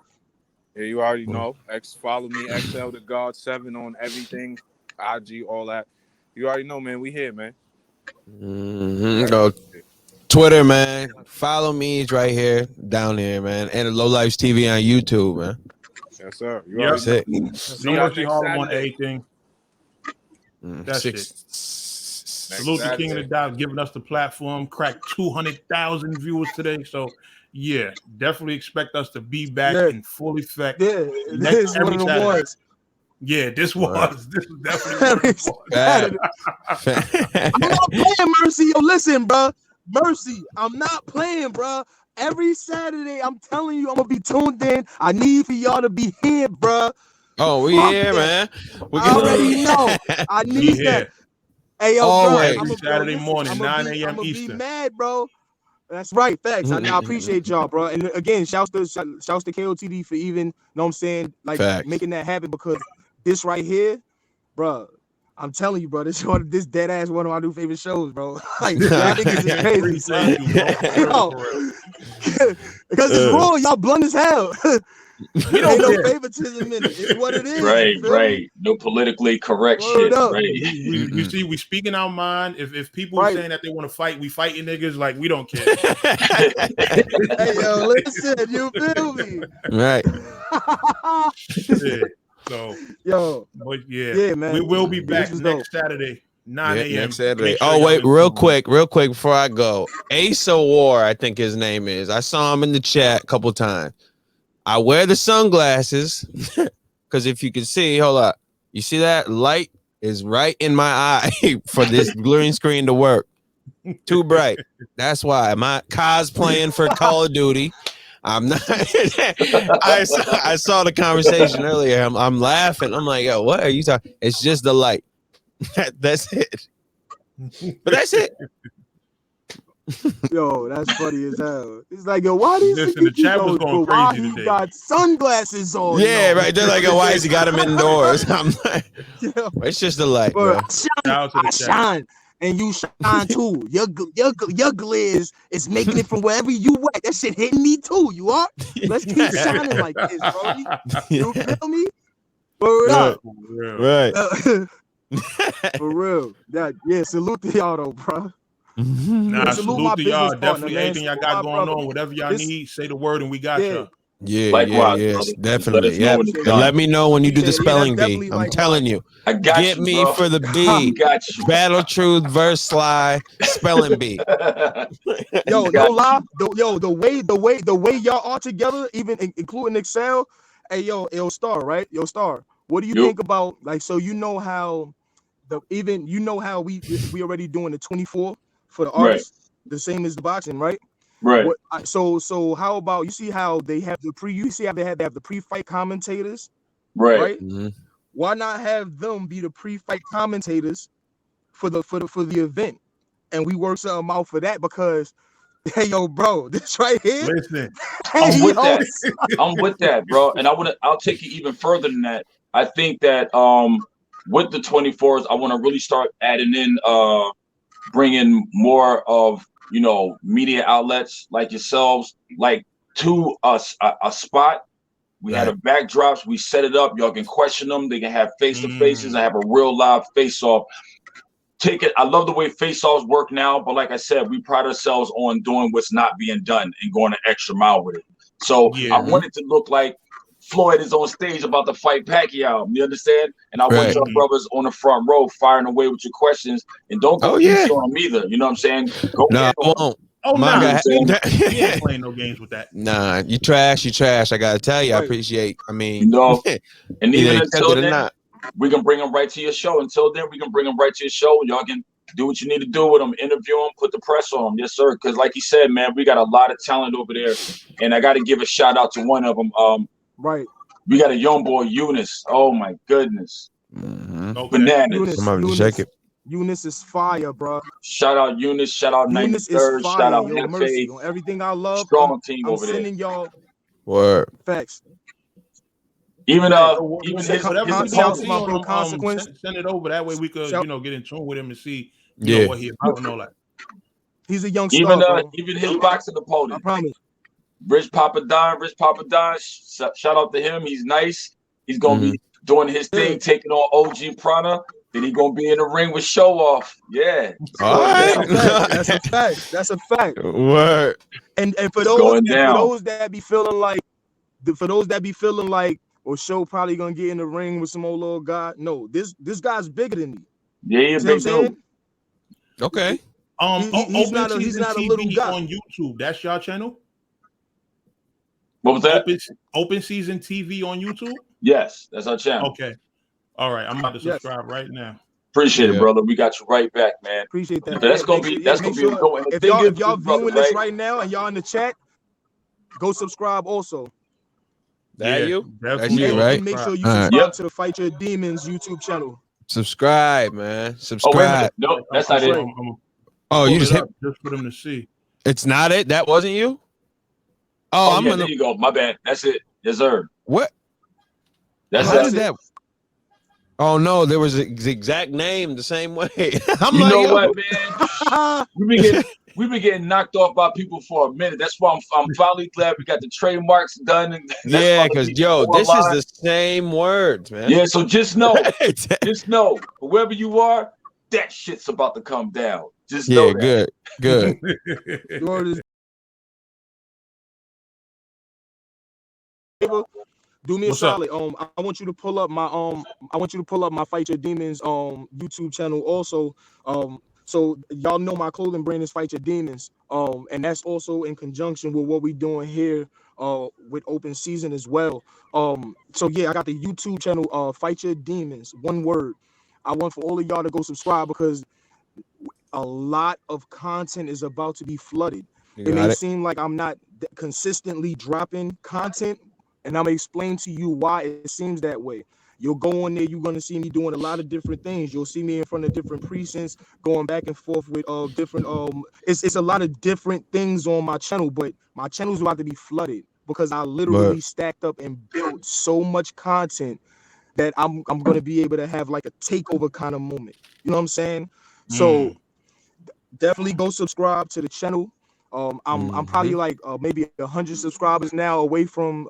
Yeah, you already know. Follow me, XL the God 7 on everything, IG, all that. You already know, man. We here, man. Go Twitter, man. Follow me. It's right here, down here, man. And Low Lives TV on YouTube, man. Yes, sir. That's it. No Mercy Harlem on everything. That's it. Salute the King of the Dot, giving us the platform. Cracked 200,000 viewers today. So, yeah, definitely expect us to be back in full effect. Yeah, this is what it was. Yeah, this was definitely what it was. I'm not playing, Mercy. Yo, listen, bro. Mercy, I'm not playing, bro. Every Saturday, I'm telling you, I'm gonna be tuned in. I need for y'all to be here, bro. Oh, we here, man. I already know. I need that. Hey, yo, always bro, Saturday morning, 9 a.m. Eastern. Be mad, bro. That's right, facts. I appreciate y'all, bro. And again, shouts to KOTD for even, know what I'm saying, like making that happen, because this right here, bro, I'm telling you, bro, this dead ass one of my new favorite shows, bro. Like, I think this is crazy, son. Because it's raw, y'all blunt as hell. We don't know favoritism in it. It's what it is. Right. No politically correct shit. Right. You see, we speaking our mind. If people are saying that they want to fight, we fighting niggas. Like, we don't care. Hey, yo, listen, you feel me? Right. So, but yeah, man, we will be back next Saturday, 9 a.m. Next Saturday. Oh, wait, real quick before I go. Ace of War, I think his name is. I saw him in the chat a couple times. I wear the sunglasses because if you can see, hold up, you see that light is right in my eye for this green screen to work. Too bright. That's why I'm not cosplaying for Call of Duty. I'm not. I saw the conversation earlier. I'm laughing. I'm like, yo, what are you talking? It's just the light. That's it. But that's it. Yo, that's funny as hell. It's like, yo, why these the chat was going crazy today. He got sunglasses on. Yeah, right. They're like, yo, why has he got him indoors? I'm like, it's just the light, bro. I shine. And you shine too. Your gliz is making it from wherever you went. That shit hitting me too. You are. Let's keep shining like this, bro. You feel me? Word up. Right. For real. Yeah. Salute to y'all though, bro. Nah, salute to y'all. Definitely anything y'all got going on, whatever y'all need, say the word and we got y'all. Yeah, yes, definitely. Let me know when you do the spelling bee. I'm telling you. I got Get you, me bro. for the B. Got you. Battle Truth verse Sly spelling bee. Yo, no lie. The way y'all are together, even including Excel. Hey, yo, Starr, right? Yo, Starr. What do you think about, like, so you know how we already doing the 24 for the artists, the same as the boxing, right? Right. So how about, you see how they have the pre-fight commentators, right? Mm-hmm. Why not have them be the pre-fight commentators for the event, and we work something out for that? Because hey, yo, bro, this right here. Listen, I'm with that. I'm with that, bro. And I'll take it even further than that. I think that with the 24s, I want to really start adding in bringing more of, you know, media outlets like yourselves, like to us a spot. We had a backdrops. We set it up. Y'all can question them. They can have face-to-faces. I have a real live face-off. Take it. I love the way face-offs work now, but like I said, we pride ourselves on doing what's not being done and going an extra mile with it. So I want it to look like Floyd is on stage about to fight Pacquiao. You understand? And I want your brothers on the front row firing away with your questions. And don't go easy on them either. You know what I'm saying? Go I won't. Oh, my God. He ain't playing no games with that. Nah, you trash. I gotta tell you, I appreciate. I mean, you know, and even until then, not. we can bring them right to your show. Until then, we can bring them right to your show. Y'all can Do what you need to do with them. Interview them. Put the press on them. Yes, sir. Because like you said, man, we got a lot of talent over there, and I got to give a shout out to one of them. Right. We got a young boy, Eunice. Oh my goodness. Bananas. Eunice is fire, bro. Shout out Eunice. Shout out 93rd. Shout out Mercy. On everything I love. Strong team I'm over there. sending y'all facts. Even his consequence. Send it over. That way we could get in tune with him and see what he about and all that. He's a young star. Even his boxing opponent. I promise. Rich Papa Don. Shout out to him. He's nice. He's gonna be doing his thing, taking on OG Prana. Then he gonna be in the ring with Showoff. Yeah. All right. That's a fact. That's a fact. Word. And for those that be feeling like, well, Show probably gonna get in the ring with some old little guy. No, this guy's bigger than me. Yeah, big dude. Okay. He's not a little guy on YouTube. That's your channel. What was that? Open Season TV on YouTube. Yes, that's our channel. Okay. All right, I'm about to subscribe right now. Appreciate it, brother. We got you right back, man. Appreciate that. That's gonna be important. If y'all viewing this right now and y'all in the chat, go subscribe also. That's you, right? Make sure you subscribe to the Fight Your Demons YouTube channel. Subscribe, man. Subscribe. No, that's not it. You just hit just for them to see. It's not it. That wasn't you. There you go. My bad. That's it. Yes, sir. What? That's that. Oh no, there was the exact name the same way. You know what, man? We've been getting knocked off by people for a minute. That's why I'm finally glad we got the trademarks done. And because this is the same words, man. Yeah, so just know, whoever you are, that shit's about to come down. Just know that. Good. Do me a solid. I want you to pull up my Fight Your Demons YouTube channel also. So y'all know my clothing brand is Fight Your Demons. And that's also in conjunction with what we doing here with Open Season as well. So yeah, I got the YouTube channel Fight Your Demons, one word. I want for all of y'all to go subscribe because a lot of content is about to be flooded. It may seem like I'm not consistently dropping content, and I'm gonna explain to you why it seems that way. You'll go on there, you're gonna see me doing a lot of different things. You'll see me in front of different precincts, going back and forth with different it's a lot of different things on my channel, but my channel's about to be flooded because I literally stacked up and built so much content that I'm gonna be able to have like a takeover kind of moment. You know what I'm saying? So definitely go subscribe to the channel. I'm probably like maybe 100 subscribers now away from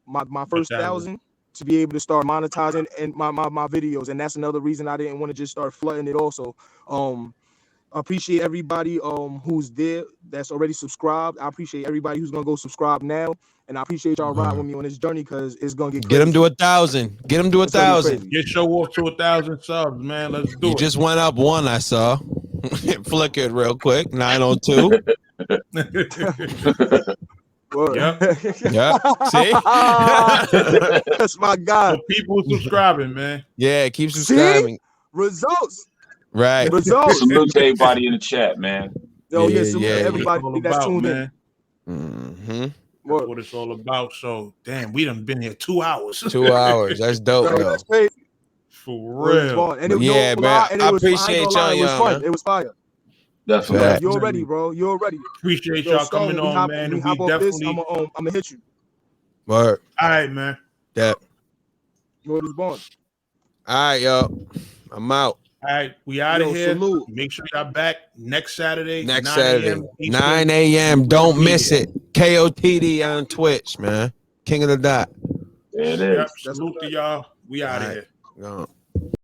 my first 1,000 to be able to start monetizing and my videos, and that's another reason I didn't want to just start flooding it also. I appreciate everybody who's there that's already subscribed. I appreciate everybody who's gonna go subscribe now, and I appreciate y'all riding with me on this journey because it's gonna get crazy. Get them to 1,000. Get them to 1,000. Get Showoff to 1,000 subs, man. Let's do it. You just went up one, I saw. Flickered real quick. 902. Yeah. See? That's my guy. So people subscribing, man. Yeah, keep subscribing. See? Results. Right. Results. Salute to everybody in the chat, man. Salute to everybody that's tuned in. What it's all about. So, damn, we done been here 2 hours. 2 hours. That's dope, though. That's crazy. For real. And man. I appreciate y'all. It was fun. It was fire. Definitely. You're ready, bro. You're ready. Appreciate y'all coming on, man. And we definitely. I'm gonna hit you. Word. All right, man. Yeah. Word is born. All right, yo. I'm out. All right, we out of here. Salute. Make sure y'all back next Saturday. 9 a.m. Don't miss it. KOTD on Twitch, man. King of the Dot. There it is. Salute to y'all. We out of here. Go on.